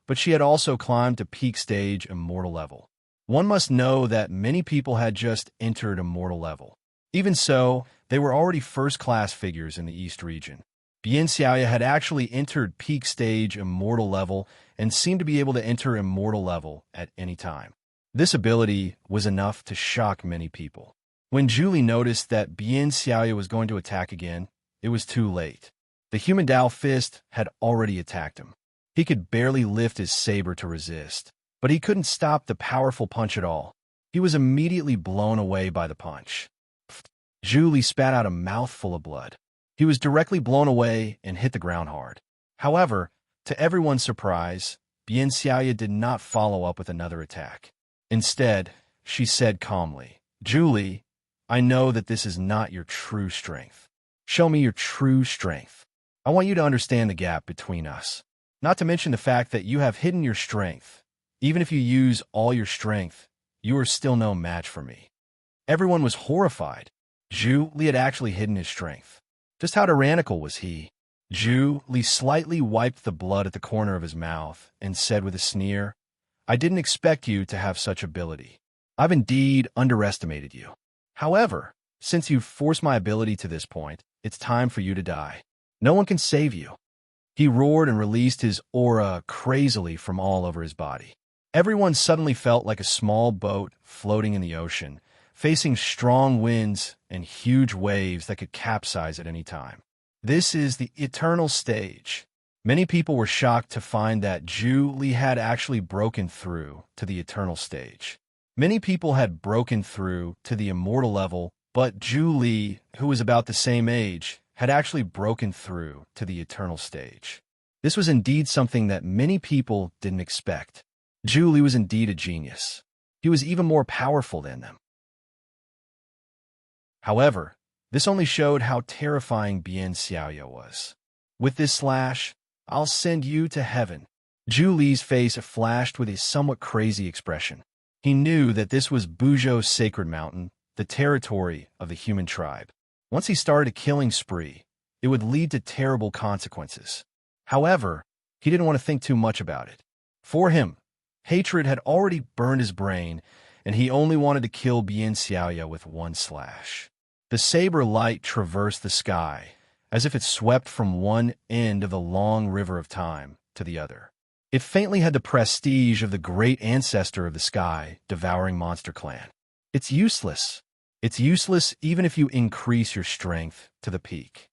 but she had also climbed to peak stage, immortal level. One must know that many people had just entered immortal level. Even so, They were already first-class figures in the East region. Bien Xiaoya had actually entered peak stage immortal level and seemed to be able to enter immortal level at any time. This ability was enough to shock many people. When Julie noticed that Bien Xiaoya was going to attack again, it was too late. The human Dao fist had already attacked him. He could barely lift his saber to resist, but he couldn't stop the powerful punch at all. He was immediately blown away by the punch. Julie spat out a mouthful of blood. He was directly blown away and hit the ground hard. However, to everyone's surprise, Bien Xiaoya did not follow up with another attack. Instead, she said calmly, "Julie, I know that this is not your true strength. Show me your true strength. I want you to understand the gap between us. Not to mention the fact that you have hidden your strength. Even if you use all your strength, you are still no match for me." Everyone was horrified. Zhu Li had actually hidden his strength. Just how tyrannical was he? Zhu Li slightly wiped the blood at the corner of his mouth and said with a sneer, "I didn't expect you to have such ability. I've indeed underestimated you. However, since you've forced my ability to this point, it's time for you to die. No one can save you." He roared and released his aura crazily from all over his body. Everyone suddenly felt like a small boat floating in the ocean, facing strong winds and huge waves that could capsize at any time. This is the eternal stage. Many people were shocked to find that Zhu Li had actually broken through to the eternal stage. Many people had broken through to the immortal level, but Zhu Li, who was about the same age, had actually broken through to the eternal stage. This was indeed something that many people didn't expect. Zhu Li was indeed a genius. He was even more powerful than them. However, this only showed how terrifying Bien Xiaoya was. "With this slash, I'll send you to heaven." Zhu Li's face flashed with a somewhat crazy expression. He knew that this was Buzhou's sacred mountain, the territory of the human tribe. Once he started a killing spree, it would lead to terrible consequences. However, he didn't want to think too much about it. For him, hatred had already burned his brain, and he only wanted to kill Bien Xiaoya with one slash. The saber light traversed the sky, as if it swept from one end of the long river of time to the other. It faintly had the prestige of the great ancestor of the sky, devouring monster clan. It's useless. It's useless even if you increase your strength to the peak.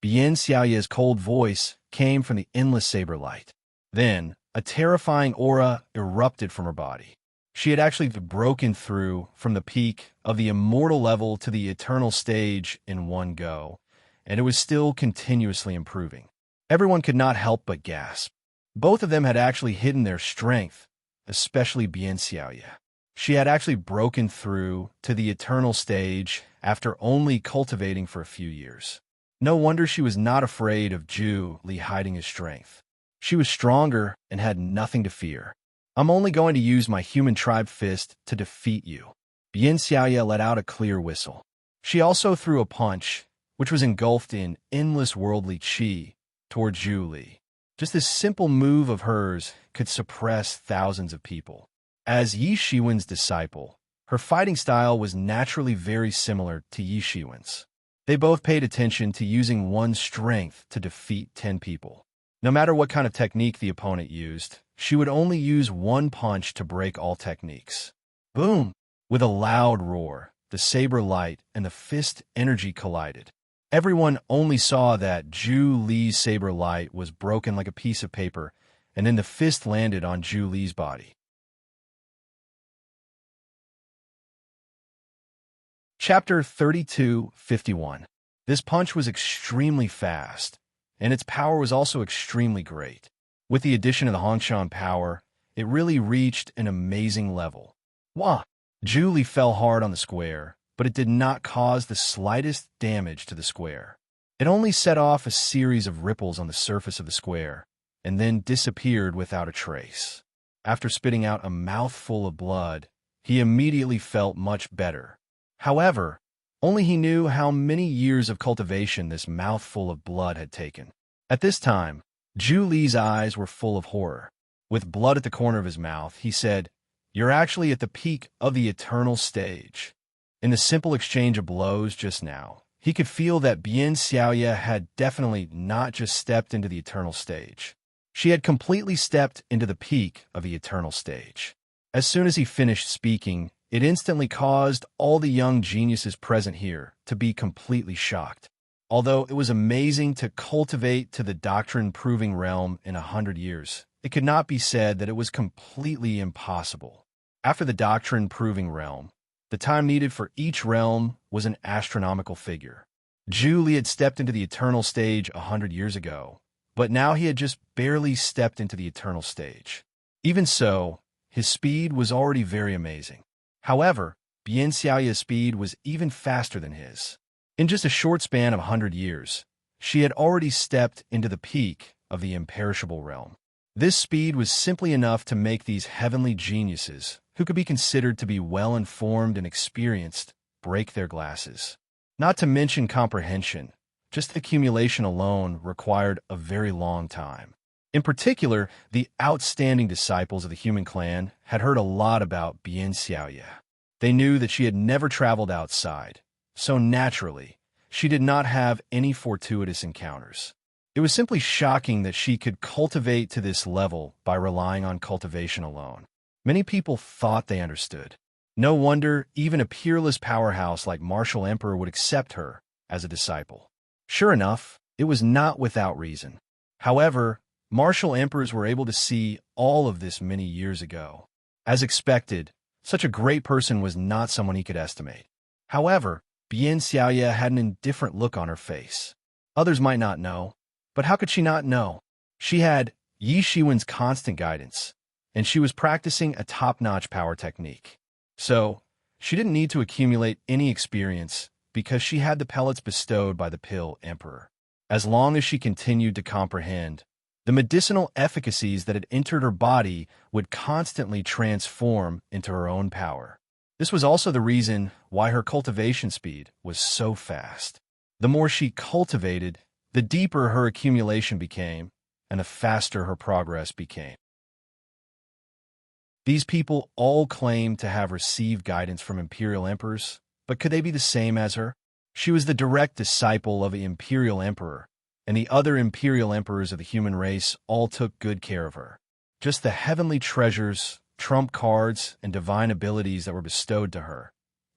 Bien Xiaoya's cold voice came from the endless saber light. Then, a terrifying aura erupted from her body. She had actually broken through from the peak of the immortal level to the eternal stage in one go, and it was still continuously improving. Everyone could not help but gasp. Both of them had actually hidden their strength, especially Bien Xiaoya. She had actually broken through to the eternal stage after only cultivating for a few years. No wonder she was not afraid of Zhu Li hiding his strength. She was stronger and had nothing to fear. "I'm only going to use my human tribe fist to defeat you." Bien Xiaoya let out a clear whistle. She also threw a punch, which was engulfed in endless worldly qi, toward Zhu Li. Just this simple move of hers could suppress thousands of people. As Yi Shiwen's disciple, her fighting style was naturally very similar to Yi Shiwen's. They both paid attention to using one's strength to defeat 10 people. No matter what kind of technique the opponent used, she would only use one punch to break all techniques. Boom! With a loud roar, the saber light and the fist energy collided. Everyone only saw that Zhu Li's saber light was broken like a piece of paper, and then the fist landed on Zhu Li's body. Chapter 32:51. This punch was extremely fast, and its power was also extremely great. With the addition of the Hongshan power, it really reached an amazing level. Wah! Zhu Li fell hard on the square, but it did not cause the slightest damage to the square. It only set off a series of ripples on the surface of the square, and then disappeared without a trace. After spitting out a mouthful of blood, he immediately felt much better. However, only he knew how many years of cultivation this mouthful of blood had taken. At this time, Zhu Li's eyes were full of horror. With blood at the corner of his mouth, he said, "You're actually at the peak of the eternal stage." In the simple exchange of blows just now, he could feel that Bien Xiaoya had definitely not just stepped into the eternal stage. She had completely stepped into the peak of the eternal stage. As soon as he finished speaking, it instantly caused all the young geniuses present here to be completely shocked. Although it was amazing to cultivate to the doctrine-proving realm in 100 years, it could not be said that it was completely impossible. After the doctrine-proving realm, the time needed for each realm was an astronomical figure. Zhu Li had stepped into the eternal stage 100 years ago, but now he had just barely stepped into the eternal stage. Even so, his speed was already very amazing. However, Bien Xiaoya's speed was even faster than his. In just a short span of 100 years, she had already stepped into the peak of the imperishable realm. This speed was simply enough to make these heavenly geniuses, who could be considered to be well-informed and experienced, break their glasses. Not to mention comprehension, just accumulation alone required a very long time. In particular, the outstanding disciples of the human clan had heard a lot about Bien Xiaoya. They knew that she had never traveled outside, so naturally, she did not have any fortuitous encounters. It was simply shocking that she could cultivate to this level by relying on cultivation alone. Many people thought they understood. No wonder even a peerless powerhouse like Martial Emperor would accept her as a disciple. Sure enough, it was not without reason. However, martial emperors were able to see all of this many years ago. As expected, such a great person was not someone he could estimate. However, Bien Xiaoya had an indifferent look on her face. Others might not know, but how could she not know? She had Yi Shiwen's constant guidance, and she was practicing a top-notch power technique. So, she didn't need to accumulate any experience because she had the pellets bestowed by the Pill Emperor. As long as she continued to comprehend, the medicinal efficacies that had entered her body would constantly transform into her own power. This was also the reason why her cultivation speed was so fast. The more she cultivated, the deeper her accumulation became, and the faster her progress became. These people all claimed to have received guidance from imperial emperors, but could they be the same as her? She was the direct disciple of the imperial emperor, and the other imperial emperors of the human race all took good care of her. Just the heavenly treasures, trump cards, and divine abilities that were bestowed to her.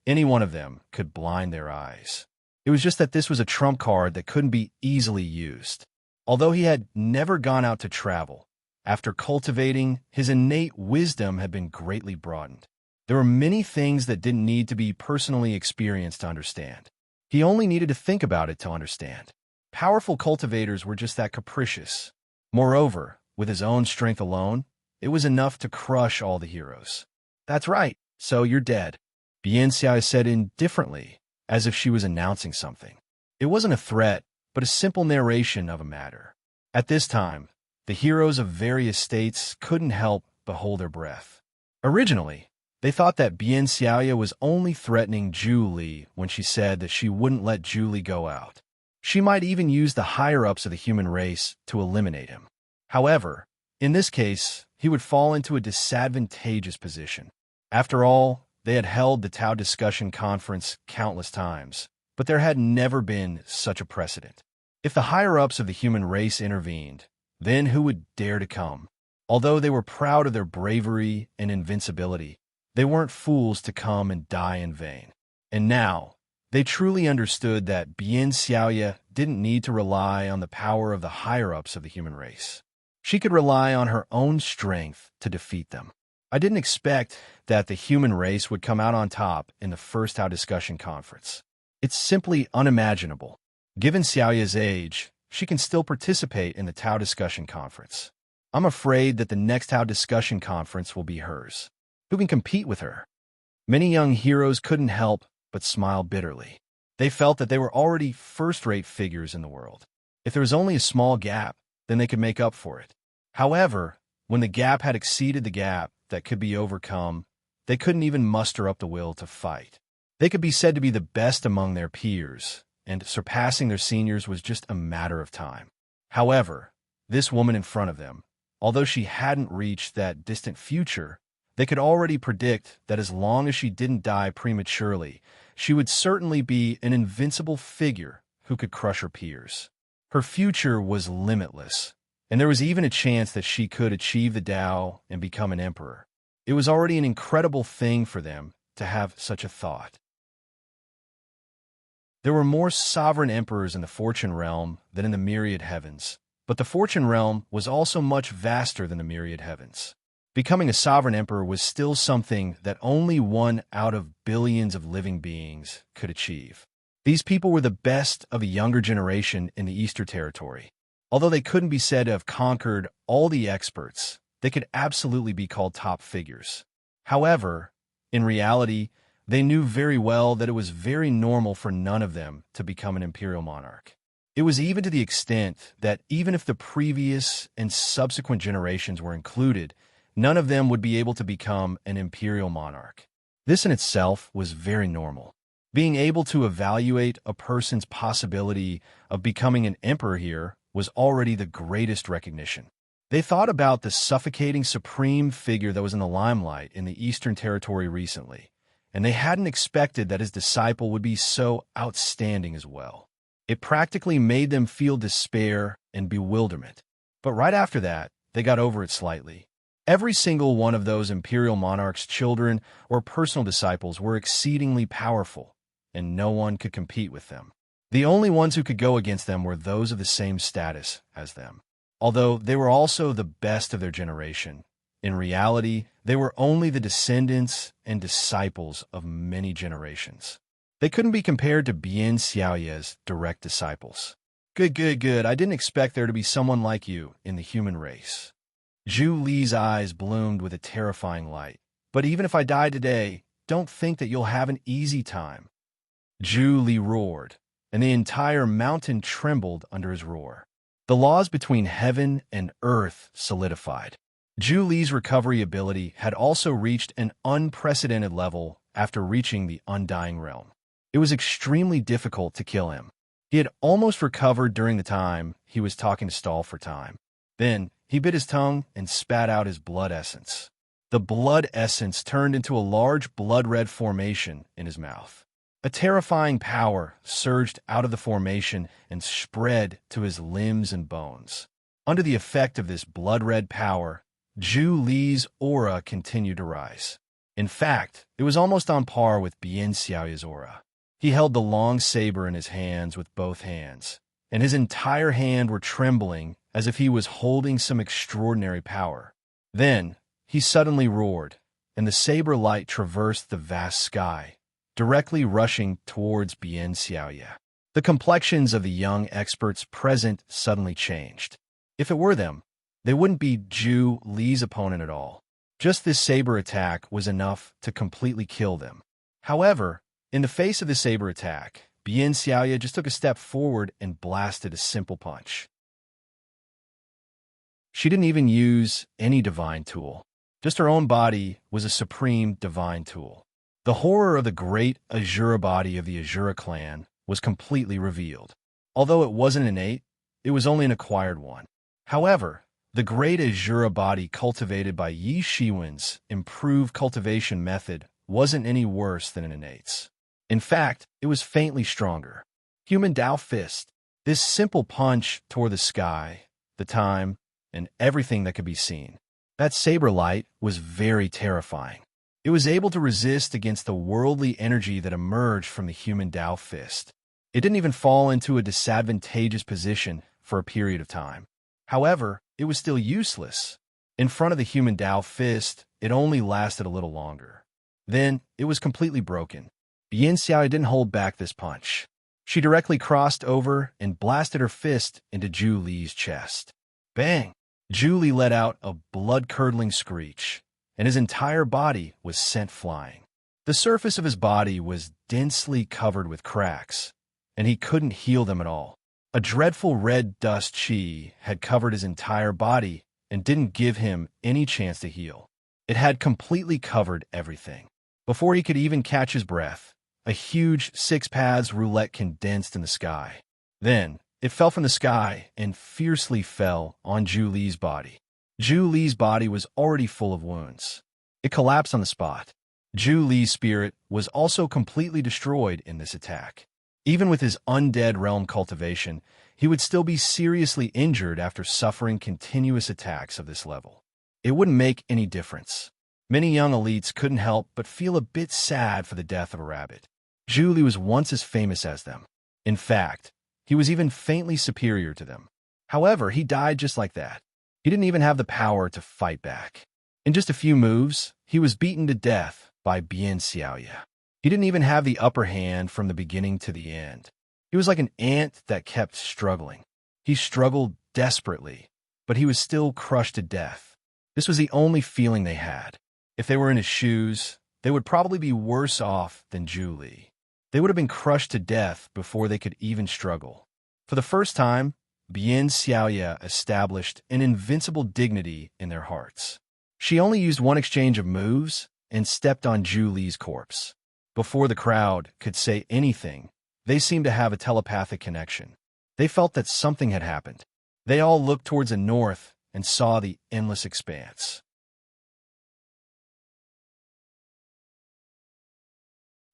Any one of them could blind their eyes. It was just that this was a trump card that couldn't be easily used. Although he had never gone out to travel, after cultivating, his innate wisdom had been greatly broadened. There were many things that didn't need to be personally experienced to understand. He only needed to think about it to understand. Powerful cultivators were just that capricious. Moreover, with his own strength alone, it was enough to crush all the heroes. That's right, so you're dead, Bien Xiao said indifferently, as if she was announcing something. It wasn't a threat, but a simple narration of a matter. At this time, the heroes of various states couldn't help but hold their breath. Originally, they thought that Bien Xiaoya was only threatening Zhu Li when she said that she wouldn't let Zhu Li go out. She might even use the higher-ups of the human race to eliminate him. However, in this case, he would fall into a disadvantageous position. After all, they had held the Tao discussion conference countless times, but there had never been such a precedent. If the higher-ups of the human race intervened, then who would dare to come? Although they were proud of their bravery and invincibility, they weren't fools to come and die in vain. And now, they truly understood that Bien Xiaoya didn't need to rely on the power of the higher-ups of the human race. She could rely on her own strength to defeat them. I didn't expect that the human race would come out on top in the first Tao discussion conference. It's simply unimaginable. Given Xiaoya's age, she can still participate in the Tao discussion conference. I'm afraid that the next Tao discussion conference will be hers. Who can compete with her? Many young heroes couldn't help but smile bitterly. They felt that they were already first-rate figures in the world. If there was only a small gap, then they could make up for it. However, when the gap had exceeded the gap that could be overcome, they couldn't even muster up the will to fight. They could be said to be the best among their peers, and surpassing their seniors was just a matter of time. However, this woman in front of them, although she hadn't reached that distant future, They could already predict that as long as she didn't die prematurely, she would certainly be an invincible figure who could crush her peers. Her future was limitless, and there was even a chance that she could achieve the Tao and become an emperor. It was already an incredible thing for them to have such a thought. There were more sovereign emperors in the Fortune realm than in the myriad heavens, but the Fortune realm was also much vaster than the myriad heavens. Becoming a sovereign emperor was still something that only one out of billions of living beings could achieve. These people were the best of a younger generation in the Eastern Territory. Although they couldn't be said to have conquered all the experts, they could absolutely be called top figures. However, in reality, they knew very well that it was very normal for none of them to become an imperial monarch. It was even to the extent that even if the previous and subsequent generations were included, none of them would be able to become an imperial monarch. This in itself was very normal. Being able to evaluate a person's possibility of becoming an emperor here was already the greatest recognition. They thought about the suffocating supreme figure that was in the limelight in the Eastern Territory recently, and they hadn't expected that his disciple would be so outstanding as well. It practically made them feel despair and bewilderment. But right after that, they got over it slightly. Every single one of those imperial monarchs' children or personal disciples were exceedingly powerful, and no one could compete with them. The only ones who could go against them were those of the same status as them. Although they were also the best of their generation, in reality, they were only the descendants and disciples of many generations. They couldn't be compared to Bian Xiaoye's direct disciples. Good. I didn't expect there to be someone like you in the human race. Zhu Li's eyes bloomed with a terrifying light. But even if I die today, don't think that you'll have an easy time. Zhu Li roared, and the entire mountain trembled under his roar. The laws between heaven and earth solidified. Zhu Li's recovery ability had also reached an unprecedented level after reaching the Undying Realm. It was extremely difficult to kill him. He had almost recovered during the time he was talking to Stall for time. Then, he bit his tongue and spat out his blood essence. The blood essence turned into a large blood-red formation in his mouth. A terrifying power surged out of the formation and spread to his limbs and bones. Under the effect of this blood-red power, Zhu Li's aura continued to rise. In fact, it was almost on par with Bian Xiaoye's aura. He held the long saber in his hands with both hands, and his entire hand were trembling as if he was holding some extraordinary power. Then, he suddenly roared, and the saber light traversed the vast sky, directly rushing towards Bian Xiaoye. The complexions of the young experts present suddenly changed. If it were them, they wouldn't be Zhu Li's opponent at all. Just this saber attack was enough to completely kill them. However, in the face of the saber attack, Bian Xiaoye just took a step forward and blasted a simple punch. She didn't even use any divine tool. Just her own body was a supreme divine tool. The horror of the great Azura body of the Azura clan was completely revealed. Although it wasn't innate, it was only an acquired one. However, the great Azura body cultivated by Yi Shiwen's improved cultivation method wasn't any worse than an innate's. In fact, it was faintly stronger. Human Tao Fist. This simple punch tore the sky, the time, and everything that could be seen. That saber light was very terrifying. It was able to resist against the worldly energy that emerged from the human Tao Fist. It didn't even fall into a disadvantageous position for a period of time. However, it was still useless. In front of the human Tao Fist, it only lasted a little longer. Then, it was completely broken. Bian Xiaoye didn't hold back this punch. She directly crossed over and blasted her fist into Zhu Li's chest. Bang! Zhu Li let out a blood-curdling screech, and his entire body was sent flying. The surface of his body was densely covered with cracks, and he couldn't heal them at all. A dreadful red dust chi had covered his entire body and didn't give him any chance to heal. It had completely covered everything. Before he could even catch his breath, a huge six-paths roulette condensed in the sky. Then, it fell from the sky and fiercely fell on Zhu Li's body. Zhu Li's body was already full of wounds. It collapsed on the spot. Zhu Li's spirit was also completely destroyed in this attack. Even with his undead realm cultivation, he would still be seriously injured after suffering continuous attacks of this level. It wouldn't make any difference. Many young elites couldn't help but feel a bit sad for the death of a rabbit. Zhu Li was once as famous as them. In fact, he was even faintly superior to them. However, he died just like that. He didn't even have the power to fight back. In just a few moves, he was beaten to death by Bian Xiaoya. He didn't even have the upper hand from the beginning to the end. He was like an ant that kept struggling. He struggled desperately, but he was still crushed to death. This was the only feeling they had. If they were in his shoes, they would probably be worse off than Zhu Li. They would have been crushed to death before they could even struggle. For the first time, Bian Xiaoya established an invincible dignity in their hearts. She only used one exchange of moves and stepped on Zhu Li's corpse. Before the crowd could say anything, they seemed to have a telepathic connection. They felt that something had happened. They all looked towards the north and saw the endless expanse.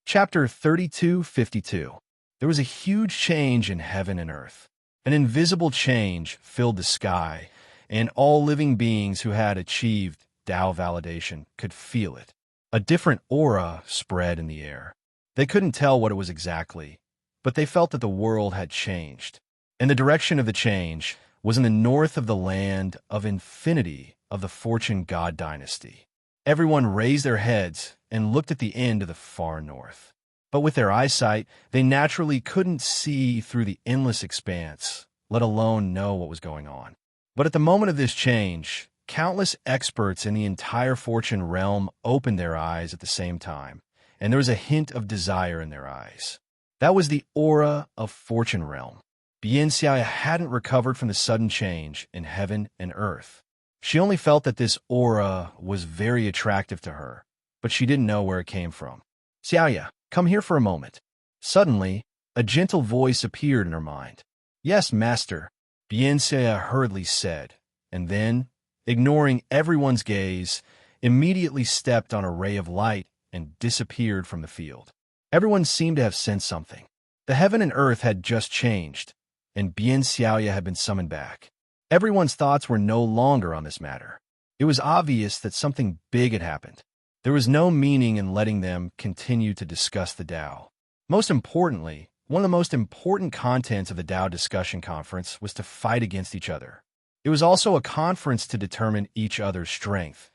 Chapter 32:52. There was a huge change in heaven and earth. An invisible change filled the sky, and all living beings who had achieved Tao validation could feel it. A different aura spread in the air. They couldn't tell what it was exactly, but they felt that the world had changed. And the direction of the change was in the north of the land of infinity of the Fortune God dynasty. Everyone raised their heads and looked at the end of the far north. But with their eyesight, they naturally couldn't see through the endless expanse, let alone know what was going on. But at the moment of this change, countless experts in the entire Fortune realm opened their eyes at the same time, and there was a hint of desire in their eyes. That was the aura of Fortune realm. Bian Xiaoya hadn't recovered from the sudden change in heaven and earth. She only felt that this aura was very attractive to her, but she didn't know where it came from. Xiaoya, come here for a moment. Suddenly, a gentle voice appeared in her mind. Yes, master, Bian Xiaoya hurriedly said, and then, ignoring everyone's gaze, immediately stepped on a ray of light and disappeared from the field. Everyone seemed to have sensed something. The heaven and earth had just changed, and Bian Xiaoya had been summoned back. Everyone's thoughts were no longer on this matter. It was obvious that something big had happened. There was no meaning in letting them continue to discuss the Tao. Most importantly, one of the most important contents of the Tao discussion conference was to fight against each other. It was also a conference to determine each other's strength,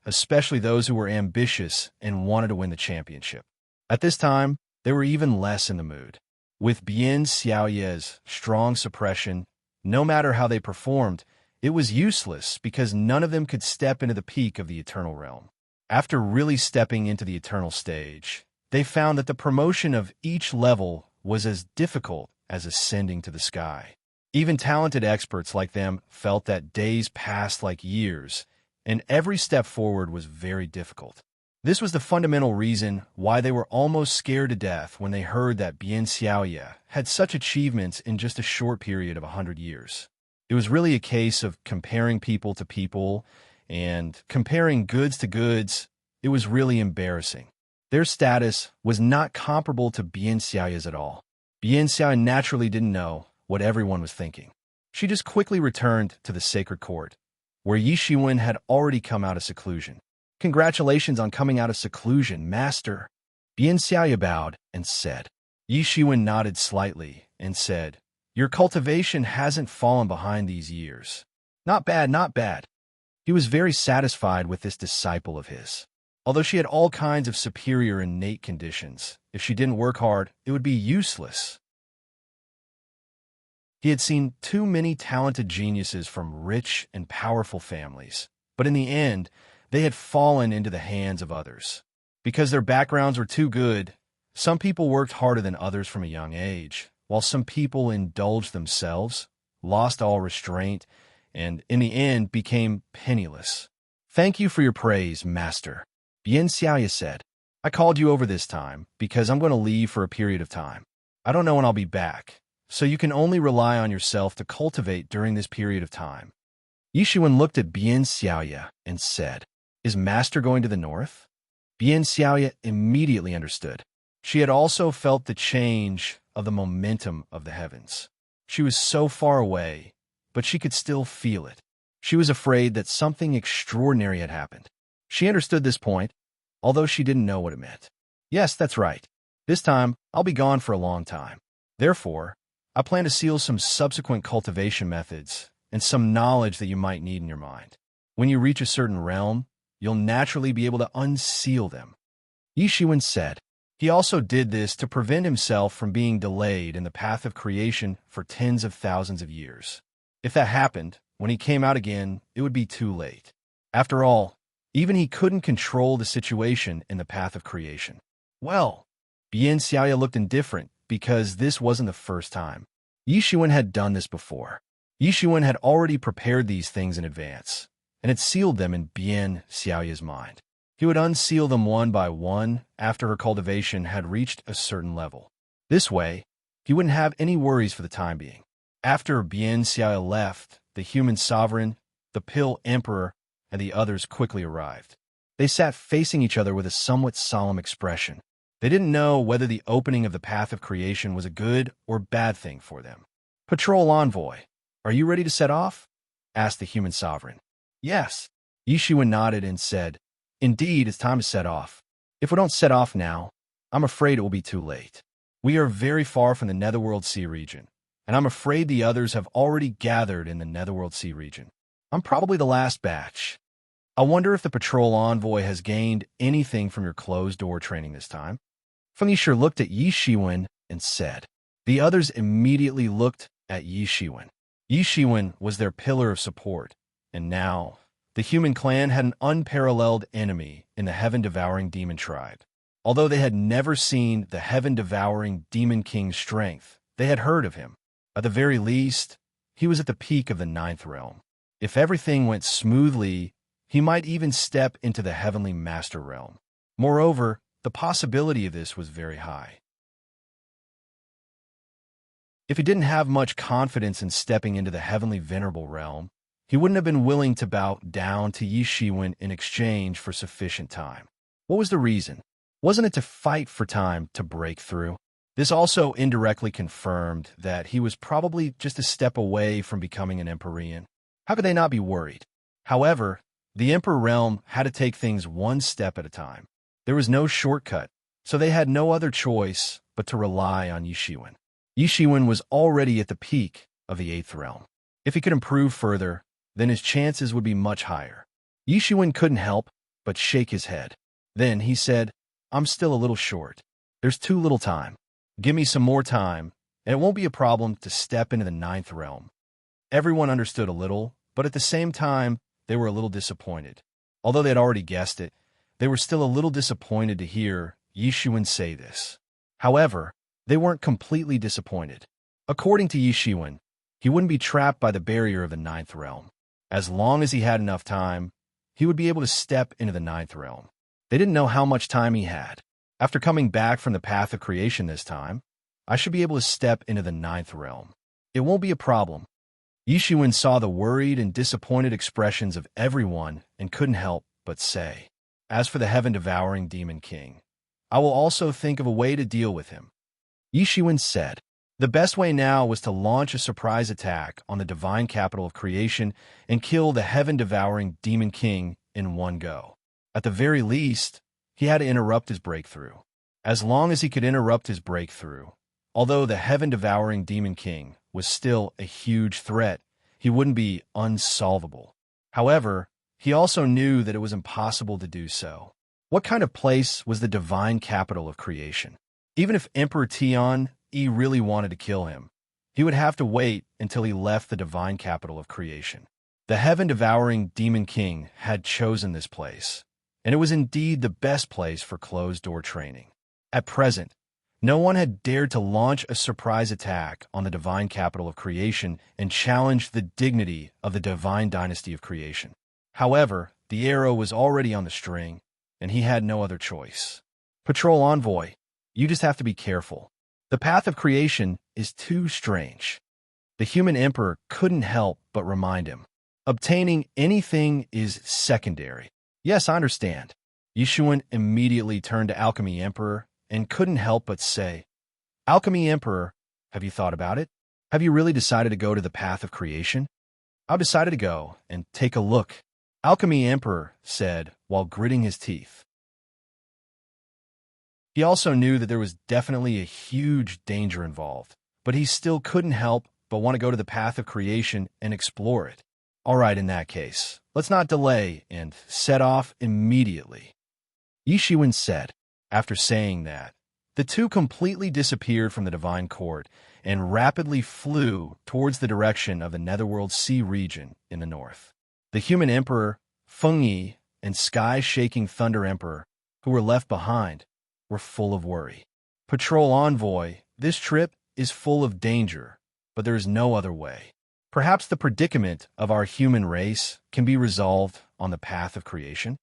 especially those who were ambitious and wanted to win the championship. At this time, they were even less in the mood. With Bian Xiaoya's strong suppression, no matter how they performed, it was useless because none of them could step into the peak of the eternal realm. After really stepping into the eternal stage, they found that the promotion of each level was as difficult as ascending to the sky. Even talented experts like them felt that days passed like years, and every step forward was very difficult. This was the fundamental reason why they were almost scared to death when they heard that Bian Xiaoya had such achievements in just a short period of 100 years. It was really a case of comparing people to people and comparing goods to goods. It was really embarrassing. Their status was not comparable to Bian Xiaoya's at all. Bian Xiaoya naturally didn't know what everyone was thinking. She just quickly returned to the sacred court, where Yi Shiwen had already come out of seclusion. Congratulations on coming out of seclusion, master. Bian Xiaoya bowed and said. Yi Shiwen nodded slightly and said, your cultivation hasn't fallen behind these years. Not bad, not bad. He was very satisfied with this disciple of his. Although she had all kinds of superior innate conditions, if she didn't work hard, it would be useless. He had seen too many talented geniuses from rich and powerful families, but in the end, they had fallen into the hands of others. Because their backgrounds were too good, some people worked harder than others from a young age, while some people indulged themselves, lost all restraint, and in the end became penniless. Thank you for your praise, master, Bian Xiaoya said. I called you over this time because I'm going to leave for a period of time. I don't know when I'll be back, so you can only rely on yourself to cultivate during this period of time. Yi Shiwen looked at Bian Xiaoya and said, Is Master going to the north? Bien Xiaoya immediately understood. She had also felt the change of the momentum of the heavens. She was so far away, but she could still feel it. She was afraid that something extraordinary had happened. She understood this point, although she didn't know what it meant. Yes, that's right. This time, I'll be gone for a long time. Therefore, I plan to seal some subsequent cultivation methods and some knowledge that you might need in your mind. When you reach a certain realm, you'll naturally be able to unseal them. Yi Shiwen said. He also did this to prevent himself from being delayed in the path of creation for tens of thousands of years. If that happened, when he came out again, it would be too late. After all, even he couldn't control the situation in the path of creation. Well, Bien Xiaoya looked indifferent because this wasn't the first time. Yi Shiwen had done this before. Yi Shiwen had already prepared these things in advance, and had sealed them in Bien Xiaoya's mind. He would unseal them one by one after her cultivation had reached a certain level. This way, he wouldn't have any worries for the time being. After Bien Xiaoya left, the human sovereign, the pill emperor, and the others quickly arrived. They sat facing each other with a somewhat solemn expression. They didn't know whether the opening of the path of creation was a good or bad thing for them. Patrol envoy, are you ready to set off? Asked the human sovereign. Yes. Yi Shiwen nodded and said, Indeed, it's time to set off. If we don't set off now, I'm afraid it will be too late. We are very far from the Netherworld Sea region, and I'm afraid the others have already gathered in the Netherworld Sea region. I'm probably the last batch. I wonder if the patrol envoy has gained anything from your closed-door training this time. Feng Yishe looked at Yi Shiwen and said. The others immediately looked at Yi Shiwen. Yi Shiwen was their pillar of support, and now the human clan had an unparalleled enemy in the heaven-devouring demon tribe. Although they had never seen the heaven-devouring demon king's strength, they had heard of him. At the very least, he was at the peak of the 9th realm. If everything went smoothly, he might even step into the heavenly master realm. Moreover, the possibility of this was very high. If he didn't have much confidence in stepping into the heavenly venerable realm, he wouldn't have been willing to bow down to Yi Shiwen in exchange for sufficient time. What was the reason? Wasn't it to fight for time to break through? This also indirectly confirmed that he was probably just a step away from becoming an Empyrean. How could they not be worried? However, the Emperor realm had to take things one step at a time. There was no shortcut, so they had no other choice but to rely on Yi Shiwen. Yi Shiwen was already at the peak of the 8th realm. If he could improve further, then his chances would be much higher. Yi Shiwen couldn't help but shake his head. Then he said, I'm still a little short. There's too little time. Give me some more time, and it won't be a problem to step into the 9th realm. Everyone understood a little, but at the same time, they were a little disappointed. Although they had already guessed it, they were still a little disappointed to hear Yi Shiwen say this. However, they weren't completely disappointed. According to Yi Shiwen, he wouldn't be trapped by the barrier of the 9th realm. As long as he had enough time, he would be able to step into the 9th realm. They didn't know how much time he had. After coming back from the path of creation this time, I should be able to step into the 9th realm. It won't be a problem. Yi Shiwen saw the worried and disappointed expressions of everyone and couldn't help but say, As for the heaven-devouring demon king, I will also think of a way to deal with him. Yi Shiwen said, the best way now was to launch a surprise attack on the divine capital of creation and kill the heaven-devouring demon king in one go. At the very least, he had to interrupt his breakthrough. As long as he could interrupt his breakthrough, although the heaven-devouring demon king was still a huge threat, he wouldn't be unsolvable. However, he also knew that it was impossible to do so. What kind of place was the divine capital of creation? Even if Emperor Tian really wanted to kill him, he would have to wait until he left the divine capital of creation. The heaven-devouring demon king had chosen this place, and it was indeed the best place for closed-door training. At present, no one had dared to launch a surprise attack on the divine capital of creation and challenge the dignity of the divine dynasty of creation. However, the arrow was already on the string, and he had no other choice. Patrol envoy, you just have to be careful. The path of creation is too strange. The human emperor couldn't help but remind him. Obtaining anything is secondary. Yes, I understand. Yishuan immediately turned to Alchemy Emperor and couldn't help but say, Alchemy Emperor, have you thought about it? Have you really decided to go to the path of creation? I've decided to go and take a look, Alchemy Emperor said while gritting his teeth. He also knew that there was definitely a huge danger involved, but he still couldn't help but want to go to the path of creation and explore it. All right, in that case, let's not delay and set off immediately, Yishuan said. After saying that, the two completely disappeared from the Divine Court and rapidly flew towards the direction of the Netherworld Sea region in the north. The human emperor, Feng Yi, and sky-shaking Thunder Emperor, who were left behind, were full of worry. Patrol Envoy, this trip is full of danger, but there is no other way. Perhaps the predicament of our human race can be resolved on the path of creation?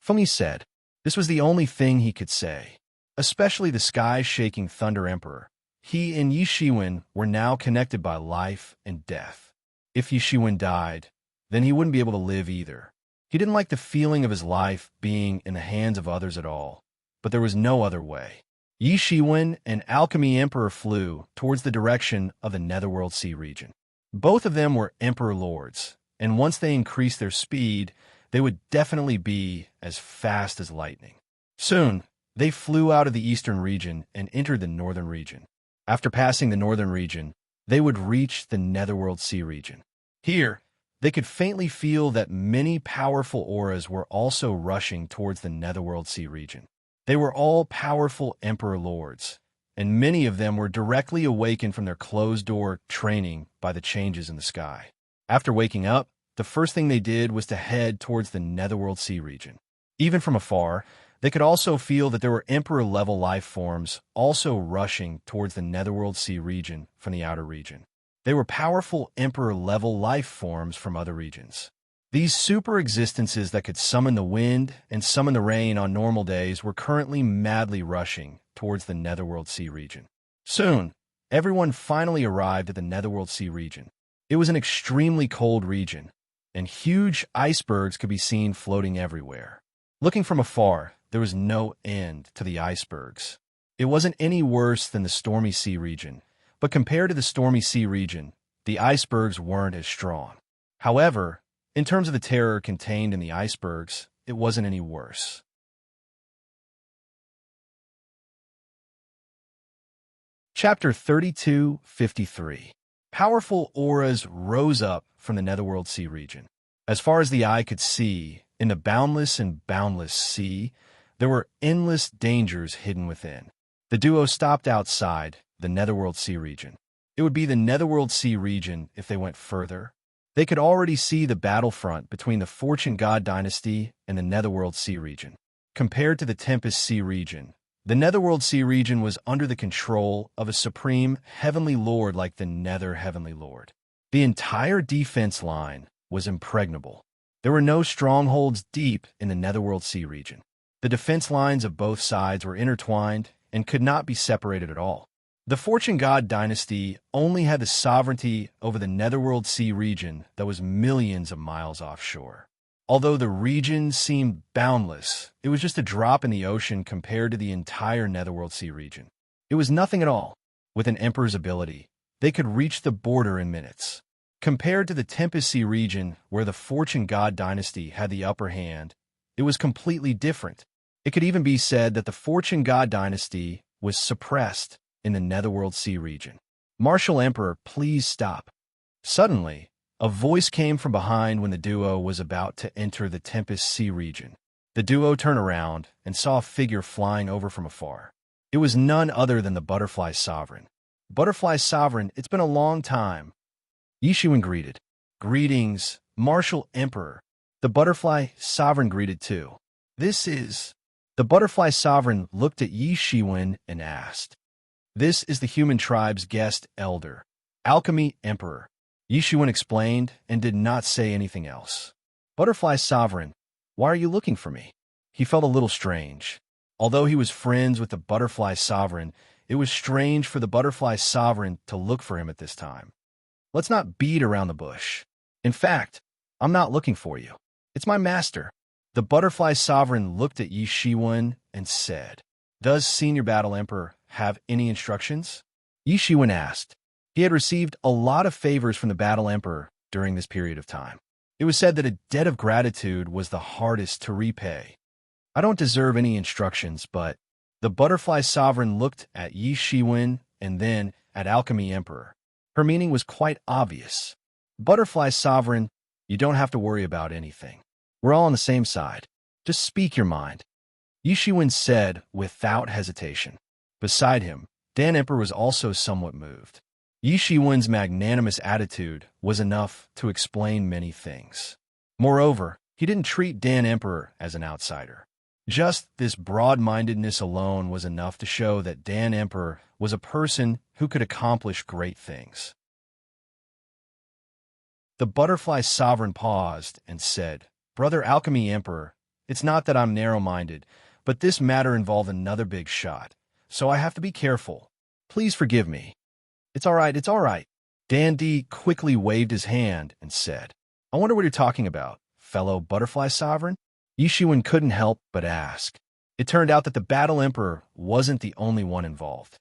Feng Yi said. This was the only thing he could say. Especially the sky-shaking Thunder Emperor. He and Yishuan were now connected by life and death. If Yishuan died, then he wouldn't be able to live either. He didn't like the feeling of his life being in the hands of others at all, but there was no other way. Yishuan and Alchemy Emperor flew towards the direction of the Netherworld Sea region. Both of them were Emperor Lords, and once they increased their speed, they would definitely be as fast as lightning. Soon, they flew out of the eastern region and entered the northern region. After passing the northern region, they would reach the Netherworld Sea region. Here, they could faintly feel that many powerful auras were also rushing towards the Netherworld Sea region. They were all powerful Emperor Lords, and many of them were directly awakened from their closed-door training by the changes in the sky. After waking up, the first thing they did was to head towards the Netherworld Sea region. Even from afar, they could also feel that there were Emperor-level life forms also rushing towards the Netherworld Sea region from the outer region. They were powerful Emperor-level life forms from other regions. These super existences that could summon the wind and summon the rain on normal days were currently madly rushing towards the Netherworld Sea region. Soon, everyone finally arrived at the Netherworld Sea region. It was an extremely cold region, and huge icebergs could be seen floating everywhere. Looking from afar, there was no end to the icebergs. It wasn't any worse than the Stormy Sea region, but compared to the Stormy Sea region, the icebergs weren't as strong. However, in terms of the terror contained in the icebergs, it wasn't any worse. Chapter 32:53. Powerful auras rose up from the Netherworld Sea region. As far as the eye could see, in the boundless and boundless sea, there were endless dangers hidden within. The duo stopped outside the Netherworld Sea region. It would be the Netherworld Sea region if they went further. They could already see the battlefront between the Fortune God Dynasty and the Netherworld Sea region. Compared to the Tempest Sea region, the Netherworld Sea region was under the control of a supreme heavenly lord like the Nether Heavenly Lord. The entire defense line was impregnable. There were no strongholds deep in the Netherworld Sea region. The defense lines of both sides were intertwined and could not be separated at all. The Fortune God Dynasty only had the sovereignty over the Netherworld Sea region that was millions of miles offshore. Although the region seemed boundless, it was just a drop in the ocean compared to the entire Netherworld Sea region. It was nothing at all. With an Emperor's ability, they could reach the border in minutes. Compared to the Tempest Sea region, where the Fortune God Dynasty had the upper hand, it was completely different. It could even be said that the Fortune God Dynasty was suppressed in the Netherworld Sea region. Martial Emperor, please stop. Suddenly, a voice came from behind when the duo was about to enter the Tempest Sea region. The duo turned around and saw a figure flying over from afar. It was none other than the Butterfly Sovereign. Butterfly Sovereign, it's been a long time. Yishuan greeted. Greetings, Martial Emperor. The Butterfly Sovereign greeted too. This is... The Butterfly Sovereign looked at Yishuan and asked. This is the human tribe's guest elder, Alchemy Emperor. Yishuan explained and did not say anything else. Butterfly Sovereign, why are you looking for me? He felt a little strange. Although he was friends with the Butterfly Sovereign, it was strange for the Butterfly Sovereign to look for him at this time. Let's not beat around the bush. In fact, I'm not looking for you. It's my master. The butterfly sovereign looked at Yi Shiwen and said, "Does Senior Battle Emperor have any instructions?" Yi Shiwen asked. He had received a lot of favors from the Battle Emperor during this period of time. It was said that a debt of gratitude was the hardest to repay. "I don't deserve any instructions, but..." The butterfly sovereign looked at Yi Shiwen and then at Alchemy Emperor. Her meaning was quite obvious. "Butterfly sovereign, you don't have to worry about anything. We're all on the same side. Just speak your mind." Yi Shiwen said without hesitation. Beside him, Dan Emperor was also somewhat moved. Yi Shiwen's magnanimous attitude was enough to explain many things. Moreover, he didn't treat Dan Emperor as an outsider. Just this broad-mindedness alone was enough to show that Dan Emperor was a person who could accomplish great things. The butterfly sovereign paused and said, "Brother Alchemy Emperor, it's not that I'm narrow-minded, but this matter involved another big shot, so I have to be careful. Please forgive me." It's all right, it's all right." Dan D quickly waved his hand and said, "I wonder what you're talking about, fellow butterfly sovereign?" Yi Shiwen couldn't help but ask. It turned out that the Battle Emperor wasn't the only one involved.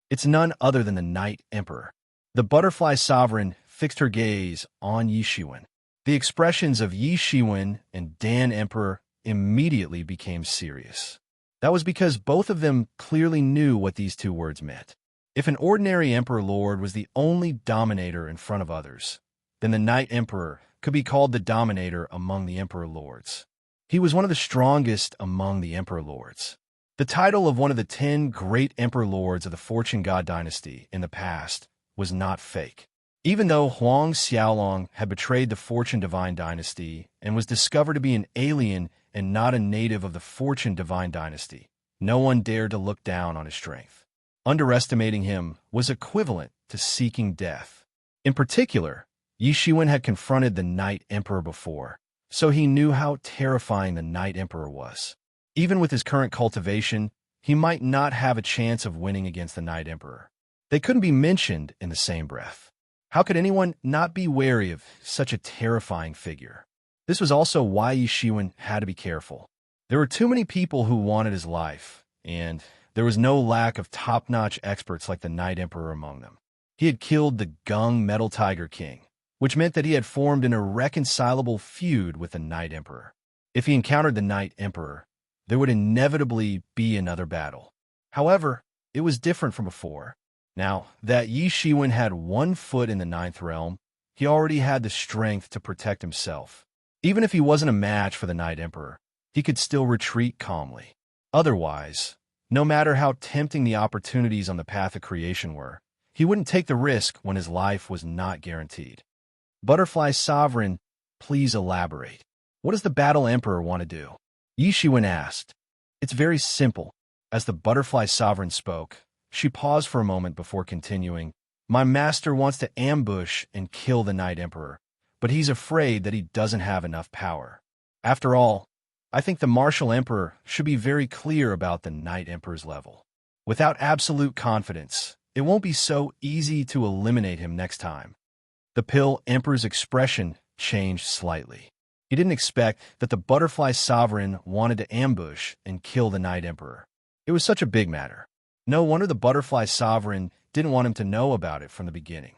It's none other than the Night Emperor. The butterfly sovereign fixed her gaze on Yi Shiwen. The expressions of Yi Shiwen and Dan Emperor immediately became serious. That was because both of them clearly knew what these two words meant. If an ordinary Emperor Lord was the only dominator in front of others, then the Night Emperor could be called the dominator among the Emperor Lords. He was one of the strongest among the Emperor Lords. The title of one of the 10 great Emperor Lords of the Fortune God dynasty in the past was not fake. Even though Huang Xiaolong had betrayed the Fortune Divine dynasty and was discovered to be an alien and not a native of the Fortune Divine dynasty, no one dared to look down on his strength. Underestimating him was equivalent to seeking death. In particular, Yi Shiwen had confronted the Night Emperor before, so he knew how terrifying the Night Emperor was. Even with his current cultivation, he might not have a chance of winning against the Night Emperor. They couldn't be mentioned in the same breath. How could anyone not be wary of such a terrifying figure? This was also why Yi Shiwen had to be careful. There were too many people who wanted his life, and there was no lack of top-notch experts like the Night Emperor among them. He had killed the Gung Metal Tiger King, which meant that he had formed an irreconcilable feud with the Night Emperor. If he encountered the Night Emperor, there would inevitably be another battle. However, it was different from before. Now that Yi Shiwen had one foot in the Ninth Realm, he already had the strength to protect himself. Even if he wasn't a match for the Night Emperor, he could still retreat calmly. Otherwise, no matter how tempting the opportunities on the path of creation were, he wouldn't take the risk when his life was not guaranteed. Butterfly Sovereign, please elaborate. What does the Battle Emperor want to do? Yi Shiwen asked. It's very simple. As the Butterfly Sovereign spoke, she paused for a moment before continuing. My master wants to ambush and kill the Night Emperor, but he's afraid that he doesn't have enough power. After all, I think the Martial Emperor should be very clear about the Night Emperor's level. Without absolute confidence, it won't be so easy to eliminate him next time. The Pill Emperor's expression changed slightly. He didn't expect that the Butterfly Sovereign wanted to ambush and kill the Night Emperor. It was such a big matter. No wonder the Butterfly Sovereign didn't want him to know about it from the beginning.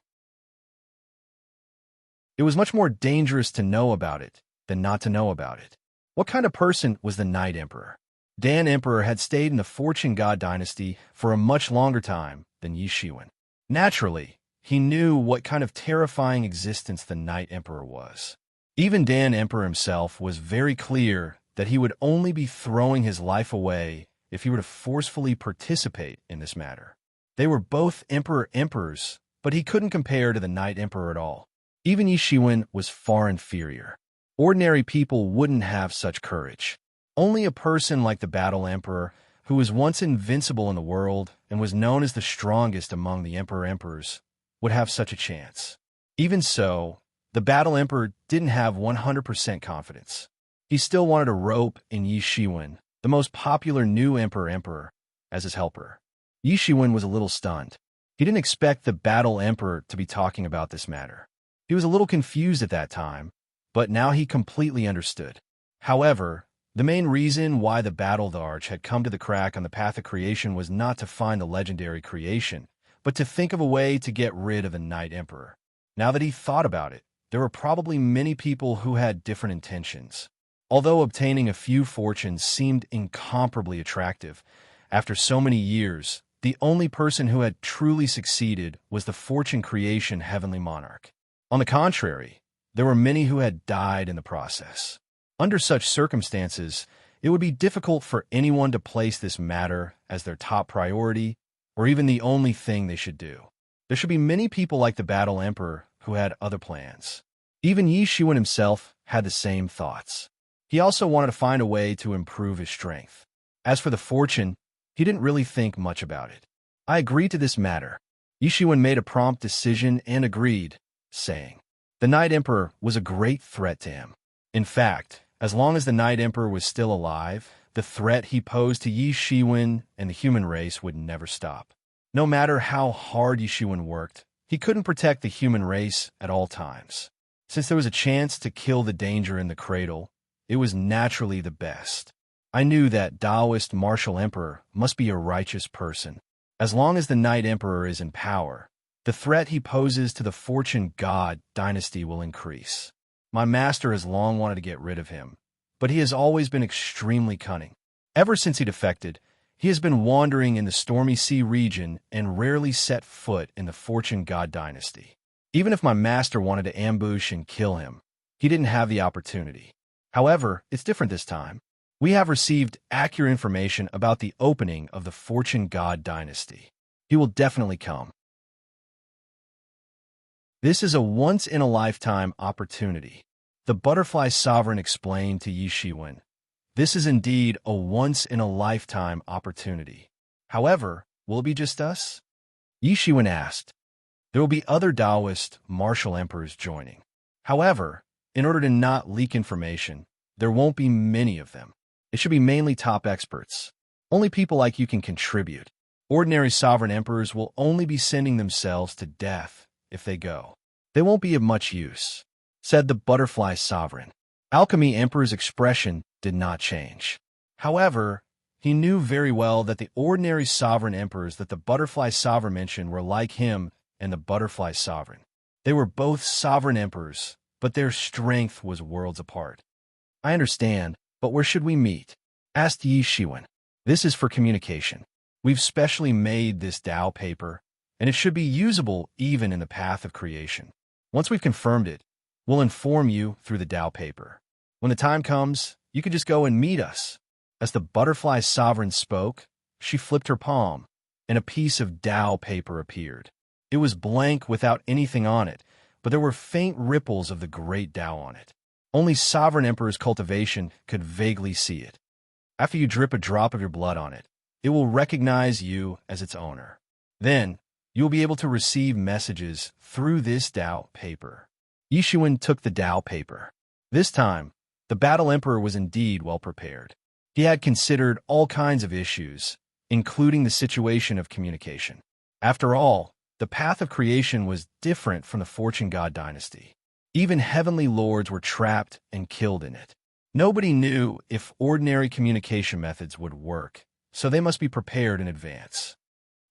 It was much more dangerous to know about it than not to know about it. What kind of person was the Night Emperor? Dan Emperor had stayed in the Fortune God dynasty for a much longer time than Yi Shiwen. Naturally, he knew what kind of terrifying existence the Night Emperor was. Even Dan Emperor himself was very clear that he would only be throwing his life away if he were to forcefully participate in this matter. They were both Emperors, but he couldn't compare to the Night Emperor at all. Even Yi Shiwen was far inferior. Ordinary people wouldn't have such courage. Only a person like the Battle Emperor, who was once invincible in the world and was known as the strongest among the Emperors, would have such a chance. Even so, the Battle Emperor didn't have 100% confidence. He still wanted a rope in Yi Shiwen, the most popular new Emperor, as his helper. Yi Shiwen was a little stunned. He didn't expect the Battle Emperor to be talking about this matter. He was a little confused at that time, but now he completely understood. However, The main reason why the battled arch had come to the crack on the path of creation was not to find the legendary creation, but to think of a way to get rid of the Night Emperor. Now that he thought about it, there were probably many people who had different intentions. Although obtaining a few fortunes seemed incomparably attractive, after so many years, the only person who had truly succeeded was the fortune creation heavenly monarch. On the contrary, there were many who had died in the process. Under such circumstances, it would be difficult for anyone to place this matter as their top priority or even the only thing they should do. There should be many people like the Battle Emperor who had other plans. Even Yi Shiwen himself had the same thoughts. He also wanted to find a way to improve his strength. As for the fortune, he didn't really think much about it. I agreed to this matter. Yi Shiwen made a prompt decision and agreed, saying, the Night Emperor was a great threat to him. In fact, as long as the Night Emperor was still alive, the threat he posed to Yi Shiwen and the human race would never stop. No matter how hard Yi Shiwen worked, he couldn't protect the human race at all times. Since there was a chance to kill the danger in the cradle, it was naturally the best. I knew that Taoist martial emperor must be a righteous person. As long as the Night Emperor is in power, the threat he poses to the fortune god dynasty will increase. My master has long wanted to get rid of him, but he has always been extremely cunning. Ever since he defected, he has been wandering in the Stormy Sea region and rarely set foot in the fortune god dynasty. Even if my master wanted to ambush and kill him, he didn't have the opportunity. However, it's different this time. We have received accurate information about the opening of the fortune god dynasty. He will definitely come. This is a once-in-a-lifetime opportunity. The butterfly sovereign explained to Yi Shiwen. This is indeed a once-in-a-lifetime opportunity. However, will it be just us? Yi Shiwen asked. There will be other Taoist martial emperors joining. However, in order to not leak information, there won't be many of them. It should be mainly top experts. Only people like you can contribute. Ordinary sovereign emperors will only be sending themselves to death if they go. They won't be of much use, said the butterfly sovereign. Alchemy Emperor's expression did not change. However, he knew very well that the ordinary sovereign emperors that the butterfly sovereign mentioned were like him and the butterfly sovereign. They were both sovereign emperors, but their strength was worlds apart. I understand, but where should we meet? Asked Yi Shiwen. This is for communication. We've specially made this Tao paper, and it should be usable even in the path of creation. Once we've confirmed it, we'll inform you through the Tao paper. When the time comes, you can just go and meet us. As the butterfly sovereign spoke, she flipped her palm, and a piece of Tao paper appeared. It was blank without anything on it, but there were faint ripples of the great Tao on it. Only sovereign emperor's cultivation could vaguely see it. After you drip a drop of your blood on it, it will recognize you as its owner. Then, you will be able to receive messages through this Tao paper. Yi Shiwen took the Tao paper. This time, the Battle Emperor was indeed well prepared. He had considered all kinds of issues, including the situation of communication. After all, the path of creation was different from the fortune god dynasty. Even heavenly lords were trapped and killed in it. Nobody knew if ordinary communication methods would work, so they must be prepared in advance.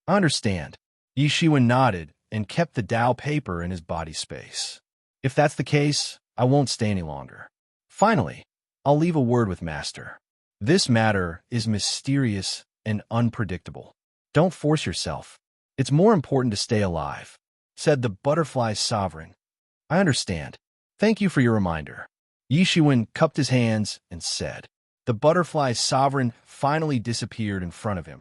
I understand. Yi Shiwen nodded and kept the Tao paper in his body space. If that's the case, I won't stay any longer. Finally, I'll leave a word with Master. This matter is mysterious and unpredictable. Don't force yourself. It's more important to stay alive, said the butterfly sovereign. I understand. Thank you for your reminder. Yi Shiwen cupped his hands and said. The butterfly sovereign finally disappeared in front of him.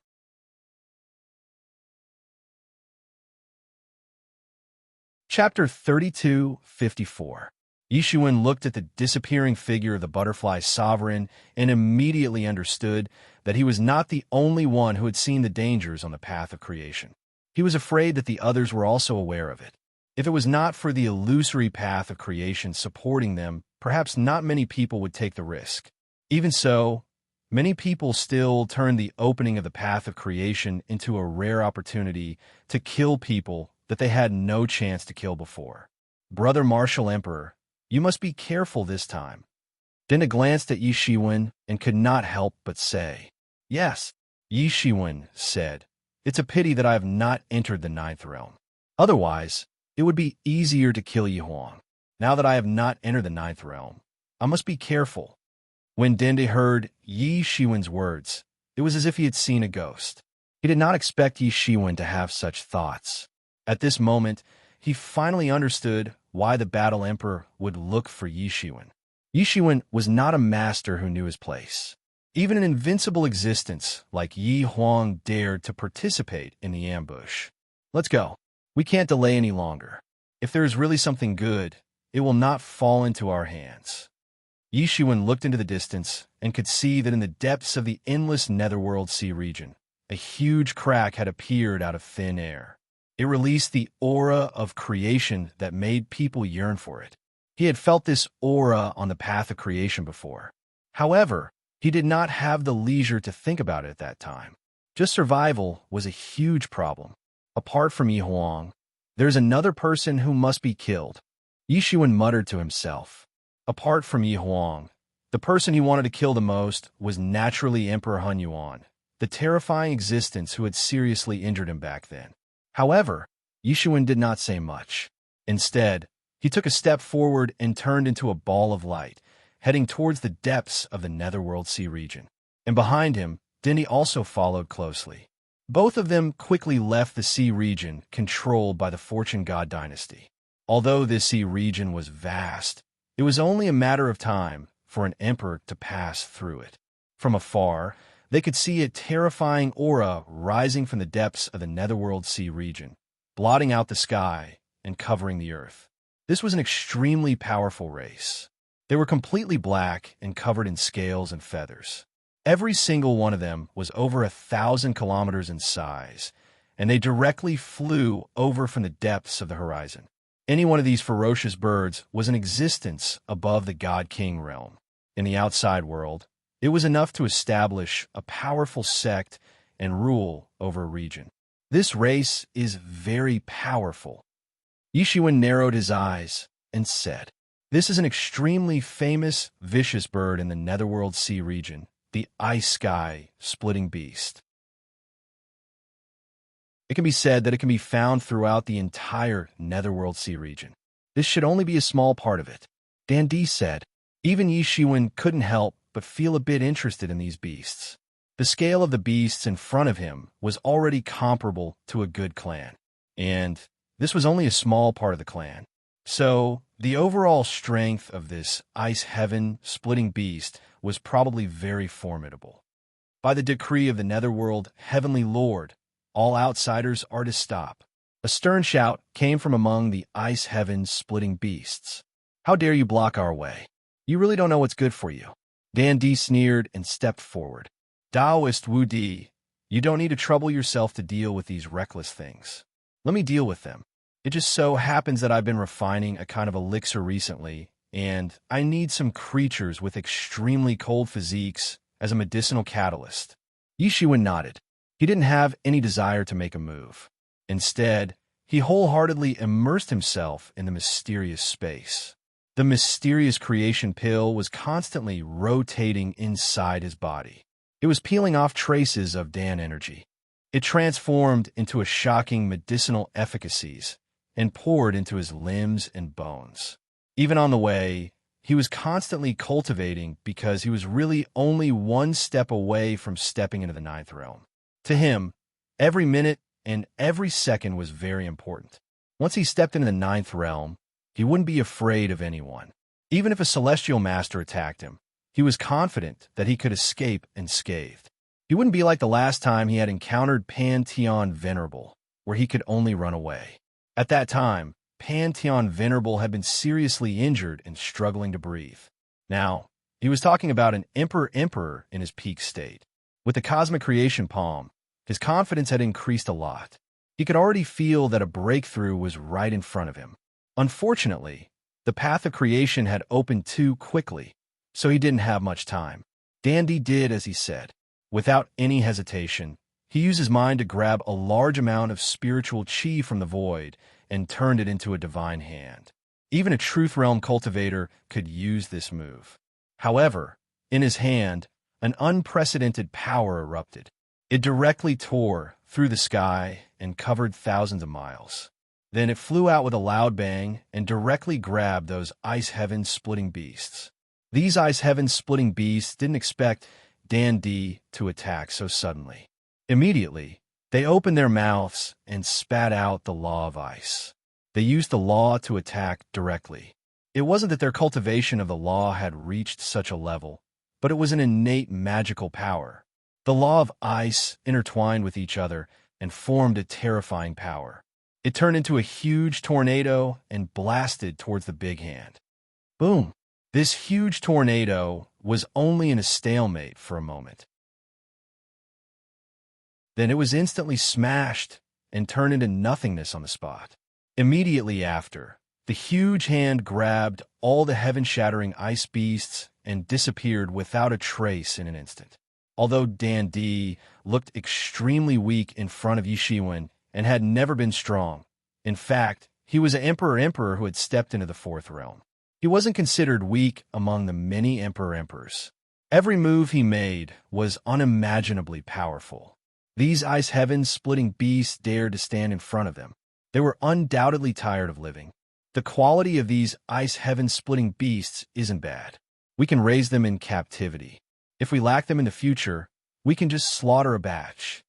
Chapter 32:54. Yi Shiwen looked at the disappearing figure of the butterfly sovereign and immediately understood that he was not the only one who had seen the dangers on the path of creation. He was afraid that the others were also aware of it. If it was not for the illusory path of creation supporting them, perhaps not many people would take the risk. Even so, many people still turned the opening of the path of creation into a rare opportunity to kill people that they had no chance to kill before. Brother Martial Emperor, you must be careful this time. Dinda glanced at Yi Shiwen and could not help but say, "Yes." Yi Shiwen said, "It's a pity that I have not entered the ninth realm. Otherwise, it would be easier to kill Yi Huang. Now that I have not entered the ninth realm, I must be careful." When Dende heard Yi Shiwen's words, it was as if he had seen a ghost. He did not expect Yi Shiwen to have such thoughts. At this moment, he finally understood why the Battle Emperor would look for Yi Shiwen. Yi Shiwen was not a master who knew his place. Even an invincible existence like Yi Huang dared to participate in the ambush. "Let's go. We can't delay any longer. If there is really something good, it will not fall into our hands." Yi Shiwen looked into the distance and could see that in the depths of the endless Netherworld Sea region, a huge crack had appeared out of thin air. It released the aura of creation that made people yearn for it. He had felt this aura on the path of creation before. However, he did not have the leisure to think about it at that time. Just survival was a huge problem. Apart from Yi Huang, there's another person who must be killed. Yi Shiwen muttered to himself. Apart from Yi Huang, the person he wanted to kill the most was naturally Emperor Hun Yuan, the terrifying existence who had seriously injured him back then. However, Yi Shiwen did not say much. Instead, he took a step forward and turned into a ball of light, heading towards the depths of the Netherworld Sea region. And behind him, Dende also followed closely. Both of them quickly left the sea region controlled by the Fortune God dynasty. Although this sea region was vast, it was only a matter of time for an emperor to pass through it. From afar, they could see a terrifying aura rising from the depths of the Netherworld Sea region, blotting out the sky and covering the earth. This was an extremely powerful race. They were completely black and covered in scales and feathers. Every single one of them was over 1,000 kilometers in size, and they directly flew over from the depths of the horizon. Any one of these ferocious birds was in existence above the God-King realm. In the outside world, it was enough to establish a powerful sect and rule over a region. This race is very powerful. Yi Shiwen narrowed his eyes and said, "This is an extremely famous, vicious bird in the Netherworld Sea region, the ice sky splitting beast. It can be said that it can be found throughout the entire Netherworld Sea region. This should only be a small part of it," Dende said. Even Yi Shiwen couldn't help but feel a bit interested in these beasts. The scale of the beasts in front of him was already comparable to a good clan, and this was only a small part of the clan. So, the overall strength of this ice heaven splitting beast was probably very formidable. By the decree of the Netherworld Heavenly Lord, all outsiders are to stop. A stern shout came from among the ice heaven splitting beasts. "How dare you block our way? You really don't know what's good for you." Dende sneered and stepped forward. "Taoist Wu Di, you don't need to trouble yourself to deal with these reckless things. Let me deal with them. It just so happens that I've been refining a kind of elixir recently, and I need some creatures with extremely cold physiques as a medicinal catalyst." Yi Shiwen nodded. He didn't have any desire to make a move. Instead, he wholeheartedly immersed himself in the mysterious space. The mysterious creation pill was constantly rotating inside his body. It was peeling off traces of Dan energy. It transformed into a shocking medicinal efficacies and poured into his limbs and bones. Even on the way, he was constantly cultivating because he was really only one step away from stepping into the ninth realm. To him, every minute and every second was very important. Once he stepped into the ninth realm, he wouldn't be afraid of anyone. Even if a celestial master attacked him, he was confident that he could escape unscathed. He wouldn't be like the last time he had encountered Pantheon Venerable, where he could only run away. At that time, Pantheon Venerable had been seriously injured and struggling to breathe. Now, he was talking about an emperor in his peak state. With the cosmic creation palm, his confidence had increased a lot. He could already feel that a breakthrough was right in front of him. Unfortunately, the path of creation had opened too quickly, so he didn't have much time. Dende did as he said. Without any hesitation, he used his mind to grab a large amount of spiritual chi from the void and turned it into a divine hand. Even a truth realm cultivator could use this move. However, in his hand, an unprecedented power erupted. It directly tore through the sky and covered thousands of miles. Then it flew out with a loud bang and directly grabbed those ice heaven-splitting beasts. These ice heaven-splitting beasts didn't expect Dan D to attack so suddenly. Immediately, they opened their mouths and spat out the law of ice. They used the law to attack directly. It wasn't that their cultivation of the law had reached such a level, but it was an innate magical power. The law of ice intertwined with each other and formed a terrifying power. It turned into a huge tornado and blasted towards the big hand. Boom! This huge tornado was only in a stalemate for a moment. Then it was instantly smashed and turned into nothingness on the spot. Immediately after, the huge hand grabbed all the heaven-shattering ice beasts and disappeared without a trace in an instant. Although Dan D looked extremely weak in front of Yi Shiwen and had never been strong, in fact, he was an emperor who had stepped into the fourth realm. He wasn't considered weak among the many emperors. Every move he made was unimaginably powerful. These ice heaven-splitting beasts dared to stand in front of them. They were undoubtedly tired of living. The quality of these ice heaven-splitting beasts isn't bad. We can raise them in captivity. If we lack them in the future, we can just slaughter a batch.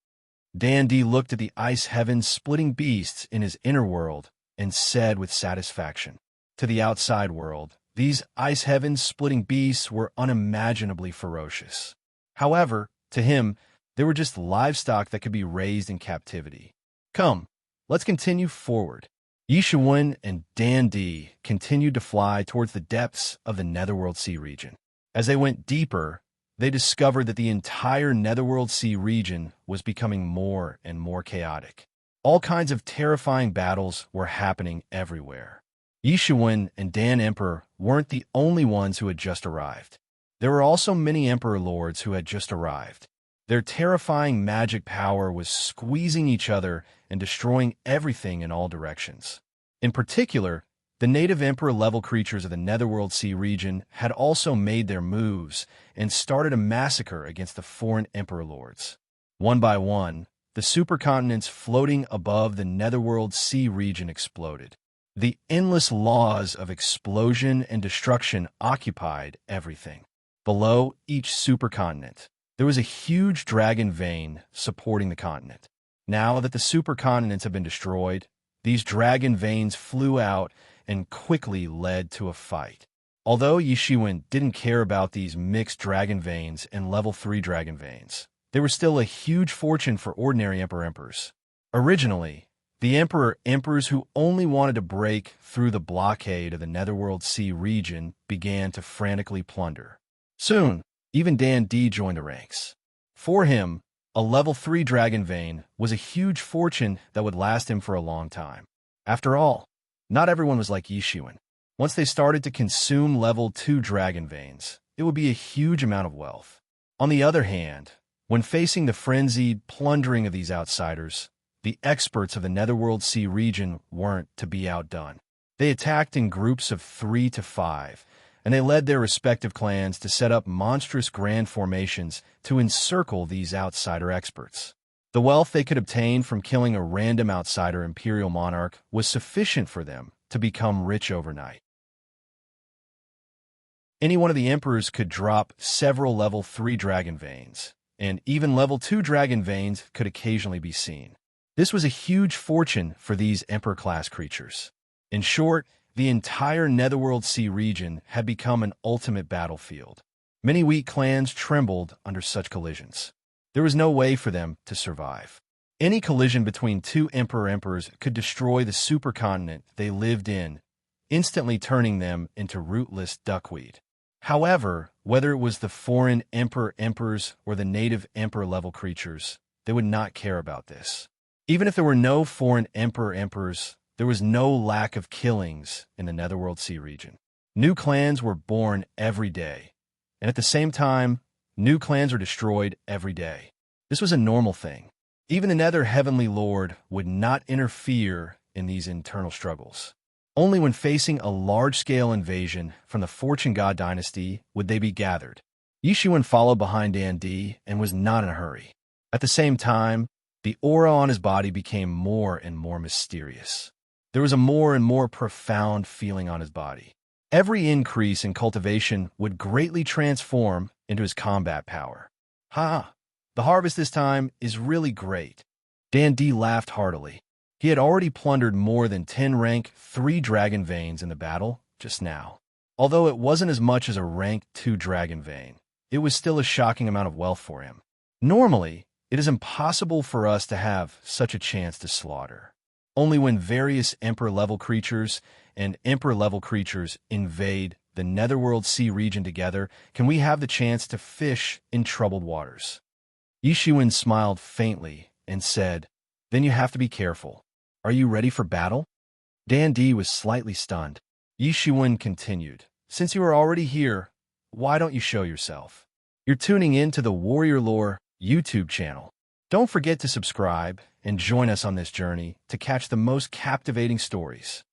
Dan D looked at the ice heaven-splitting beasts in his inner world and said with satisfaction, to the outside world, these ice heaven-splitting beasts were unimaginably ferocious. However, to him, they were just livestock that could be raised in captivity. Come, let's continue forward. Yi Shiwen and Dan D continued to fly towards the depths of the Netherworld Sea region. As they went deeper, they discovered that the entire Netherworld Sea region was becoming more and more chaotic. All kinds of terrifying battles were happening everywhere. Yi Shiwen and Dan Emperor weren't the only ones who had just arrived. There were also many Emperor Lords who had just arrived. Their terrifying magic power was squeezing each other and destroying everything in all directions. In particular, the native Emperor-level creatures of the Netherworld Sea region had also made their moves and started a massacre against the foreign Emperor Lords. One by one, the supercontinents floating above the Netherworld Sea region exploded. The endless laws of explosion and destruction occupied everything. Below each supercontinent, there was a huge dragon vein supporting the continent. Now that the supercontinents have been destroyed, these dragon veins flew out and quickly led to a fight. Although Yi Shiwen didn't care about these mixed dragon veins and level 3 dragon veins, they were still a huge fortune for ordinary emperors. Originally, the emperors who only wanted to break through the blockade of the Netherworld Sea region began to frantically plunder. Soon, even Dan D joined the ranks. For him, a level 3 dragon vein was a huge fortune that would last him for a long time. After all, not everyone was like Yi Shiwen. Once they started to consume level 2 dragon veins, it would be a huge amount of wealth. On the other hand, when facing the frenzied plundering of these outsiders, the experts of the Netherworld Sea region weren't to be outdone. They attacked in groups of 3 to 5, and they led their respective clans to set up monstrous grand formations to encircle these outsider experts. The wealth they could obtain from killing a random outsider imperial monarch was sufficient for them to become rich overnight. Any one of the emperors could drop several level 3 dragon veins, and even level 2 dragon veins could occasionally be seen. This was a huge fortune for these emperor-class creatures. In short, the entire Netherworld Sea region had become an ultimate battlefield. Many weak clans trembled under such collisions. There was no way for them to survive. Any collision between two emperors could destroy the supercontinent they lived in, instantly turning them into rootless duckweed. However, whether it was the foreign emperors or the native emperor-level creatures, they would not care about this. Even if there were no foreign emperors, there was no lack of killings in the Netherworld Sea region. New clans were born every day, and at the same time, new clans were destroyed every day. This was a normal thing. Even the Nether Heavenly Lord would not interfere in these internal struggles. Only when facing a large-scale invasion from the Fortune God dynasty would they be gathered. Yi Shiwen followed behind Dan Di and was not in a hurry. At the same time, the aura on his body became more and more mysterious. There was a more and more profound feeling on his body. Every increase in cultivation would greatly transform into his combat power. Ha! The harvest this time is really great. Dan Di laughed heartily. He had already plundered more than 10 rank 3 dragon veins in the battle just now. Although it wasn't as much as a rank 2 dragon vein, it was still a shocking amount of wealth for him. Normally, it is impossible for us to have such a chance to slaughter. Only when various Emperor-level creatures and Emperor-level creatures invade the Netherworld Sea region together can we have the chance to fish in troubled waters. Yi Shiwen smiled faintly and said, "Then you have to be careful. Are you ready for battle?" Dan Di was slightly stunned. Yi Shiwen continued, "Since you are already here, why don't you show yourself? You're tuning in to the Warrior Lore YouTube channel. Don't forget to subscribe and join us on this journey to catch the most captivating stories.